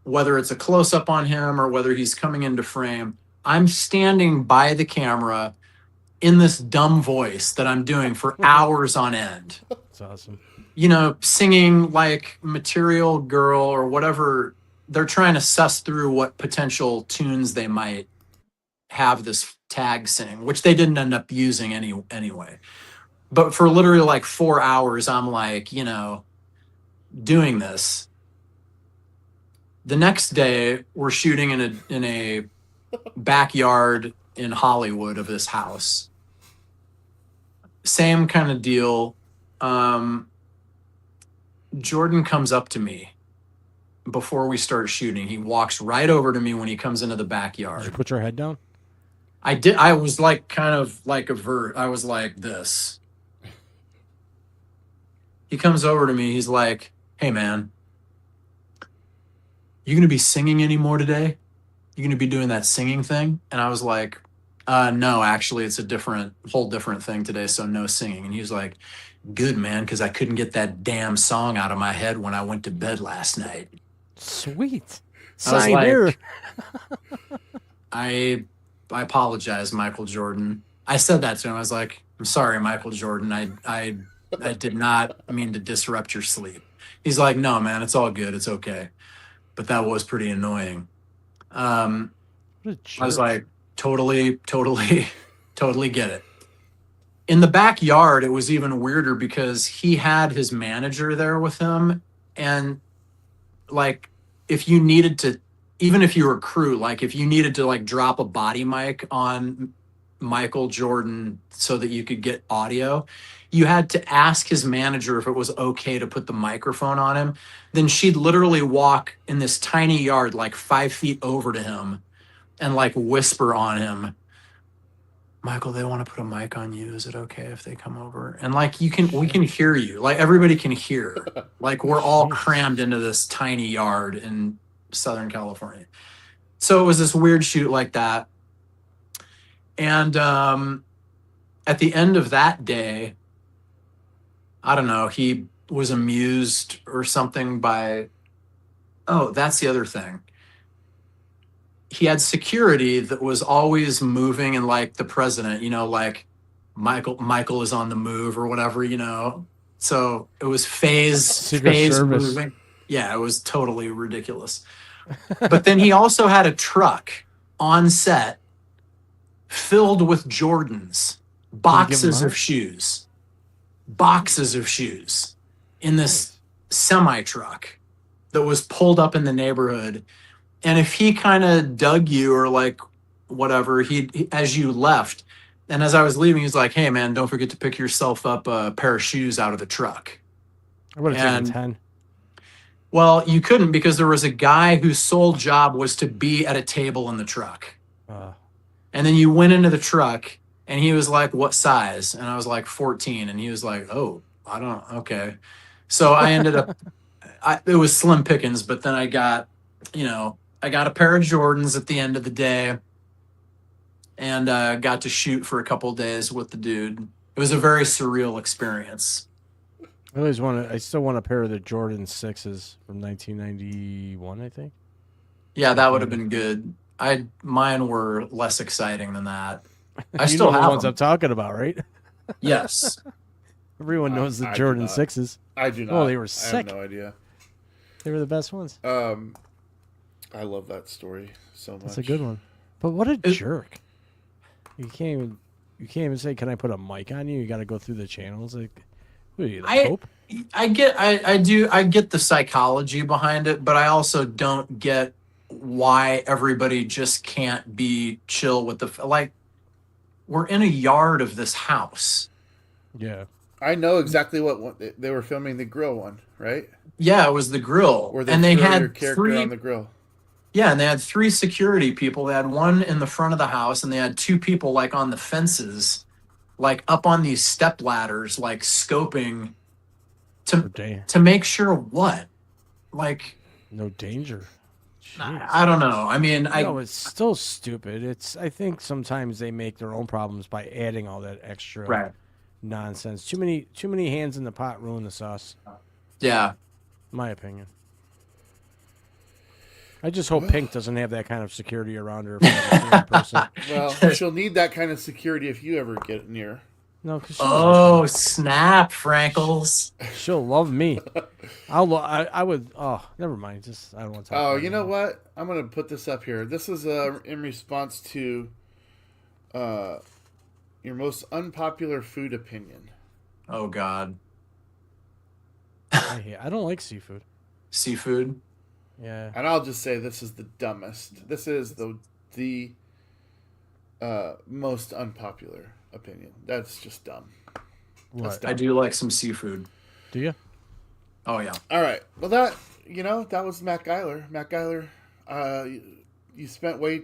whether it's a close-up on him or whether he's coming into frame, I'm standing by the camera in this dumb voice that I'm doing for hours on end. That's awesome. Singing like Material Girl or whatever. They're trying to suss through what potential tunes they might have this tag sing, which they didn't end up using anyway. But for literally like 4 hours, I'm like, doing this. The next day, we're shooting in a backyard in Hollywood of this house. Same kind of deal. Jordan comes up to me before we start shooting. He walks right over to me when he comes into the Did you backyard. put your head down? I did. I was like kind of like I was like this. He comes over to me. He's like, "Hey, man, you gonna be singing anymore today? You gonna be doing that singing thing?" And I was like, "No, actually, it's a whole different thing today. So no singing." And he was like, "Good, man, because I couldn't get that damn song out of my head when I went to bed last night." Sweet. I was Sign like, here. I apologize, Michael Jordan. I said that to him. I was like, "I'm sorry, Michael Jordan. I did not mean to disrupt your sleep." He's like, "No, man, it's all good. It's okay." But that was pretty annoying. What a I was jerk. like, totally get it. In the backyard, it was even weirder because he had his manager there with him. And like, if you needed to, even if you were crew, like if you needed to like drop a body mic on Michael Jordan so that you could get audio, you had to ask his manager if it was okay to put the microphone on him. Then she'd literally walk in this tiny yard, like 5 feet over to him and like whisper on him, "Michael, they want to put a mic on you. Is it okay if they come over?" And like, we can hear you. Like everybody can hear. Like we're all crammed into this tiny yard in Southern California. So it was this weird shoot like that. And at the end of that day, I don't know, he was amused or something by, oh, that's the other thing. He had security that was always moving, and like the president, like Michael is on the move or whatever, So it was phase Service. moving. Yeah, it was totally ridiculous. But then he also had a truck on set filled with Jordans, boxes of shoes in this semi truck that was pulled up in the neighborhood. And if he kind of dug you or like whatever, he as you left, and as I was leaving, he's like, "Hey man, don't forget to pick yourself up a pair of shoes out of the truck." I would have taken And 10. well, you couldn't, because there was a guy whose sole job was to be at a table in the truck. And then you went into the truck and he was like, "What size?" And I was like, 14. And he was like, "Oh, I don't, okay." So I ended up, it was slim pickings, but then I got, I got a pair of Jordans at the end of the day, and got to shoot for a couple days with the dude. It was a very surreal experience. I still want a pair of the Jordan 6s from 1991, I think. Yeah, that would have been good. Mine were less exciting than that. I You still know the have ones them. I'm talking about, right? Yes. Everyone knows the I do Jordan not. 6s. I do not. Oh, they were I sick. have no idea. They were the best ones. I love that story so much. That's a good one. But what a jerk! You can't even say, "Can I put a mic on you?" You got to go through the channels. Like, what are you, the Pope? I get the psychology behind it, but I also don't get why everybody just can't be chill with like we're in a yard of this house. Yeah. I know exactly what one, they were filming, the grill one, right? Yeah, it was the grill. Where they and they throw had your character three on the grill. Yeah, and they had 3 security people. They had one in the front of the house, and they had 2 people like on the fences, like up on these step ladders, like scoping to make sure what? Like No danger. Jeez. I don't know. I mean, No, it's still stupid. I think sometimes they make their own problems by adding all that extra right. nonsense. Too many hands in the pot ruin the sauce. Yeah. My opinion. I just hope Pink doesn't have that kind of security around her. If I ever see her in person. Well, she'll need that kind of security if you ever get near. No, because snap, Frankles. she'll love me. I would. Oh, never mind. Just I don't want to. Talk Oh, about you it know anymore. what? I'm gonna put this up here. This is in response to your most unpopular food opinion. Oh God. I don't like seafood. Seafood. Yeah. And I'll just say this is the dumbest. This is the most unpopular opinion. That's just dumb. What? I do like some seafood. Do you? Oh yeah. All right. Well, that was Matt Geiler. Matt Geiler, you spent way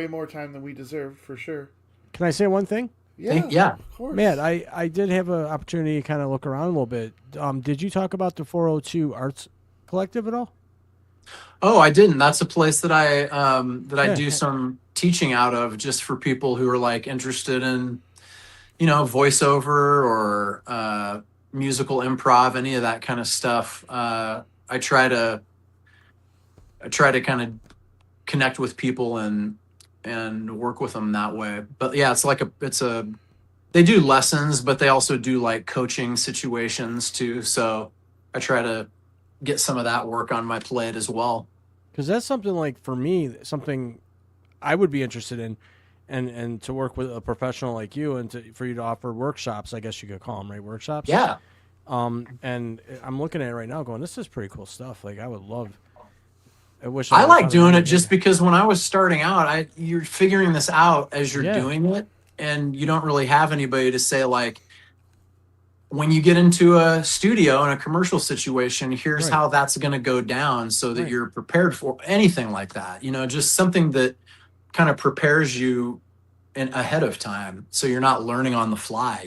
more time than we deserve, for sure. Can I say one thing? Yeah. Of course. Matt, I did have an opportunity to kind of look around a little bit. Did you talk about the 402 Arts Collective at all? Oh, I didn't. That's a place that I Yeah. do some teaching out of, just for people who are like interested in, voiceover or musical improv, any of that kind of stuff. I try to kind of connect with people and work with them that way. But yeah, they do lessons, but they also do like coaching situations too. So I try to get some of that work on my plate as well. Because that's something like, for me, something I would be interested in, and to work with a professional like you, and for you to offer workshops. I guess you could call them, right? Workshops. Yeah. And I'm looking at it right now, going, this is pretty cool stuff. Like, I would love. I wish I would've like thought of doing it it just because when I was starting out, you're figuring this out as you're Yeah. doing it, and you don't really have anybody to say, like, when you get into a studio in a commercial situation, here's Right. how that's going to go down, so that Right. you're prepared for anything like that. Just something that kind of prepares you ahead of time, so you're not learning on the fly.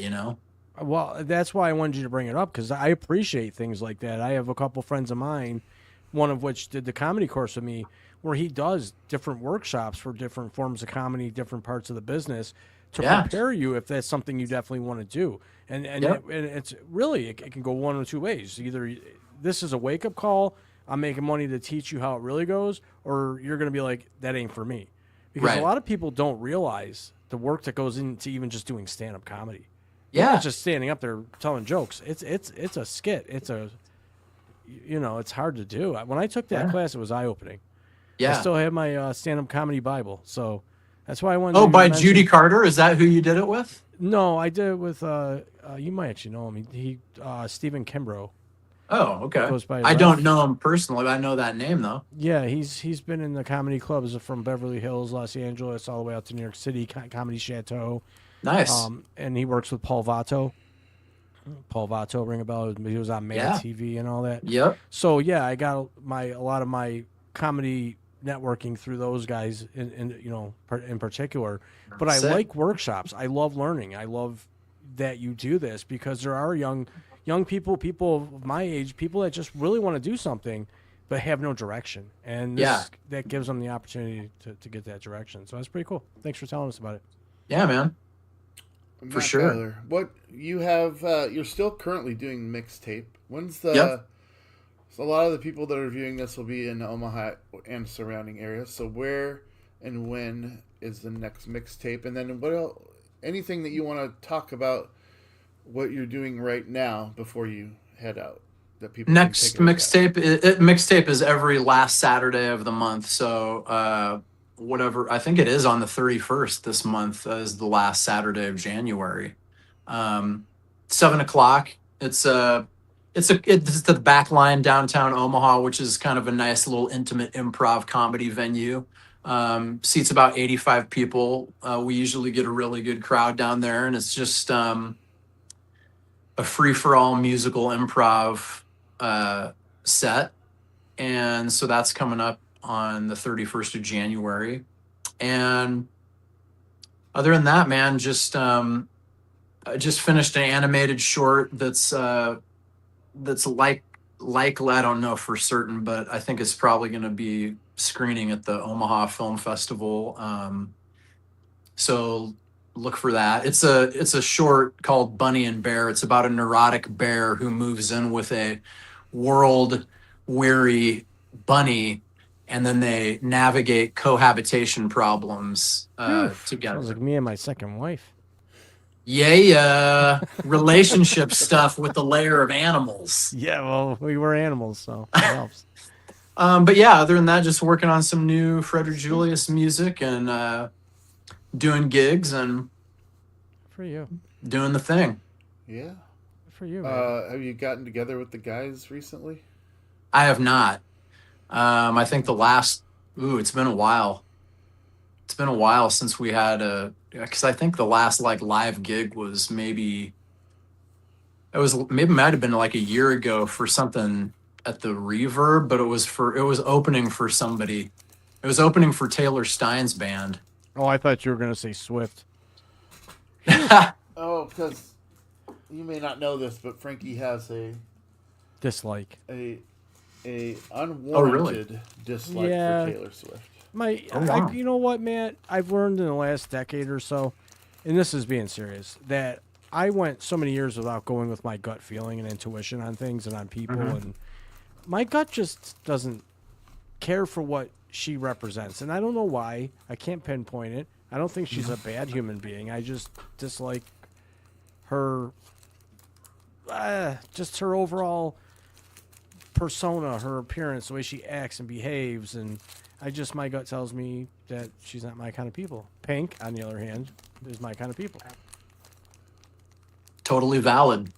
Well, that's why I wanted you to bring it up, because I appreciate things like that. I have a couple friends of mine, one of which did the comedy course with me, where he does different workshops for different forms of comedy, different parts of the business, to Yeah. prepare you if that's something you definitely want to do. And Yep. it's really, it can go one or two ways. Either this is a wake up call, I'm making money to teach you how it really goes, or you're going to be like, that ain't for me. Because Right. a lot of people don't realize the work that goes into even just doing stand up comedy. Yeah. Not just standing up there telling jokes. It's a skit. It's hard to do. When I took that Yeah. class, it was eye opening. Yeah. I still have my stand up comedy Bible, so that's why I wanted. Oh, to by mention- Judy Carter? Is that who you did it with? No, I did it with. You might actually know him. He Stephen Kimbrough. Oh, okay. Goes by I Ralph. don't know him personally, but I know that name though. Yeah, he's been in the comedy clubs from Beverly Hills, Los Angeles, all the way out to New York City, Comedy Chateau. Nice. And he works with Paul Vato. Paul Vato, ring a bell. He was on Mad Yeah. TV and all that. Yep. So yeah, I got a lot of my comedy networking through those guys in particular. But I Sick. like workshops. I love learning. I love that you do this, because there are young people of my age, people that just really want to do something, but have no direction. And this, that gives them the opportunity to get that direction. So that's pretty cool. Thanks for telling us about it. Yeah, man. Matt sure. Geiler, what you have? You're still currently doing mixtape. When's the? Yep. So a lot of the people that are viewing this will be in Omaha and surrounding areas. So where and when is the next mixtape? And then what else? Anything that you want to talk about? What you're doing right now before you head out? That people Next can take a look at. mixtape is every last Saturday of the month. So whatever, I think it is on the 31st this month is the last Saturday of January. 7:00. It's the back line downtown Omaha, which is kind of a nice little intimate improv comedy venue. Seats about 85 people. We usually get a really good crowd down there, and it's just a free-for-all musical improv set. And so that's coming up on the 31st of January. And other than that, man, I just finished an animated short that's like I don't know for certain, but I think it's probably going to be screening at the Omaha Film Festival. So look for that. It's a short called Bunny and Bear. It's about a neurotic bear who moves in with a world weary bunny, and then they navigate cohabitation problems together. Sounds like me and my second wife. Yeah, relationship stuff with the layer of animals. Yeah, well, we were animals, so it helps. But yeah, other than that, just working on some new Frederick Julius music and doing gigs and For you. doing the thing. Yeah. For you, man. Have you gotten together with the guys recently? I have not. I think it's been a while. It's been a while since we had because I think the last like live gig was maybe might have been like a year ago for something at the Reverb, but it was opening for somebody. It was opening for Taylor Stein's band. Oh, I thought you were going to say Swift. Oh, because you may not know this, but Frankie has Dislike. a unwarranted dislike Yeah. for Taylor Swift. Wow. You know what, Matt? I've learned in the last decade or so, and this is being serious, that I went so many years without going with my gut feeling and intuition on things and on people, and my gut just doesn't care for what she represents, and I don't know why. I can't pinpoint it. I don't think she's a bad human being. I just dislike her, just her overall persona, her appearance, the way she acts and behaves, and my gut tells me that she's not my kind of people. Pink, on the other hand, is my kind of people. Totally valid.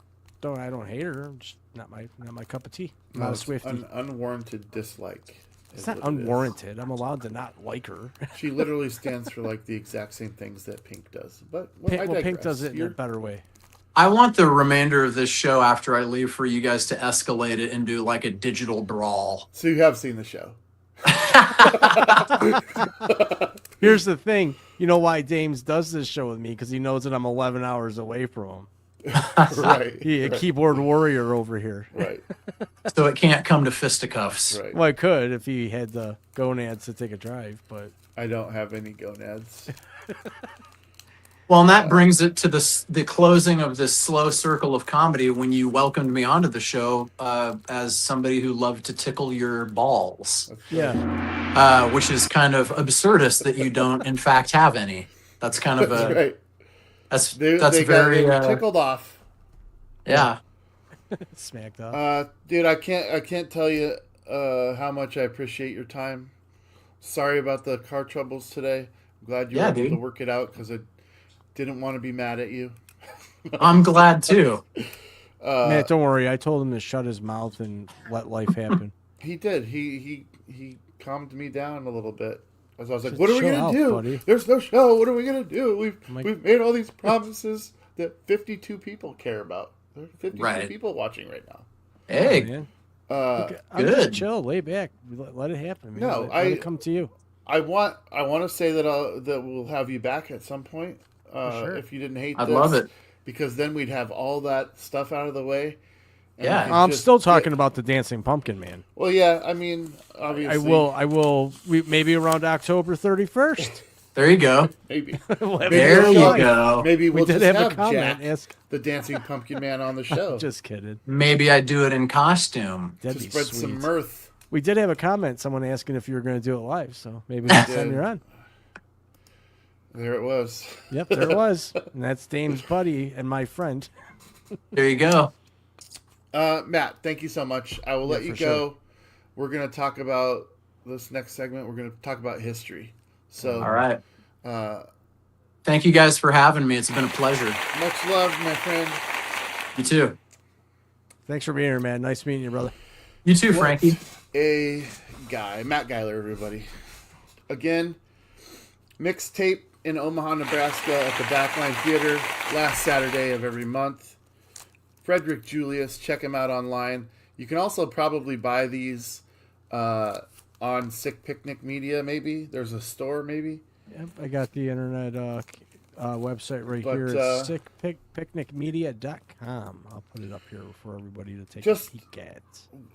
I don't hate her. I'm just not my cup of tea. I'm No, not a it's Swiftie. an unwarranted dislike. It's is not what it is. unwarranted. I'm allowed to not like her. She literally stands for like the exact same things that Pink does. But I Pink digress. does it in a You're- better way. I want the remainder of this show after I leave for you guys to escalate it into like a digital brawl. So you have seen the show. Here's the thing. You know why Dames does this show with me? Because he knows that I'm 11 hours away from him. Right. He a right, keyboard warrior over here. right. So it can't come to fisticuffs. Right. Well, I could if he had the gonads to take a drive, but I don't have any gonads. Well, and that brings it to the closing of this slow circle of comedy when you welcomed me onto the show as somebody who loved to tickle your balls, yeah. which is kind of absurdist that you don't, in fact, have any. That's kind of That's right. that's They very were tickled off. yeah. Smacked up. Dude, I can't tell you how much I appreciate your time. Sorry about the car troubles today. I'm glad you were able dude. to work it out because I didn't want to be mad at you. I'm glad too. Matt, don't worry. I told him to shut his mouth and let life happen. He did. He calmed me down a little bit. As I was like, Just "What are we chill gonna out, do? buddy." There's no show. What are we gonna do? like- We've made all these promises that 52 people care about. There are 52 Right. people watching right now. Hey, Man. Uh, I'm just good. chill, lay back, let it happen. Man. No, let it come to you. I want to say that we'll have you back at some point. sure. If you didn't hate I'd this, love it. because then we'd have all that stuff out of the way, Yeah. can I'm just still talking about the Dancing Pumpkin Man. Well, yeah, I mean, obviously. I will. Maybe around October 31st. There you go. Maybe. We'll have Maybe There a we'll you showing. go. Maybe We we'll did just have a have comment. Jack, Ask. the Dancing Pumpkin Man, on the show. Just kidding. Maybe I do it in costume. to That'd be spread sweet. some mirth. We did have a comment. Someone asking if you were going to do it live. So maybe next time did. you're on. There it was. Yep, there it was. And that's Dame's buddy and my friend. There you go. Matt, thank you so much. I will let you for go. sure. We're going to talk about this next segment. We're going to talk about history. So, All right. uh, Thank you guys for having me. It's been a pleasure. much love, my friend. You too. Thanks for being here, man. Nice meeting you, brother. You too, What Frankie. a guy. Matt Geiler, everybody. Again, mixtape in Omaha, Nebraska at the Backline Theater last Saturday of every month. Frederick Julius, check him out online. You can also probably buy these on Sick Picnic Media, maybe. There's a store, maybe. Yep, I got the internet website right But, here. It's sickpicnicmedia.com. I'll put it up here for everybody to take Just- a peek at.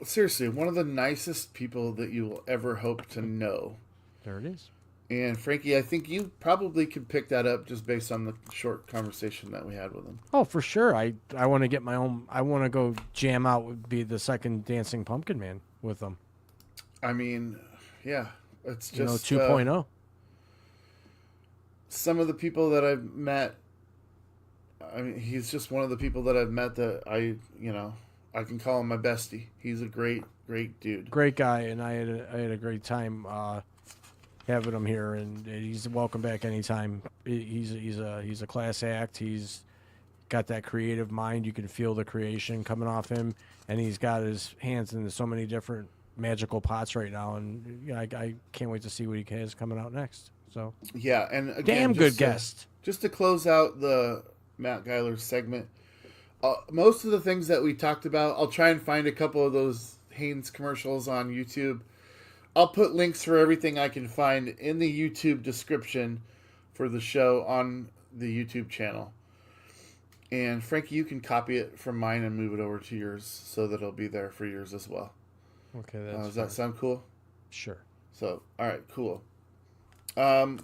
Seriously, one of the nicest people that you will ever hope to know. There it is. And Frankie, I think you probably could pick that up just based on the short conversation that we had with him. Oh, for sure. I want to get my own. I want to go jam out. Would be the second Dancing Pumpkin Man with them. I mean, yeah, it's You know, just 2.0. Some of the people that I've met. I mean, he's just one of the people that I've met that I can call him my bestie. He's a great dude. Great guy, and I had a great time having him here, and he's welcome back anytime. He's a class act. He's got that creative mind. You can feel the creation coming off him, and he's got his hands into so many different magical pots right now, and I can't wait to see what he has coming out next. So Yeah, and again, damn good just, guest. Just to close out the Matt Geiler segment, most of the things that we talked about, I'll try and find a couple of those Haynes commercials on YouTube. I'll put links for everything I can find in the YouTube description for the show on the YouTube channel. And Frankie, you can copy it from mine and move it over to yours so that it'll be there for yours as well. Okay, that's Does that sound cool? sure. So, all right, cool. Wow.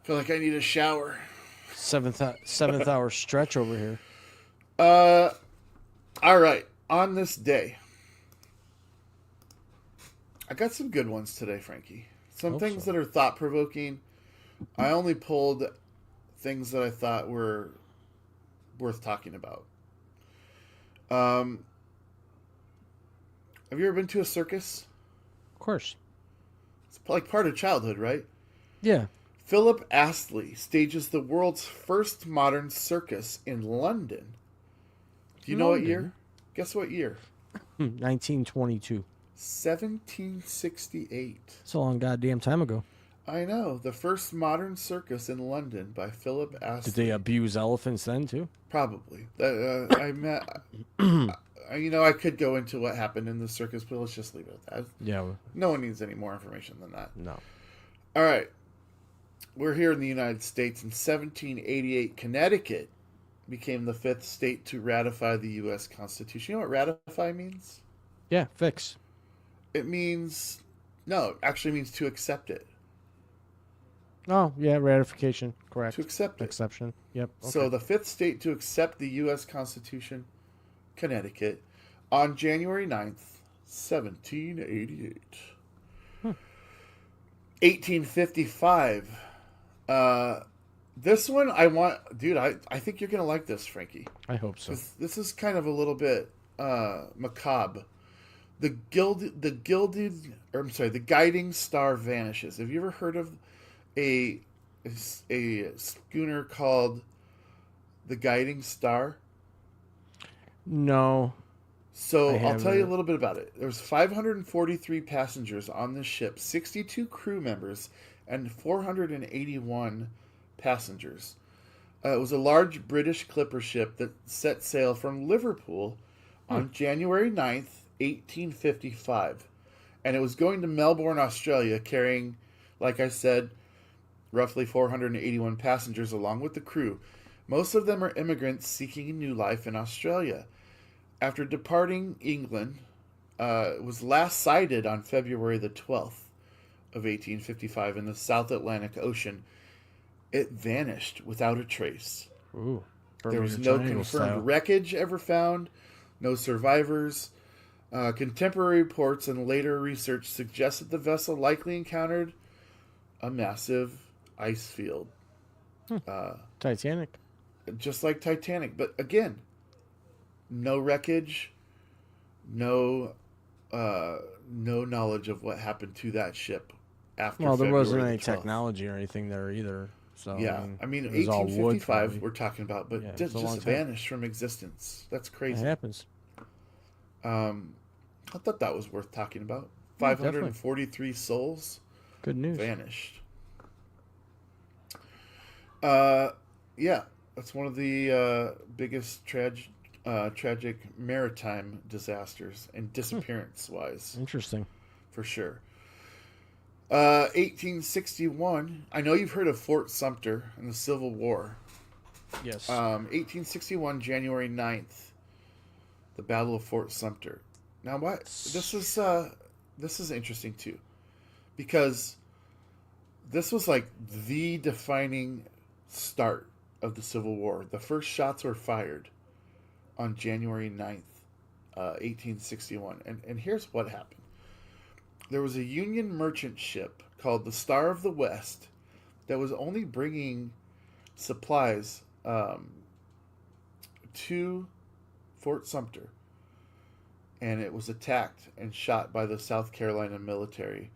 Feel like I need a shower. Seventh hour stretch over here. All right. On this day, I got some good ones today, Frankie. Some Hope things so. that are thought provoking. I only pulled things that I thought were worth talking about. Have you ever been to a circus? Of course. It's like part of childhood, right? Yeah. Philip Astley stages the world's first modern circus in London. Do you know what London? year? Guess what year? 1922. 1768. It's a long goddamn time ago. I know. The first modern circus in London by Philip Astley. Did they abuse elephants then too? Probably. I met. I could go into what happened in the circus, but let's just leave it at that. Yeah. No one needs any more information than that. No. All right. We're here in the United States. In 1788, Connecticut became the fifth state to ratify the U.S. Constitution. You know what ratify means? Yeah. Fix. It means... No, it actually means to accept it. Oh yeah. Ratification. Correct. To accept it. Exception. Yep. Okay. So the fifth state to accept the U.S. Constitution, Connecticut, on January 9th, 1788. 1855. This one I want... Dude, I think you're going to like this, Frankie. I hope so. This is kind of a little bit macabre. The guiding star vanishes. Have you ever heard of a schooner called the Guiding Star? No. So I I'll tell you a haven't. little bit about it. There was 543 passengers on this ship, 62 crew members, and 481 passengers. It was a large British clipper ship that set sail from Liverpool on January 9th, 1855. And it was going to Melbourne, Australia, carrying, like I said, roughly 481 passengers along with the crew. Most of them are immigrants seeking a new life in Australia. After departing England, it was last sighted on February the 12th of 1855 in the South Atlantic Ocean. It vanished without a trace. Ooh. There was Bermuda no Triangle confirmed style. wreckage ever found, no survivors. Contemporary reports and later research suggest that the vessel likely encountered a massive ice field, Titanic. just like Titanic. But again, no wreckage, no knowledge of what happened to that ship after. Well, there February wasn't the any 12th. technology or anything there either. So Yeah, I mean, it was all wood, 1855 probably. we're talking about, but Yeah, it just was a long time. vanished from existence. That's It crazy. happens. I thought that was worth talking about. Yeah, definitely. 543 souls Good news. vanished. Yeah, that's one of the biggest tragic maritime disasters and disappearance-wise, Interesting. for sure. 1861. I know you've heard of Fort Sumter in the Civil War. Yes. 1861, January 9th, the Battle of Fort Sumter. Now, what this is interesting too, because this was like the defining start of the Civil War. The first shots were fired on January 9th, 1861. And here's what happened. There was a Union merchant ship called the Star of the West that was only bringing supplies to Fort Sumter. And it was attacked and shot by the South Carolina military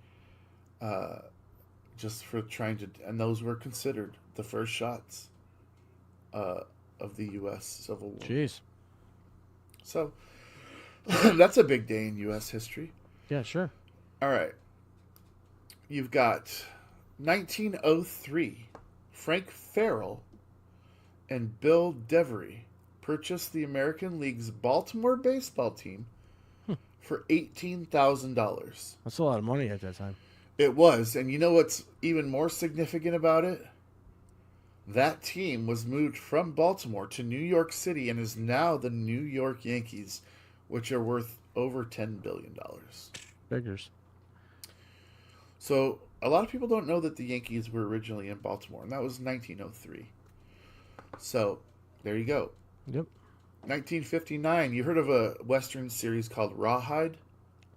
just for trying to... And those were considered the first shots of the U.S. Civil War. Jeez. So, that's a big day in U.S. history. Yeah, sure. All right. You've got 1903. Frank Farrell and Bill Devery purchased the American League's Baltimore baseball team for $18,000. That's a lot of money at that time. It was. And you know what's even more significant about it? That team was moved from Baltimore to New York City and is now the New York Yankees, which are worth over $10 billion. Figures. So a lot of people don't know that the Yankees were originally in Baltimore, and that was 1903. So there you go. Yep. 1959. You heard of a Western series called Rawhide?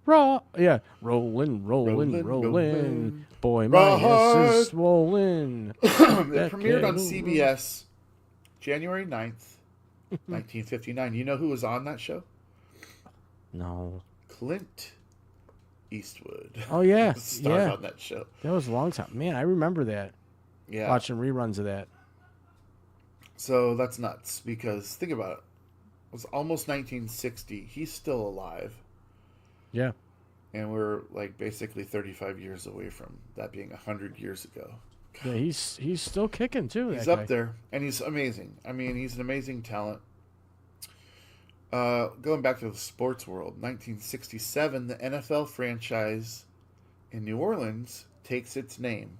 Raw. Yeah. Rolling. Rollin'. Boy, my ass Rawhide. is swollen. It premiered on kettle. CBS January 9th, 1959. You know who was on that show? No. Clint Eastwood. Oh, yeah. Starred Yeah. on that show. That was a long time. Man, I remember that. Yeah. Watching reruns of that. So that's nuts because think about it. It was almost 1960. He's still alive. Yeah. And we're like basically 35 years away from that being 100 years ago. Yeah, he's still kicking, too. He's that up guy. there, and he's amazing. I mean, he's an amazing talent. Going back to the sports world, 1967, the NFL franchise in New Orleans takes its name.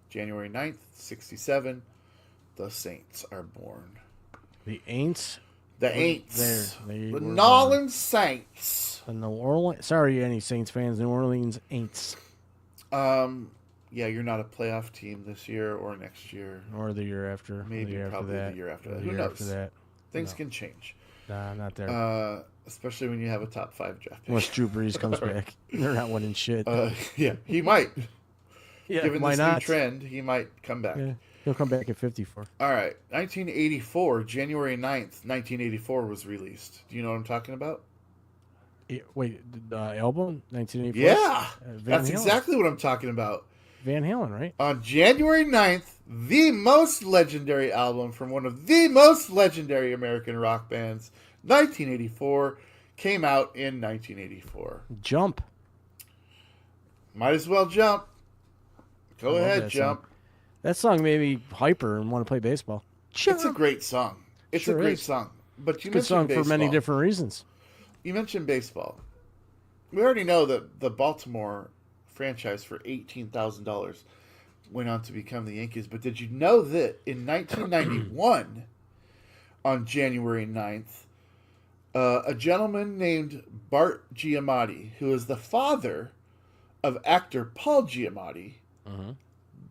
January 9th, 67, the Saints are born. The Aints. The Aints. There. They The were New born. Orleans Saints. The New Orleans. Sorry, any Saints fans. New Orleans Aints. Yeah, you're not a playoff team this year or next year. Or the year after. Maybe the year probably after that. the year after or that. the Who year knows? after that. Things No. can change. Nah, not there. Especially when you have a top 5 draft pick. Unless Drew Brees comes back. They're not winning shit. Yeah, he might. yeah, Given why this not? new trend, he might come back. Yeah, he'll come back at 54. All right, 1984, January 9th, 1984 was released. Do you know what I'm talking about? Wait, the album? 1984? Yeah, Van that's Halen. exactly what I'm talking about. Van Halen, right? On January 9th, the most legendary album from one of the most legendary American rock bands, 1984, came out in 1984. Jump. Might as well jump. I Go love ahead, that jump. song. That song made me hyper and want to play baseball. It's a great song. It's Sure a great is. song. But you Good song mentioned for many baseball. different reasons. You mentioned baseball. We already know that the Baltimore franchise for $18,000 went on to become the Yankees. But did you know that in 1991, on January 9th, a gentleman named Bart Giamatti, who is the father of actor Paul Giamatti,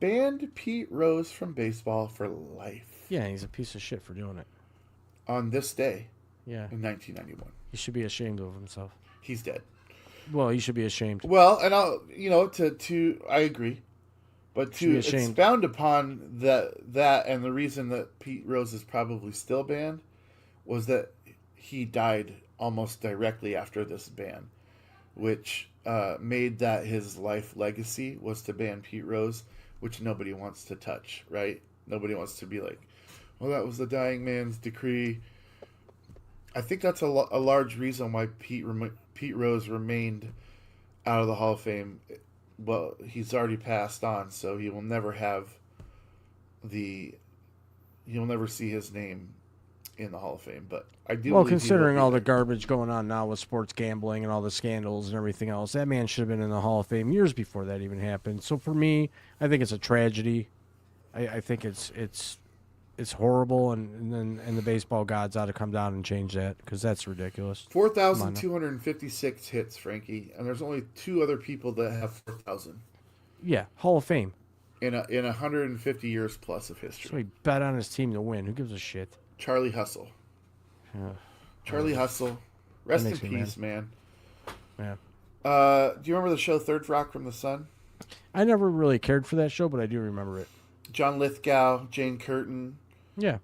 banned Pete Rose from baseball for life Yeah, he's a piece of shit for doing it. on this day Yeah. in 1991. He should be ashamed of himself. He's dead. Well, he should be ashamed. Well, and to I agree, but Should be to ashamed. expound upon that and the reason that Pete Rose is probably still banned was that he died almost directly after this ban, which made that his life legacy was to ban Pete Rose, which nobody wants to touch, right? Nobody wants to be like, well, that was the dying man's decree. I think that's a large reason why Pete Rose remained out of the Hall of Fame. Well, he's already passed on, so he will never have you'll never see his name in the Hall of Fame. But I do. Well, believe he will considering be all the there. garbage going on now with sports gambling and all the scandals and everything else, that man should have been in the Hall of Fame years before that even happened. So for me, I think it's a tragedy. I think it's horrible, and the baseball gods ought to come down and change that because that's ridiculous. 4,256 hits, Frankie, and there's only 2 other people that have 4,000 Yeah, Hall of Fame. in 150 years plus of So history. he bet on his team to win. Who gives a shit? Charlie Hustle. Yeah. Charlie Hustle. Rest in makes me peace, man. Yeah. Do you remember the show Third Rock from the Sun? I never really cared for that show, but I do remember it. John Lithgow, Jane Curtin, Yeah.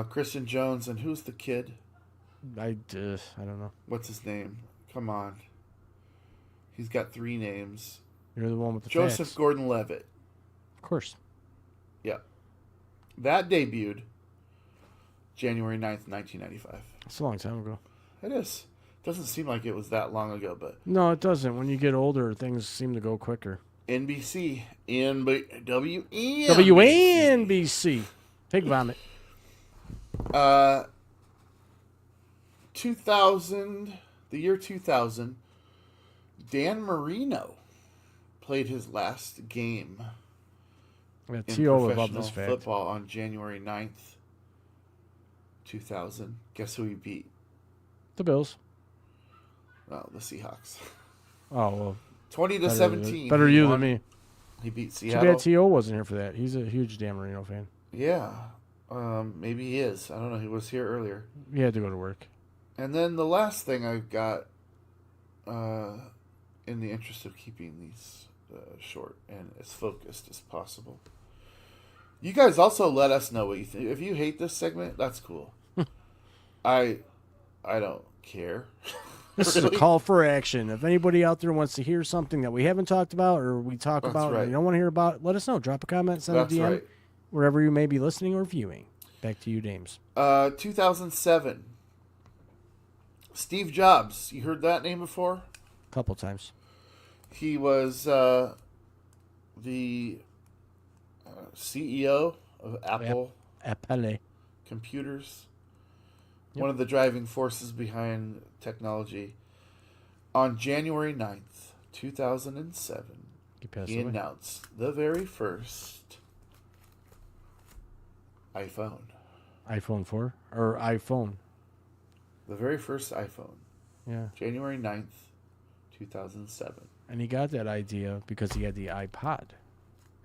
Kristen Jones, and who's the kid? I don't know. What's his name? Come on. He's got 3 names. You're the one with the Joseph facts. Gordon-Levitt. Of course. Yeah. That debuted January 9th, 1995. It's a long time ago. It is. Doesn't seem like it was that long ago, but No, it doesn't. When you get older, things seem to go quicker. NBC, WNBC. WNBC. Take vomit. 2000, the year 2000, Dan Marino played his last game Yeah, in T.O. would love professional this fact. football on January 9th, 2000. Guess who he beat? The Bills. Oh, the Seahawks. Oh, well. 20 to 17. Better he you won. than me. He beat Too Seattle. bad T.O. wasn't here for that. He's a huge Dan Marino fan. Yeah. Maybe he is. I don't know. He was here earlier. He had to go to work. And then the last thing I've got, in the interest of keeping these short and as focused as possible, you guys also let us know what you think. If you hate this segment, that's cool. I don't care. This is a call for action. If anybody out there wants to hear something that we haven't talked about or we talk That's about right. and you don't want to hear about, let us know. Drop a comment, send That's a DM, right. wherever you may be listening or viewing. Back to you, Dames. 2007. Steve Jobs. You heard that name before? A couple times. He was the CEO of Apple Apple. Computers. Yep. One of the driving forces behind technology. On January 9th, 2007, He passed he away. announced the very first iPhone. iPhone 4 or iPhone. The very first iPhone. Yeah. January 9th, 2007. And he got that idea because he had the iPod.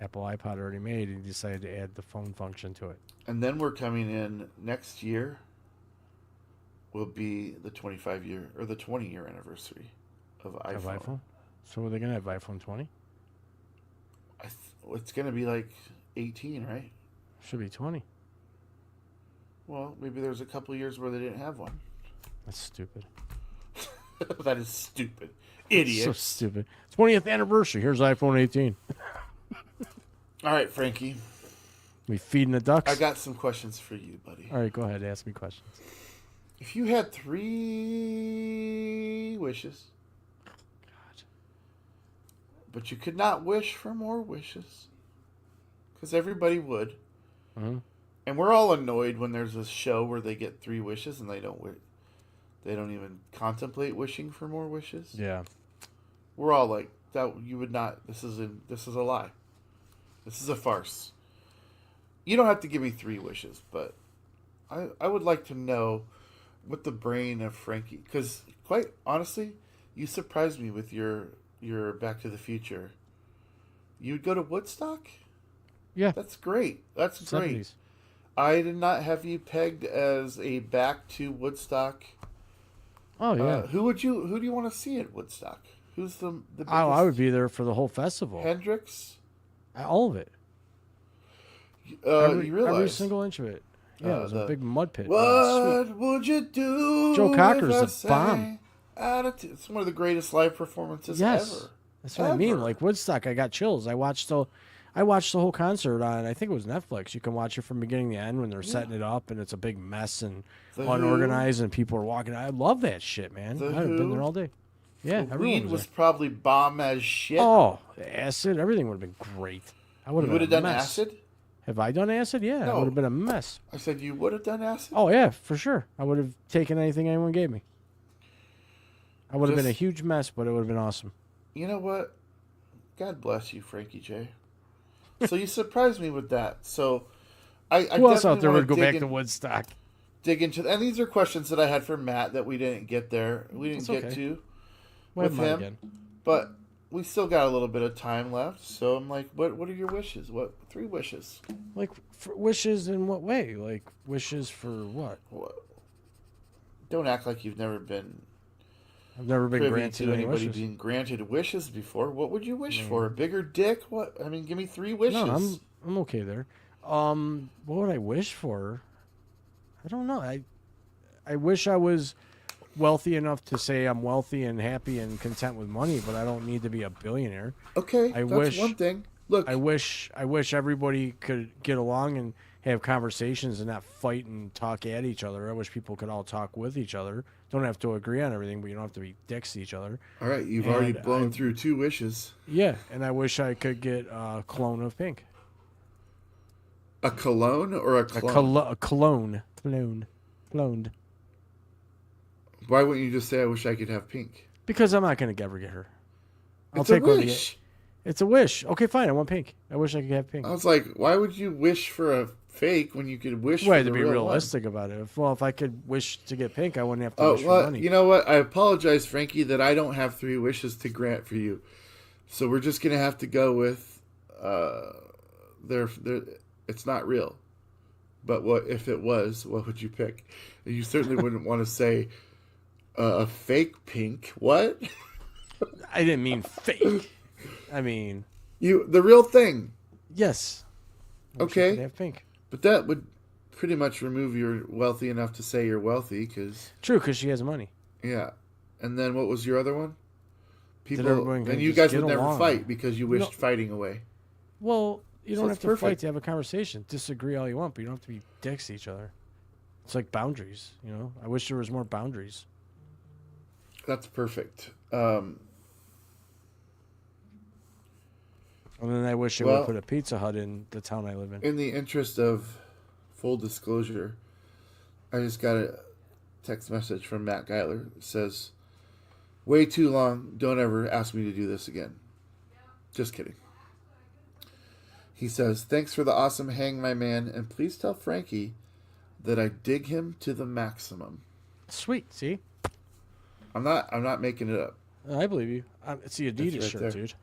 Apple iPod already made, and he decided to add the phone function to it. And then we're coming in next year will be the 25-year or the 20-year anniversary of iPhone. Of iPhone? So are they going to have iPhone 20? It's going to be like 18, right? Should be 20. Well, maybe there's a couple years where they didn't have one. That's stupid. That is stupid. Idiot. So stupid. 20th anniversary. Here's iPhone 18. All right, Frankie. We feeding the ducks? I got some questions for you, buddy. All right, go ahead. Ask me questions. If you had 3 wishes, but you could not wish for more wishes, because everybody would, Mhm. and we're all annoyed when there's a show where they get 3 wishes and they don't even contemplate wishing for more wishes. Yeah. We're all like that. You would not. This is a lie. This is a farce. You don't have to give me 3 wishes, but I would like to know what the brain of Frankie, because quite honestly, you surprised me with your Back to the Future. You would go to Woodstock? Yeah. That's great. That's great. 70s. I did not have you pegged as a back to Woodstock. Oh yeah. Who do you want to see at Woodstock? Who's the biggest? Oh, I would be there for the whole festival. Hendrix? All of it. You realize every single inch of it. Yeah, it was a big mud pit. What would you do? Joe Cocker's if I a bomb. sang Attitude? It's one of the greatest live performances Yes. ever. That's what I mean. Ever. Like Woodstock, I got chills. I watched the whole concert on, I think it was Netflix. You can watch it from beginning to end when they're setting it up and it's a big mess and The unorganized and people are walking. I love that shit, man. The I'd have been Who. there all day. Yeah, The everyone weed was was there. probably bomb as shit. Oh, the acid, everything would have been great. I would you have would been have a done mess. acid? Have I done acid? Yeah, No. it would have been a mess. I said you would have done acid? Oh yeah, for sure. I would have taken anything anyone gave me. I would have been a Just- huge mess, but it would have been awesome. You know what? God bless you, Frankie J. So you surprised me with that. So I Who else out definitely there wanna would go dig back in- to Woodstock? dig into, and these are questions that I had for Matt that we didn't get there. We didn't It's get okay. to We'll have with mine him. again. But we still got a little bit of time left. So I'm like, what are your wishes? What 3 wishes? Like for wishes in what way? Like wishes for what? What? Don't act like you've never been I've never been privy granted to any anybody wishes. being granted wishes before. What would you wish for? A bigger dick? What? I mean, give me 3 wishes. No, I'm okay there. What would I wish for? I don't know. I wish I was wealthy enough to say I'm wealthy and happy and content with money, but I don't need to be a billionaire. Okay, I that's wish- one thing. Look, I wish everybody could get along and have conversations and not fight and talk at each other. I wish people could all talk with each other. Don't have to agree on everything, but you don't have to be dicks to each other. all right, you've already and blown through 2 wishes. Yeah, and I wish I could get a clone of Pink. A cologne or a A, clone? a clone. Cloned. Why wouldn't you just say, I wish I could have pink? Because I'm not going to ever get her. I'll It's a take one of the- wish. It's a wish. Okay, fine. I want pink. I wish I could have pink. I was like, why would you wish for a fake when you could wish Well, for to the be real realistic about it. If I could wish to get pink, I wouldn't have to one? wish Oh, for well, money. you know what? I apologize, Frankie, that I don't have 3 wishes to grant for you. So we're just gonna have to go with, it's not real. But what if it was? What would you pick? You certainly wouldn't want to say a fake pink. What? I didn't mean fake. I mean, The real thing. yes. I wish I Okay. could have pink. But that would pretty much remove you're wealthy enough to say you're wealthy, because True, because she has money. yeah. And then what was your other one? everyone can and you just guys get would never along. fight because you wished No. fighting away. Well, you So don't it's have to fight perfect. to have a conversation. Disagree all you want, but you don't have to be dicks to each other. It's like boundaries, you know? I wish there was more boundaries. That's perfect. And then I wish they Well- would put a Pizza Hut in the town I live in. In the interest of full disclosure, I just got a text message from Matt Geiler. It says, way too long. Don't ever ask me to do this again. Just kidding. He says, thanks for the awesome hang, my man. And please tell Frankie that I dig him to the maximum. Sweet, see? I'm not making it up. I believe you. It's the Adidas right shirt, there. dude.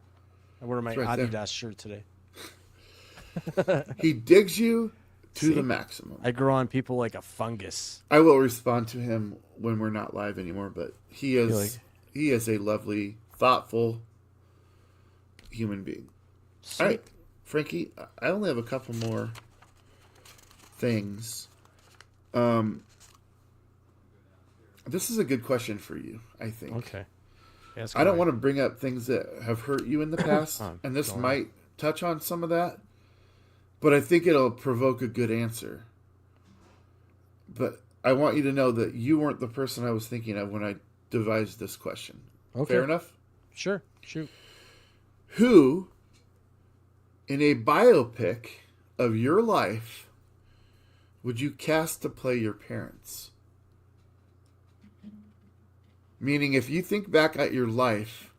I wear my It's right there. Adidas shirt today. He digs you to See? the maximum. I grow on people like a fungus. I will respond to him when we're not live anymore, but he is like- he is a lovely, thoughtful human being. Sweet. All right, Frankie, I only have a couple more things. This is a good question for you, I think. Okay. Ask I don't away. want to bring up things that have hurt you in the past, Oh, and this go on. might touch on some of that, but I think it'll provoke a good answer. But I want you to know that you weren't the person I was thinking of when I devised this question. Okay. Fair enough? Sure. Shoot. Who, in a biopic of your life, would you cast to play your parents? Meaning, if you think back at your life,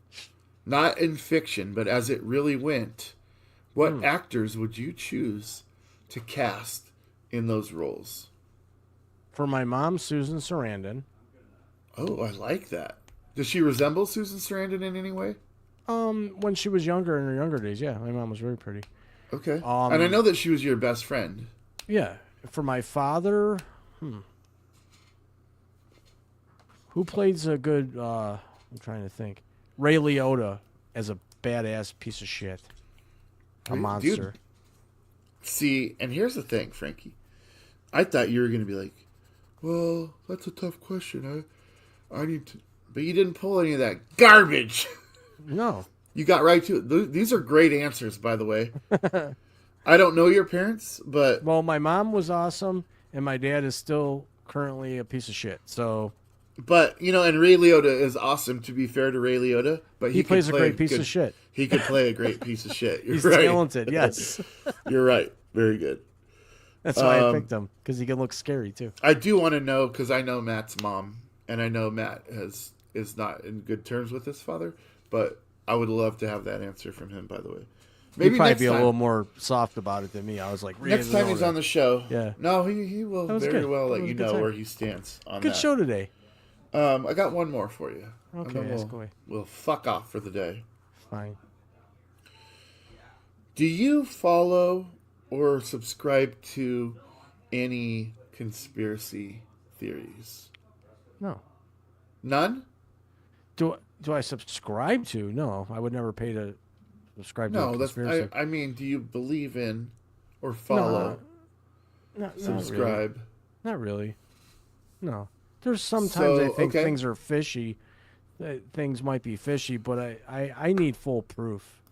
not in fiction, but as it really went, What actors would you choose to cast in those roles? For my mom, Susan Sarandon. Oh, I like that. Does she resemble Susan Sarandon in any way? When she was younger, in her younger days, yeah, my mom was very pretty. Okay. And I know that she was your best friend. Yeah. For my father, who plays a good? I'm trying to think. Ray Liotta as a badass piece of shit, a monster. Dude. See, and here's the thing, Frankie. I thought you were going to be like, well, that's a tough question. I need to... But you didn't pull any of that garbage. No. You got right to it. These are great answers, by the way. I don't know your parents, but... Well, my mom was awesome, and my dad is still currently a piece of shit. So... But, and Ray Liotta is awesome, to be fair to Ray Liotta. But he plays a great piece of shit. He could play a great piece of shit. You're He's right. talented, yes. You're right. Very good. That's why I picked him, because he can look scary, too. I do want to know, because I know Matt's mom, and I know Matt is not in good terms with his father, but I would love to have that answer from him, by the way. Maybe he'd probably be a little more soft about it than me. I was like, next time he's on the show. Yeah. No, he will very well let you know where he stands on that. Good show today. I got one more for you. Okay, ask away. We'll fuck off for the day. Fine. Do you follow or subscribe to any conspiracy theories? No. None? Do I subscribe to? No, I would never pay to subscribe to a conspiracy. I mean, do you believe in or follow? No, subscribe? Not really. No. There's sometimes I think things are fishy. Things might be fishy, but I need full proof.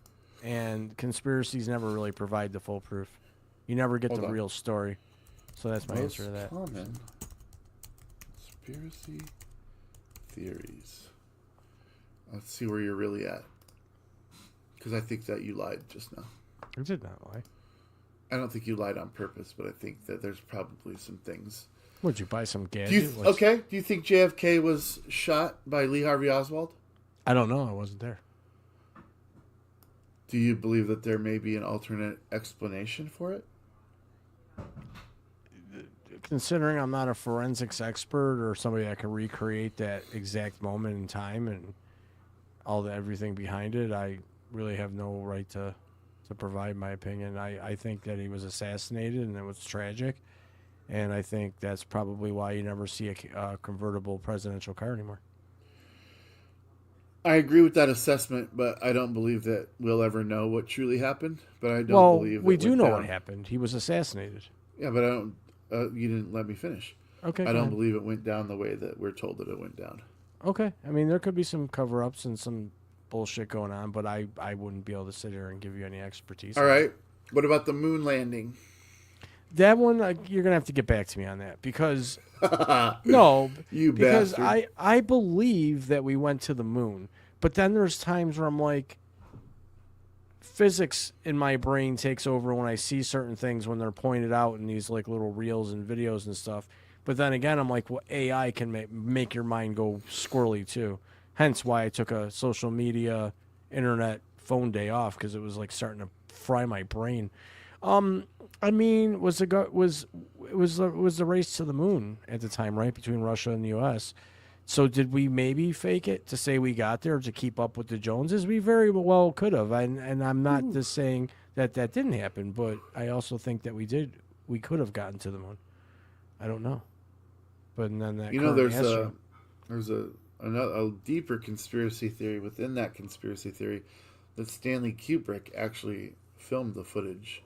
And conspiracies never really provide the full proof. You never get the real story. So that's my answer to that. Common conspiracy theories. Let's see where you're really at. Because I think that you lied just now. I did not lie. I don't think you lied on purpose, but I think that there's probably some things. Would you buy some gadget? Do you think JFK was shot by Lee Harvey Oswald? I don't know. I wasn't there. Do you believe that there may be an alternate explanation for it? Considering I'm not a forensics expert or somebody that can recreate that exact moment in time and everything behind it, I really have no right to provide my opinion. I think that he was assassinated and it was tragic. And I think that's probably why you never see a convertible presidential car anymore. I agree with that assessment, but I don't believe that we'll ever know what truly happened. But I don't believe we do know what happened. He was assassinated. Yeah, but I don't. You didn't let me finish. Okay. I don't believe it went down the way that we're told that it went down. Okay. I mean, there could be some cover-ups and some bullshit going on, but I wouldn't be able to sit here and give you any expertise. All right. What about the moon landing? That one, you're gonna have to get back to me on that because because bastard. I believe that we went to the moon, but then there's times where I'm like, physics in my brain takes over when I see certain things when they're pointed out in these like little reels and videos and stuff. But then again, I'm like, well, AI can make your mind go squirrely too. Hence why I took a social media, internet, phone day off because it was like starting to fry my brain. I mean, was the race to the moon at the time, right, between Russia and the U.S. So did we maybe fake it to say we got there to keep up with the Joneses? We very well could have, and I'm not just saying that didn't happen, but I also think that we could have gotten to the moon. I don't know, but then that there's a deeper conspiracy theory within that conspiracy theory that Stanley Kubrick actually filmed the footage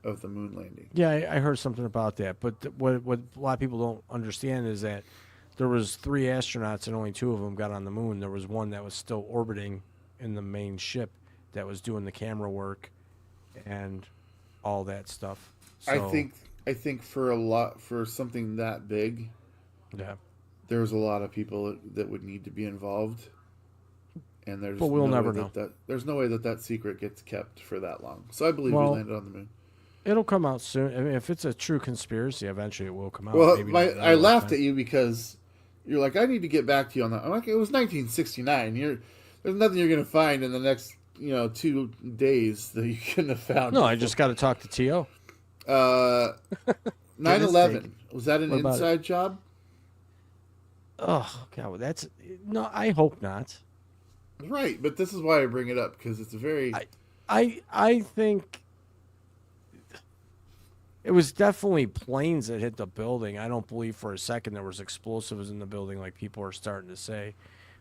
of the moon landing. Yeah, I heard something about that. But what a lot of people don't understand is that there was 3 astronauts and only 2 of them got on the moon. There was one that was still orbiting in the main ship that was doing the camera work and all that stuff. So, I think for something that big, yeah, there's a lot of people that would need to be involved. And but we'll never know. There's no way that secret gets kept for that long. So I believe we landed on the moon. It'll come out soon. I mean, if it's a true conspiracy, eventually it will come out. Well, I laughed at you because you're like, I need to get back to you on that. I'm like, it was 1969. There's nothing you're going to find in the next 2 days that you couldn't have found. No, I just got to talk to T.O. 9/11, was that an What about inside job? Oh, God, that's... No, I hope not. Right, but this is why I bring it up, because it's a very... I think it was definitely planes that hit the building. I don't believe for a second there was explosives in the building like people are starting to say.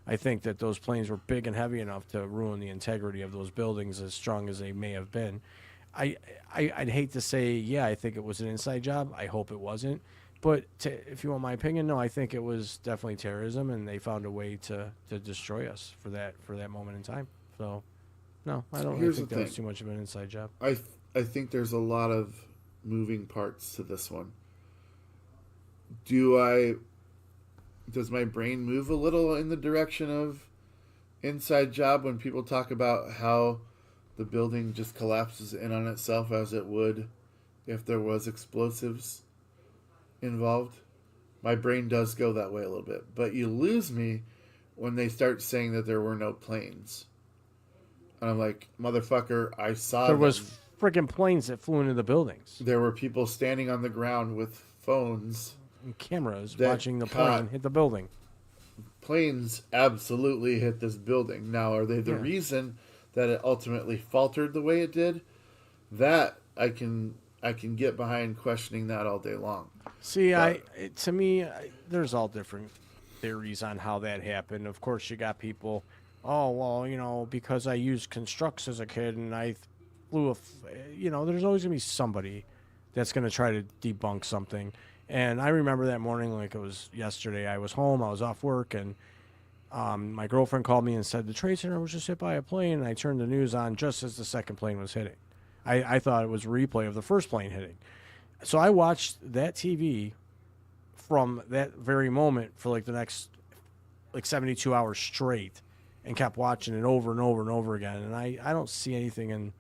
I think that those planes were big and heavy enough to ruin the integrity of those buildings as strong as they may have been. I'd hate to say, yeah, I think it was an inside job. I hope it wasn't. But if you want my opinion, no, I think it was definitely terrorism, and they found a way to destroy us for that moment in time. So, no, I don't really think that was too much of an inside job. I think there's a lot of moving parts to this one. Does my brain move a little in the direction of inside job when people talk about how the building just collapses in on itself as it would if there was explosives involved? My brain does go that way a little bit. But you lose me when they start saying that there were no planes. And I'm like, motherfucker, I saw There them. was freaking planes that flew into the buildings There were people standing on the ground with phones. and cameras That watching the caught- plane hit the building. Planes absolutely hit this building. Now, are they the reason that it ultimately faltered the way it did? That I can get behind questioning that all day long. See, to me, there's all different theories on how that happened. Of course, you got people, oh, well, because I used constructs as a kid and I flew there's always going to be somebody that's going to try to debunk something. And I remember that morning like it was yesterday. I was home, I was off work, and my girlfriend called me and said, the Trade Center was just hit by a plane, and I turned the news on just as the second plane was hitting. I thought it was a replay of the first plane hitting. So I watched that TV from that very moment for like the next 72 hours straight and kept watching it over and over and over again. And I don't see anything in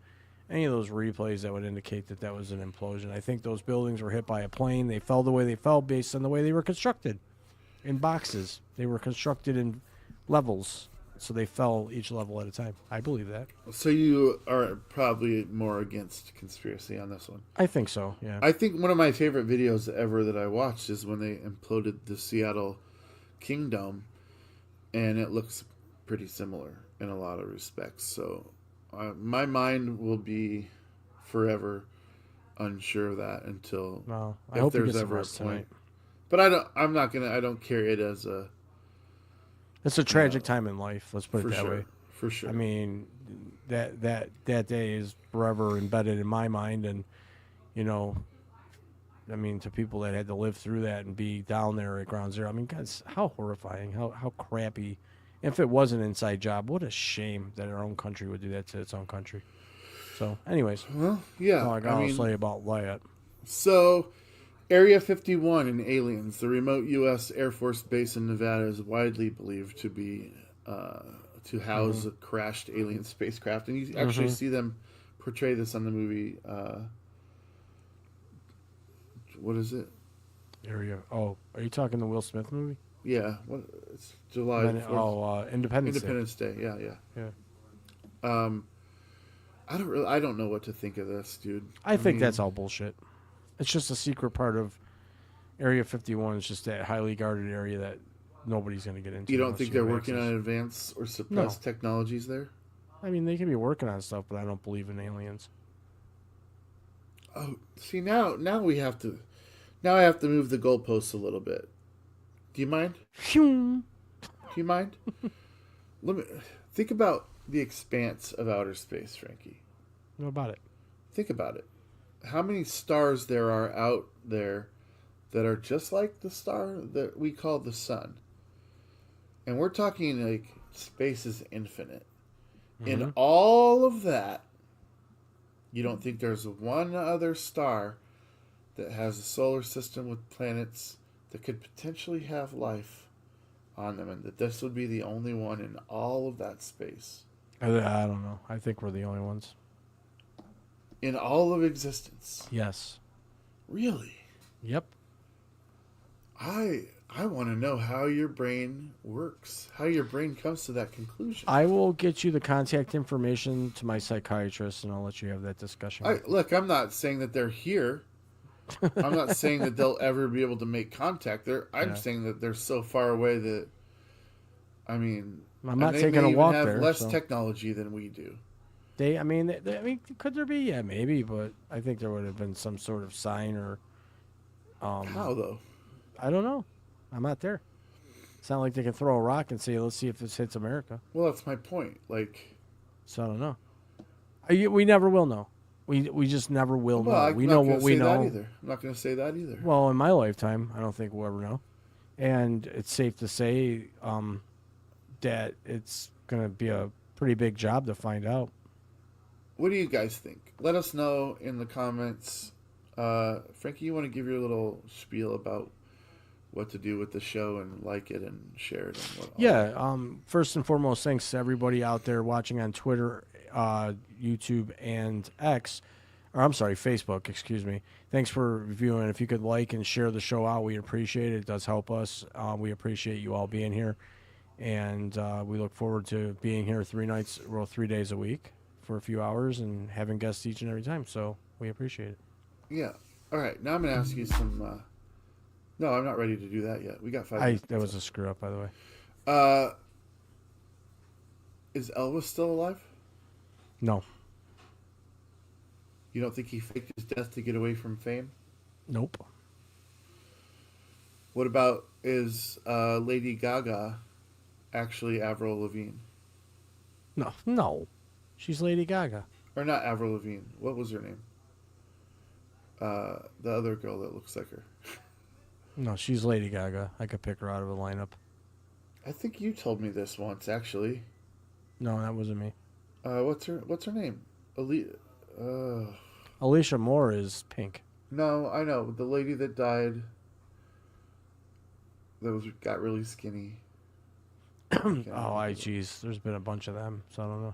any of those replays that would indicate that that was an implosion. I think those buildings were hit by a plane. They fell the way they fell based on the way they were constructed in boxes. They were constructed in levels. So they fell each level at a time. I believe that. So you are probably more against conspiracy on this one. I think so, yeah. I think one of my favorite videos ever that I watched is when they imploded the Seattle Kingdom, and it looks pretty similar in a lot of respects. So my mind will be forever unsure of that until I hope there's he gets ever a rest point. tonight. But I don't carry it as a... It's a tragic time in life, let's put it that way. For sure. I mean, that day is forever embedded in my mind, and to people that had to live through that and be down there at ground zero, I mean, guys, how horrifying, how crappy. If it was an inside job, what a shame that our own country would do that to its own country. So, anyways, well, yeah, that's all I got to say about Wyatt. So, Area 51 and aliens, the remote U.S. Air Force base in Nevada, is widely believed to be to house a crashed alien spacecraft, and you actually see them portray this on the movie. What is it? Area. Oh, are you talking the Will Smith movie? Yeah, it's July 4th. Independence Day. Yeah. Yeah. I don't know what to think of this, dude. I think that's all bullshit. It's just a secret part of Area 51. It's just that highly guarded area that nobody's going to get into. You don't think they're working on advanced or suppressed technologies there? I mean, they can be working on stuff, but I don't believe in aliens. Oh, see, now we have to... Now I have to move the goalposts a little bit. Do you mind? Phew. Do you mind? Let me think about the expanse of outer space, Frankie. What about it? Think about it. How many stars there are out there that are just like the star that we call the sun? And we're talking like space is infinite. In all of that, you don't think there's one other star that has a solar system with planets that could potentially have life on them, and that this would be the only one in all of that space? I don't know. I think we're the only ones. In all of existence? Yes. Really? Yep. I want to know how your brain works, how your brain comes to that conclusion. I will get you the contact information to my psychiatrist, and I'll let you have that discussion. with him. Look, I'm not saying that they're here. I'm not saying that they'll ever be able to make contact. I'm saying that they're so far away that, I mean, I'm not they taking may a even walk have there. less So. technology than we do. I mean, could there be? Yeah, maybe, but I think there would have been some sort of sign or. How though? I don't know. I'm not there. It's not like they can throw a rock and say, "Let's see if this hits America." Well, that's my point. Like, So I don't know. We never will know. We just never will well, know. I'm We not know gonna what we say that know. either. I'm not going to say that either. Well, in my lifetime, I don't think we'll ever know. And it's safe to say that it's going to be a pretty big job to find out. What do you guys think? Let us know in the comments. Frankie, you want to give your little spiel about what to do with the show and like it and share it and what? Yeah. First and foremost, thanks to everybody out there watching on Twitter, YouTube, and X. Or I'm sorry, Facebook. Excuse me. Thanks for viewing. If you could like and share the show out, we appreciate it. It does help us. We appreciate you all being here, and we look forward to being here 3 days a week for a few hours and having guests each and every time. So we appreciate it. Yeah. All right. Now I'm going to ask you some. No, I'm not ready to do that yet. We got 5 minutes. That was a screw up, by the way. Is Elvis still alive? No. You don't think he faked his death to get away from fame? Nope. What about, is Lady Gaga actually Avril Lavigne? No. She's Lady Gaga. Or not Avril Lavigne. What was her name? The other girl that looks like her. No, she's Lady Gaga. I could pick her out of a lineup. I think you told me this once, actually. No, that wasn't me. What's her name? Alicia Moore is Pink. No, I know the lady that died. That got really skinny. Geez. There's been a bunch of them, so I don't know.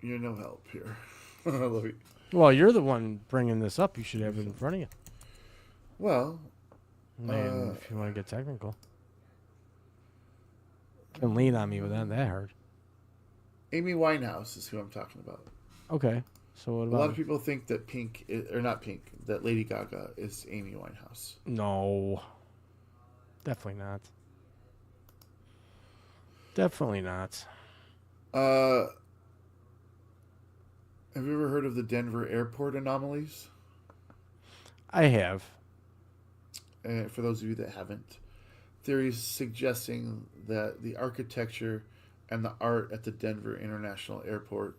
You're no help here. Let me- Well, you're the one bringing this up. You should have it in front of you. Well, Man, if you want to get technical. You can lean on me without that hard. Amy Winehouse is who I'm talking about. Okay. So what A about lot of people think that that Lady Gaga is Amy Winehouse. No. Definitely not. Definitely not. Have you ever heard of the Denver airport anomalies? I have. For those of you that haven't, theories suggesting that the architecture and the art at the Denver International Airport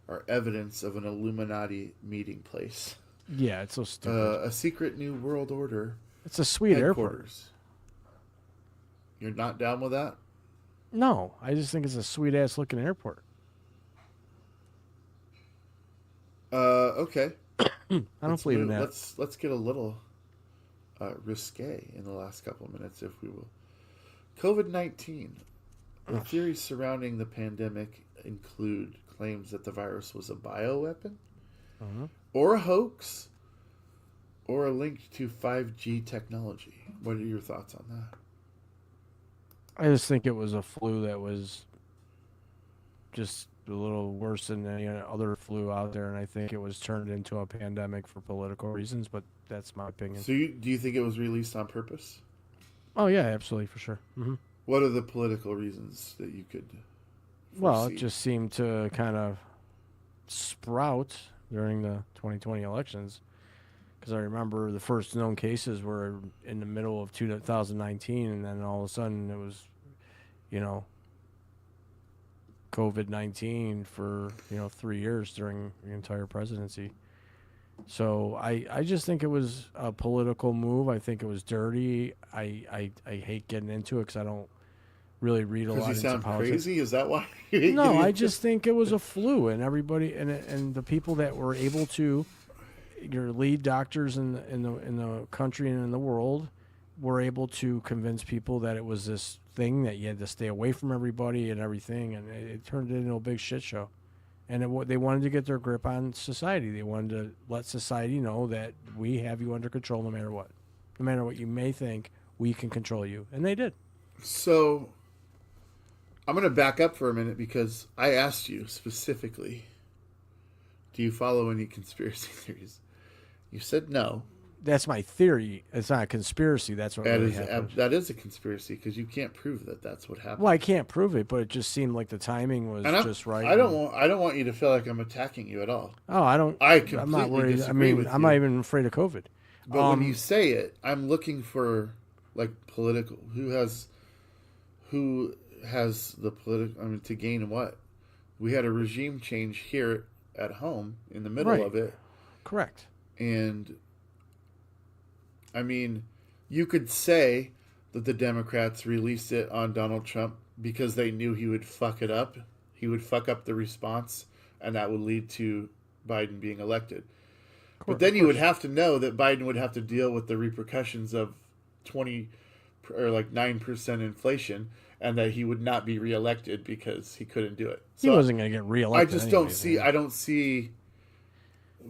are evidence of an Illuminati meeting place. Yeah, it's so stupid. A secret new world order It's a sweet airport. headquarters. You're not down with that? No, I just think it's a sweet ass looking airport. Okay. I don't believe in that. Let's get a little risque in the last couple of minutes, if we will. COVID-19. The theories surrounding the pandemic include claims that the virus was a bioweapon, or a hoax, or a link to 5G technology. What are your thoughts on that? I just think it was a flu that was just a little worse than any other flu out there, and I think it was turned into a pandemic for political reasons, but that's my opinion. So do you think it was released on purpose? Oh, yeah, absolutely, for sure. What are the political reasons that you could Well, it foresee? just seemed to kind of sprout during the 2020 elections, because I remember the first known cases were in the middle of 2019, and then all of a sudden it was, COVID-19 for 3 years during the entire presidency. So I just think it was a political move. I think it was dirty. I hate getting into it because I don't really read a lot Because you into sound politics. crazy? Is that why? you hate No, getting I into just think it was a flu, and everybody and the people that were able to, your lead doctors in the country and in the world, were able to convince people that it was this thing that you had to stay away from everybody and everything, and it turned into a big shit show. And they wanted to get their grip on society. They wanted to let society know that we have you under control no matter what. No matter what you may think, we can control you. And they did. So I'm going to back up for a minute because I asked you specifically, do you follow any conspiracy theories? You said no. That's my theory. It's not a conspiracy. That's what That really is happened. that is a conspiracy because you can't prove that that's what happened. Well, I can't prove it, but it just seemed like the timing was And just right. I don't want you to feel like I'm attacking you at all. Oh, I don't. I I'm not completely worried. disagree with I'm you. not even afraid of COVID. But when you say it, I'm looking for like political who has the political. I mean, to gain what? We had a regime change here at home in the middle Right. of it, Correct. and I mean, you could say that the Democrats released it on Donald Trump because they knew he would fuck it up. He would fuck up the response, and that would lead to Biden being elected. But then you would have to know that Biden would have to deal with the repercussions of 20 or like 9% inflation, and that he would not be reelected because he couldn't do it. He wasn't going to get reelected. I just don't anyways, see. man. I don't see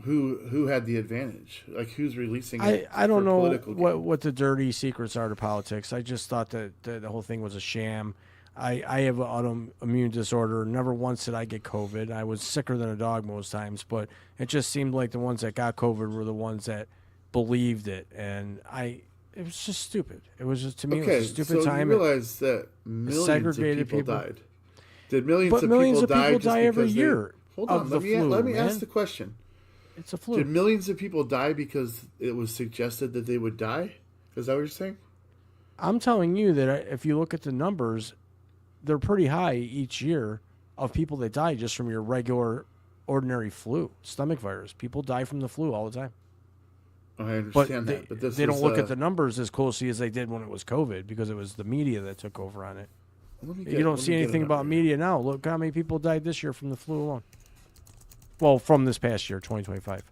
who had the advantage. Like who's releasing it? I don't for know political gain. what the dirty secrets are to politics. I just thought that the whole thing was a sham. I have an autoimmune disorder. Never once did I get COVID. I was sicker than a dog most times, but it just seemed like the ones that got COVID were the ones that believed it, and it was just stupid. It was just, to me, it Okay, was a stupid so time. you realize that millions segregated of people people. died. Did millions But of millions people of die people just die every because year Hold of on, the flu, let me man. ask the question. It's a flu. Did millions of people die because it was suggested that they would die? Is that what you're saying? I'm telling you that if you look at the numbers, they're pretty high each year of people that die just from your regular, ordinary flu, stomach virus. People die from the flu all the time. I But understand that, but this they don't is, look at the numbers as closely as they did when it was COVID because it was the media that took over on it. You don't see anything about media now. Look how many people died this year from the flu alone. Well, from this past year, 2025.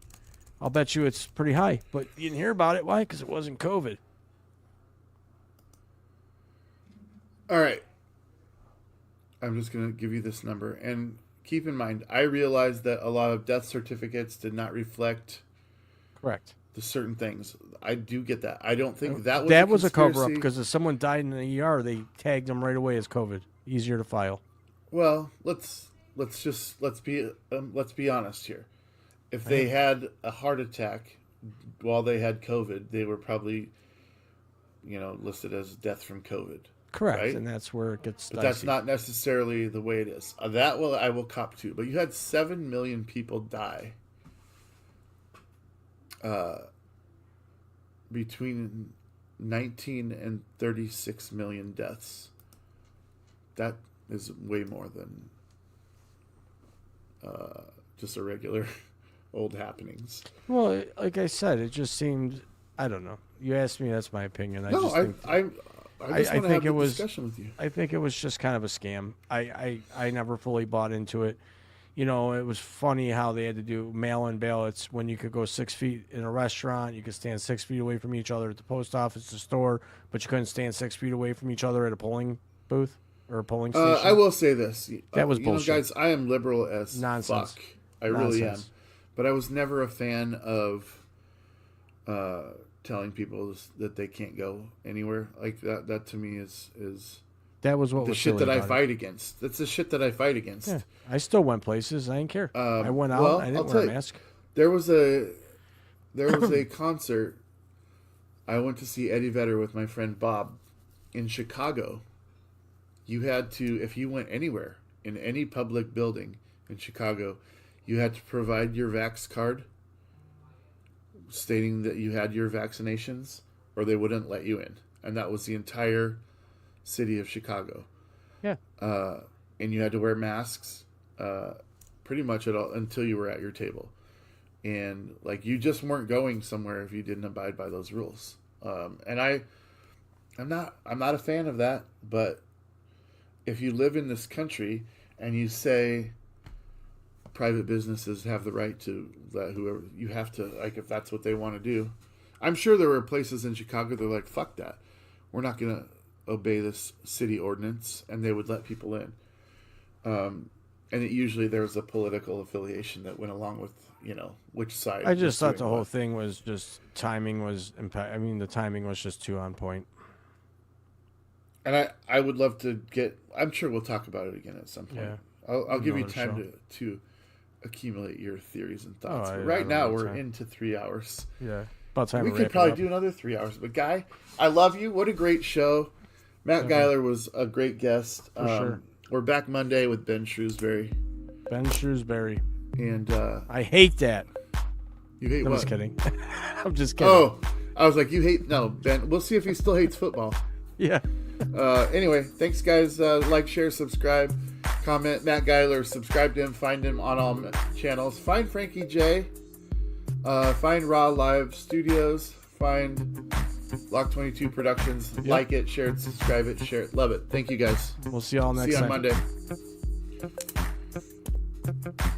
I'll bet you it's pretty high, but you didn't hear about it. Why? Because it wasn't COVID. All right. I'm just going to give you this number. And keep in mind, I realize that a lot of death certificates did not reflect Correct. the certain things. I do get that. I don't think that was a cover-up conspiracy. because if someone died in the ER, they tagged them right away as COVID. Easier to file. Well, let's be honest here. If they had a heart attack while they had COVID, they were probably, listed as death from COVID. Correct, right? and that's where it gets But dicey. that's not necessarily the way it is. I will cop to. But you had 7 million people die between 19 and 36 million deaths. That is way more than just a regular old happenings. Well, like I said, it just seemed. I don't know. You asked me. That's my opinion. I just think. I just want to think have it a was- discussion with you. I think it was just kind of a scam. I never fully bought into it. It was funny how they had to do mail-in ballots when you could go 6 feet in a restaurant. You could stand 6 feet away from each other at the post office, the store, but you couldn't stand 6 feet away from each other at a polling booth or a polling station. I will say this. That was bullshit. Guys, I am liberal as Nonsense. fuck. I really am. Nonsense. But I was never a fan of telling people that they can't go anywhere. Like that to me is That was what the was shit silly that I about it. fight against. That's the shit that I fight against. Yeah, I still went places. I didn't care. I went out. well, I I'll didn't tell wear a you. mask. There was a concert. I went to see Eddie Vedder with my friend Bob in Chicago. You had to, if you went anywhere in any public building in Chicago, you had to provide your vax card stating that you had your vaccinations or they wouldn't let you in. And that was the entire city of Chicago. Yeah. And you had to wear masks pretty much at all until you were at your table. And like you just weren't going somewhere if you didn't abide by those rules. And I'm not a fan of that, but if you live in this country and you say private businesses have the right to let whoever, you have to, like, if that's what they want to do. I'm sure there were places in Chicago that were like, fuck that. We're not going to obey this city ordinance, and they would let people in. And And usually there's a political affiliation that went along with, which side. I just was thought the doing whole what. thing was just timing was impact. I mean, the timing was just too on point. And I would love to get. I'm sure we'll talk about it again at some point. Yeah. I'll give you Another time to accumulate your theories and thoughts. I But right don't now have we're time. into 3 hours. Yeah. About time We to could wrap it probably up. do another 3 hours. But Guy, I love you. What a great show. Matt Geiler was a great guest. sure. We're back Monday with Ben Shrewsbury. Ben Shrewsbury. And I hate that. you hate I'm what? just kidding. I'm just kidding. Oh, I was like, you hate... No, Ben. We'll see if he still hates football. Yeah. Anyway, thanks, guys. Like, share, subscribe, comment. Matt Geiler, subscribe to him. Find him on all channels. Find Frankie J. Find Raw Live Studios. Find Block 22 Productions. Yep. Like it, share it, subscribe it, share it. Love it. Thank you, guys. We'll see y'all next See you on time. Monday.